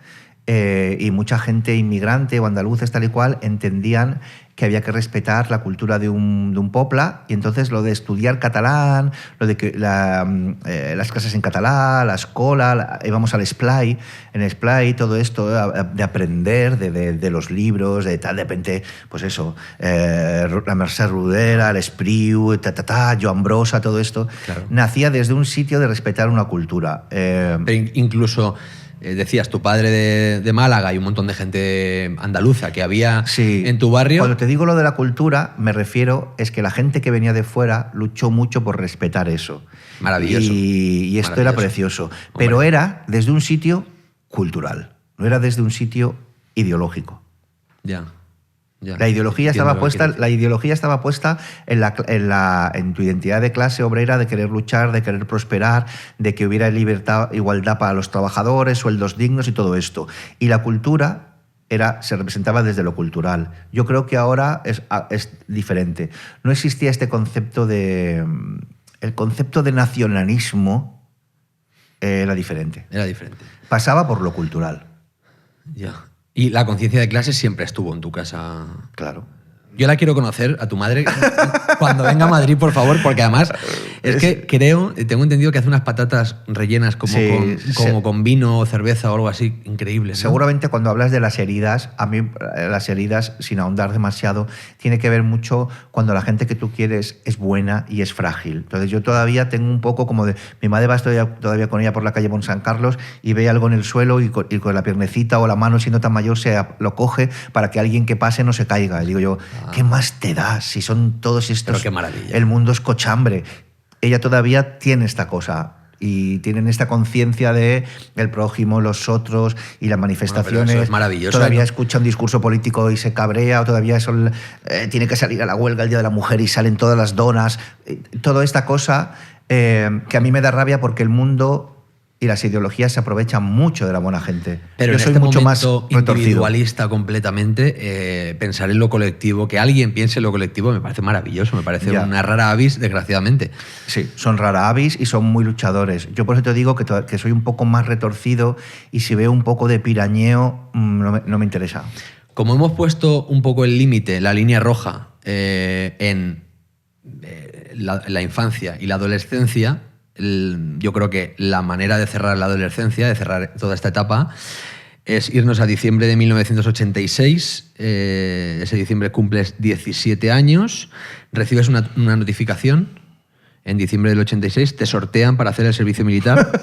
S2: y mucha gente inmigrante o andaluces tal y cual entendían que había que respetar la cultura de un poble, y entonces lo de estudiar catalán, lo de que las clases en catalán, la escola, íbamos al esplai, en el esplai todo esto de aprender de los libros, de tal, de repente, pues eso, la Mercè Rodera, l'Espriu, Joan Brossa, todo esto, claro, nacía desde un sitio de respetar una cultura.
S1: Pero incluso... decías, tu padre de Málaga y un montón de gente andaluza que había en tu barrio.
S2: Cuando te digo lo de la cultura, me refiero es que la gente que venía de fuera luchó mucho por respetar eso.
S1: Maravilloso.
S2: Y esto era precioso. Pero era desde un sitio cultural, no era desde un sitio ideológico.
S1: Ya. Ya.
S2: La ideología
S1: Entiendo
S2: estaba
S1: lo que
S2: puesta,
S1: quieres decir.
S2: la ideología estaba puesta en tu identidad de clase obrera, de querer luchar, de querer prosperar, de que hubiera libertad, igualdad para los trabajadores, sueldos dignos y todo esto. Y la cultura se representaba desde lo cultural. Yo creo que ahora es diferente. No existía este concepto el concepto de nacionalismo era diferente.
S1: Era diferente.
S2: Pasaba por lo cultural.
S1: Ya. Y la conciencia de clase siempre estuvo en tu casa.
S2: Claro.
S1: Yo la quiero conocer a tu madre cuando venga a Madrid, por favor, porque además es que tengo entendido que hace unas patatas rellenas como con vino o cerveza o algo así, increíble, ¿no?
S2: Seguramente cuando hablas de las heridas, a mí las heridas, sin ahondar demasiado, tiene que ver mucho cuando la gente que tú quieres es buena y es frágil. Entonces yo todavía tengo un poco como de... Mi madre va todavía con ella por la calle Bon San Carlos y ve algo en el suelo y con la piernecita o la mano siendo tan mayor lo coge para que alguien que pase no se caiga. Y digo yo... ¿Qué más te da si son todos estos...
S1: Pero qué maravilla.
S2: El mundo es cochambre. Ella todavía tiene esta cosa y tienen esta conciencia de el prójimo, los otros y las manifestaciones.
S1: Bueno, pero eso es maravilloso.
S2: Todavía
S1: ¿no?
S2: escucha un discurso político y se cabrea, o todavía tiene que salir a la huelga el Día de la Mujer y salen todas las donas. Toda esta cosa que a mí me da rabia porque el mundo... y las ideologías se aprovechan mucho de la buena gente.
S1: Pero
S2: yo
S1: en
S2: soy
S1: este
S2: mucho más
S1: momento
S2: retorcido.
S1: individualista completamente, pensar en lo colectivo, que alguien piense en lo colectivo me parece maravilloso, me parece una rara avis, desgraciadamente.
S2: Sí, son rara avis y son muy luchadores. Yo por eso te digo que soy un poco más retorcido y si veo un poco de pirañeo no me interesa.
S1: Como hemos puesto un poco el límite, la línea roja en la infancia y la adolescencia, yo creo que la manera de cerrar la adolescencia, de cerrar toda esta etapa, es irnos a diciembre de 1986. Ese diciembre cumples 17 años, recibes una notificación en diciembre del 86, te sortean para hacer el servicio militar,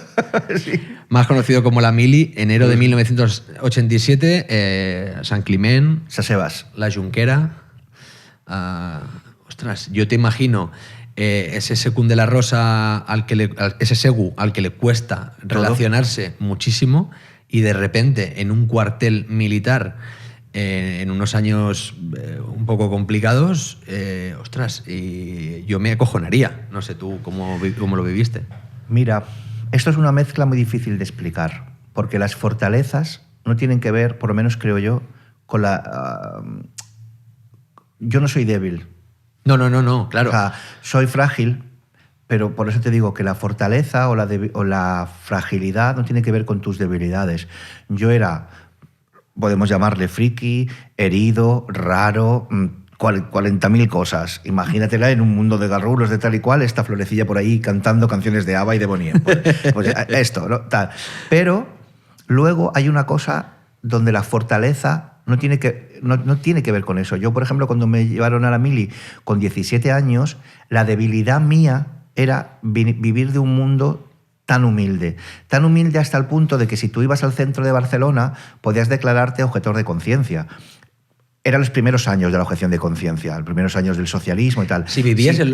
S1: sí. Más conocido como la mili, enero de 1987, San Climent,
S2: Sasebas,
S1: la Junquera. Ostras, yo te imagino... ese Secund de la Rosa ese Segu al que le cuesta relacionarse muchísimo y de repente en un cuartel militar en unos años un poco complicados, ostras, y yo me acojonaría. No sé tú cómo lo viviste.
S2: Mira, esto es una mezcla muy difícil de explicar porque las fortalezas no tienen que ver, por lo menos creo yo, con la... yo no soy débil.
S1: No, claro.
S2: O sea, soy frágil, pero por eso te digo que la fortaleza o la fragilidad no tiene que ver con tus debilidades. Yo era, podemos llamarle friki, herido, raro, 40.000 cosas. Imagínatela en un mundo de garrulos de tal y cual, esta florecilla por ahí cantando canciones de ABBA y de Bonnie. Pues esto, ¿no? Tal. Pero luego hay una cosa donde la fortaleza no tiene que ver con eso. Yo, por ejemplo, cuando me llevaron a la mili con 17 años, la debilidad mía era vivir de un mundo tan humilde hasta el punto de que si tú ibas al centro de Barcelona podías declararte objetor de conciencia. Eran los primeros años de la objeción de conciencia, los primeros años del socialismo y tal.
S1: Si vivías en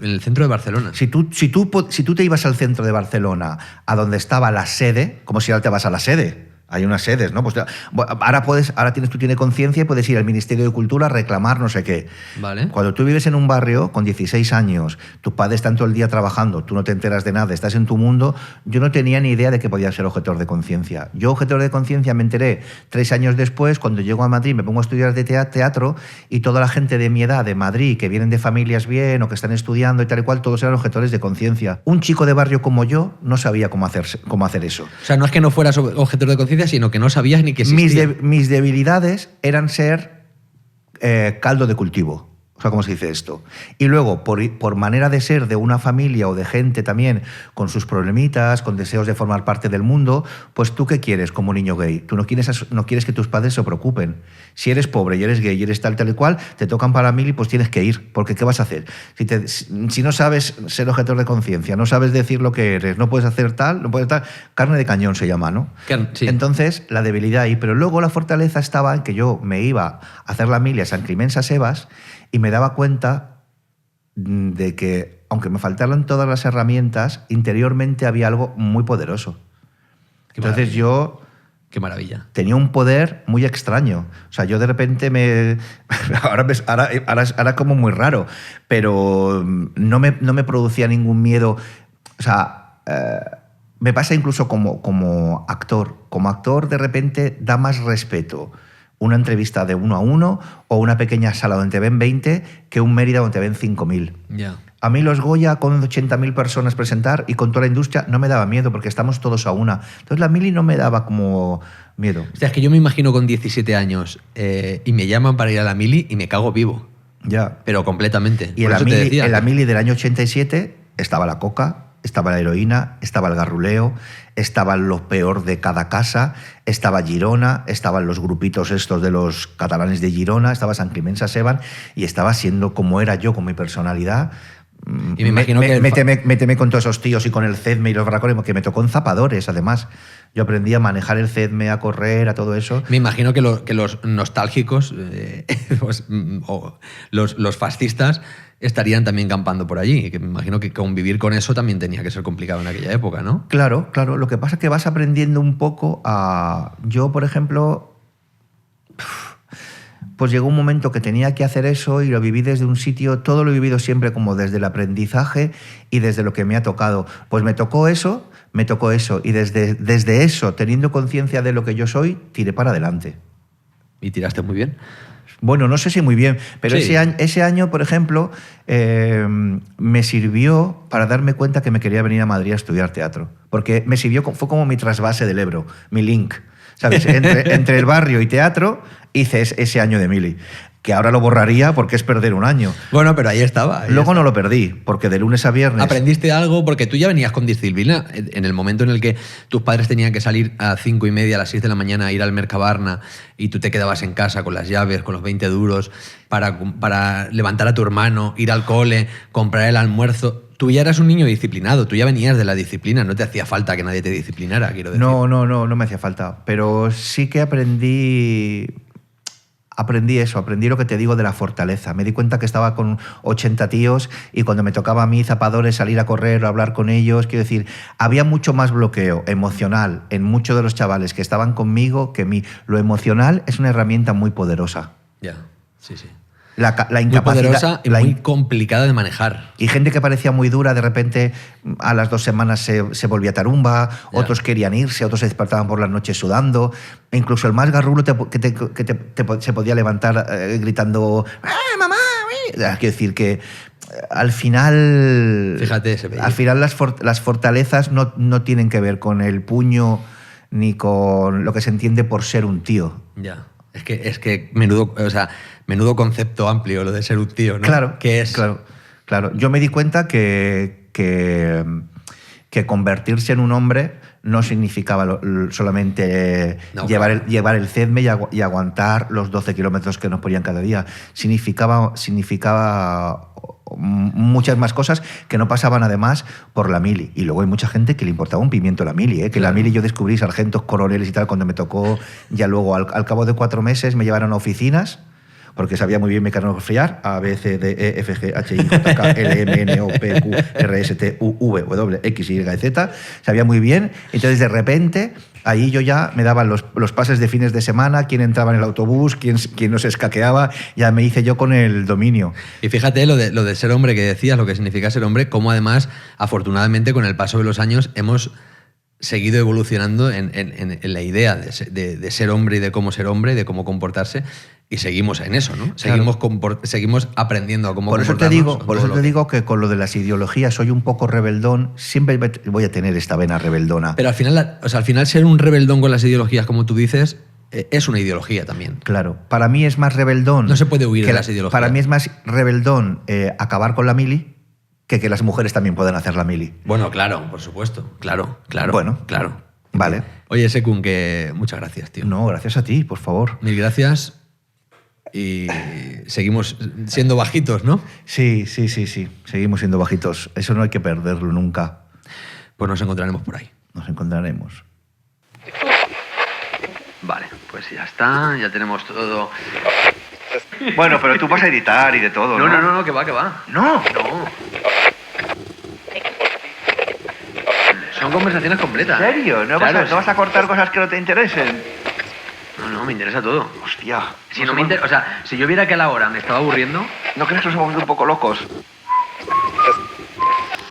S1: el centro de Barcelona.
S2: Si tú te ibas al centro de Barcelona, a donde estaba la sede, como si ahora te vas a la sede. Hay unas sedes, ¿no? Pues ahora tienes conciencia y puedes ir al Ministerio de Cultura a reclamar no sé qué.
S1: Vale.
S2: Cuando tú vives en un barrio con 16 años, tus padres están todo el día trabajando, tú no te enteras de nada, estás en tu mundo, yo no tenía ni idea de que podía ser objetor de conciencia. Yo objetor de conciencia me enteré 3 años después, cuando llego a Madrid, me pongo a estudiar de teatro y toda la gente de mi edad, de Madrid, que vienen de familias bien o que están estudiando y tal y cual, todos eran objetores de conciencia. Un chico de barrio como yo no sabía cómo hacer eso.
S1: O sea, no es que no fueras objetor de conciencia, sino que no sabías ni que existía.
S2: Mis debilidades eran ser caldo de cultivo. O sea, ¿cómo se dice esto? Y luego, por manera de ser de una familia o de gente también con sus problemitas, con deseos de formar parte del mundo, pues ¿tú qué quieres como niño gay? Tú no quieres que tus padres se preocupen. Si eres pobre y eres gay y eres tal y cual, te tocan para mil y pues tienes que ir. Porque ¿qué vas a hacer? Si no sabes ser objetor de conciencia, no sabes decir lo que eres, no puedes hacer tal, no puedes tal... Carne de cañón se llama, ¿no?
S1: Sí.
S2: Entonces, la debilidad ahí. Pero luego la fortaleza estaba en que yo me iba a hacer la mili a San Climent Sasebas y me daba cuenta de que, aunque me faltaran todas las herramientas, interiormente había algo muy poderoso. Entonces yo
S1: Qué maravilla.
S2: Tenía un poder muy extraño. O sea, yo de repente ahora como muy raro, pero no me producía ningún miedo. O sea, me pasa incluso como actor. Como actor, de repente, da más respeto una entrevista de 1 a 1 o una pequeña sala donde te ven 20 que un Mérida donde te ven 5.000.
S1: Ya.
S2: A mí los Goya con 80.000 personas presentar y con toda la industria no me daba miedo porque estamos todos a una. Entonces la mili no me daba como miedo.
S1: O sea, es que yo me imagino con 17 años y me llaman para ir a la mili y me cago vivo.
S2: Ya.
S1: Pero completamente.
S2: Y en la mili del año 87 estaba la coca, estaba la heroína, estaba el garruleo, estaba lo peor de cada casa, estaba Girona, estaban los grupitos estos de los catalanes de Girona, estaba Sant Climent Sescebant y estaba siendo como era yo con mi personalidad.
S1: Y me imagino que
S2: méteme con todos esos tíos y con el CEDME y los barracones, que me tocó en zapadores, además. Yo aprendí a manejar el CEDME, a correr, a todo eso.
S1: Me imagino que los nostálgicos o los fascistas estarían también campando por allí. Y que me imagino que convivir con eso también tenía que ser complicado en aquella época, ¿no?
S2: Claro, claro. Lo que pasa es que vas aprendiendo un poco a... Yo, por ejemplo... Pues llegó un momento que tenía que hacer eso y lo viví desde un sitio, todo lo he vivido siempre como desde el aprendizaje y desde lo que me ha tocado. Pues me tocó eso y desde eso, teniendo conciencia de lo que yo soy, tiré para adelante.
S1: Y tiraste muy bien.
S2: Bueno, no sé si muy bien, pero
S1: sí.
S2: ese año, por ejemplo, me sirvió para darme cuenta que me quería venir a Madrid a estudiar teatro. Porque me sirvió, fue como mi trasvase del Ebro, mi link. ¿Sabes? Entre el barrio y teatro hice ese año de mili, que ahora lo borraría porque es perder un año.
S1: Bueno, pero ahí estaba.
S2: Luego no lo perdí, porque de lunes a viernes...
S1: Aprendiste algo porque tú ya venías con disciplina. En el momento en el que tus padres tenían que salir a 5:30, a las 6 de la mañana a ir al Mercabarna y tú te quedabas en casa con las llaves, con los 20 duros, para levantar a tu hermano, ir al cole, comprar el almuerzo... Tú ya eras un niño disciplinado, tú ya venías de la disciplina, no te hacía falta que nadie te disciplinara, quiero decir.
S2: No me hacía falta, pero sí que aprendí lo que te digo de la fortaleza. Me di cuenta que estaba con 80 tíos y cuando me tocaba a mí, zapadores, salir a correr o hablar con ellos, quiero decir, había mucho más bloqueo emocional en muchos de los chavales que estaban conmigo que mí. Lo emocional es una herramienta muy poderosa.
S1: Ya, sí.
S2: La
S1: muy
S2: incapacidad,
S1: poderosa y muy complicada de manejar.
S2: Y gente que parecía muy dura, de repente a las 2 semanas se volvía tarumba, otros querían irse, otros se despertaban por las noches sudando. E incluso el más garrulo se podía levantar gritando ¡mamá! Quiero decir que al final...
S1: Fíjate,
S2: al final las fortalezas no tienen que ver con el puño ni con lo que se entiende por ser un tío.
S1: Ya. Es que menudo concepto amplio lo de ser un tío, ¿no?
S2: Claro.
S1: ¿Qué es?
S2: Claro. Yo me di cuenta que convertirse en un hombre no significaba solamente llevar el CEDME y aguantar los 12 kilómetros que nos ponían cada día. Significaba muchas más cosas que no pasaban además por la mili. Y luego hay mucha gente que le importaba un pimiento la mili, que
S1: claro.
S2: La mili yo descubrí sargentos, coroneles y tal cuando me tocó, ya luego al cabo de 4 meses me llevaron a oficinas porque sabía muy bien mecanografía, A, B, C, D, E, F, G, H, I, J, K, L, M, N, O, P, Q, R, S, T, U, V, W, X, Y, Z. Sabía muy bien. Entonces, de repente, ahí yo ya me daban los pases de fines de semana, quién entraba en el autobús, quién no se escaqueaba, ya me hice yo con el dominio.
S1: Y fíjate lo de ser hombre que decías, lo que significa ser hombre, cómo además, afortunadamente, con el paso de los años, hemos seguido evolucionando en la idea de ser hombre y de cómo ser hombre, de cómo comportarse. Y seguimos en eso, ¿no? Seguimos aprendiendo a cómo comportarnos.
S2: Por eso te digo que con lo de las ideologías soy un poco rebeldón, siempre voy a tener esta vena rebeldona.
S1: Pero al final ser un rebeldón con las ideologías, como tú dices, es una ideología también.
S2: Claro, para mí es más rebeldón...
S1: No se puede huir de las ideologías.
S2: Para mí es más rebeldón acabar con la mili que las mujeres también puedan hacer la mili.
S1: Bueno, claro, por supuesto. Claro.
S2: Bueno,
S1: claro.
S2: Vale.
S1: Oye, Sekun, que muchas gracias, tío.
S2: No, gracias a ti, por favor.
S1: Mil gracias. Y seguimos siendo bajitos, ¿no?
S2: Sí. Seguimos siendo bajitos. Eso no hay que perderlo nunca.
S1: Pues nos encontraremos por ahí.
S2: Nos encontraremos.
S1: Vale, pues ya está. Ya tenemos todo.
S2: Bueno, pero tú vas a editar y de todo, ¿no?
S1: No, que va.
S2: No.
S1: No. son conversaciones completas.
S2: ¿En serio? ¿No,
S1: Claro,
S2: no vas a cortar cosas que no te interesen?
S1: No, me interesa todo.
S2: Hostia.
S1: Si no me o sea, si yo viera que a la hora me estaba aburriendo...
S2: ¿No crees que nos hemos vuelto un poco locos?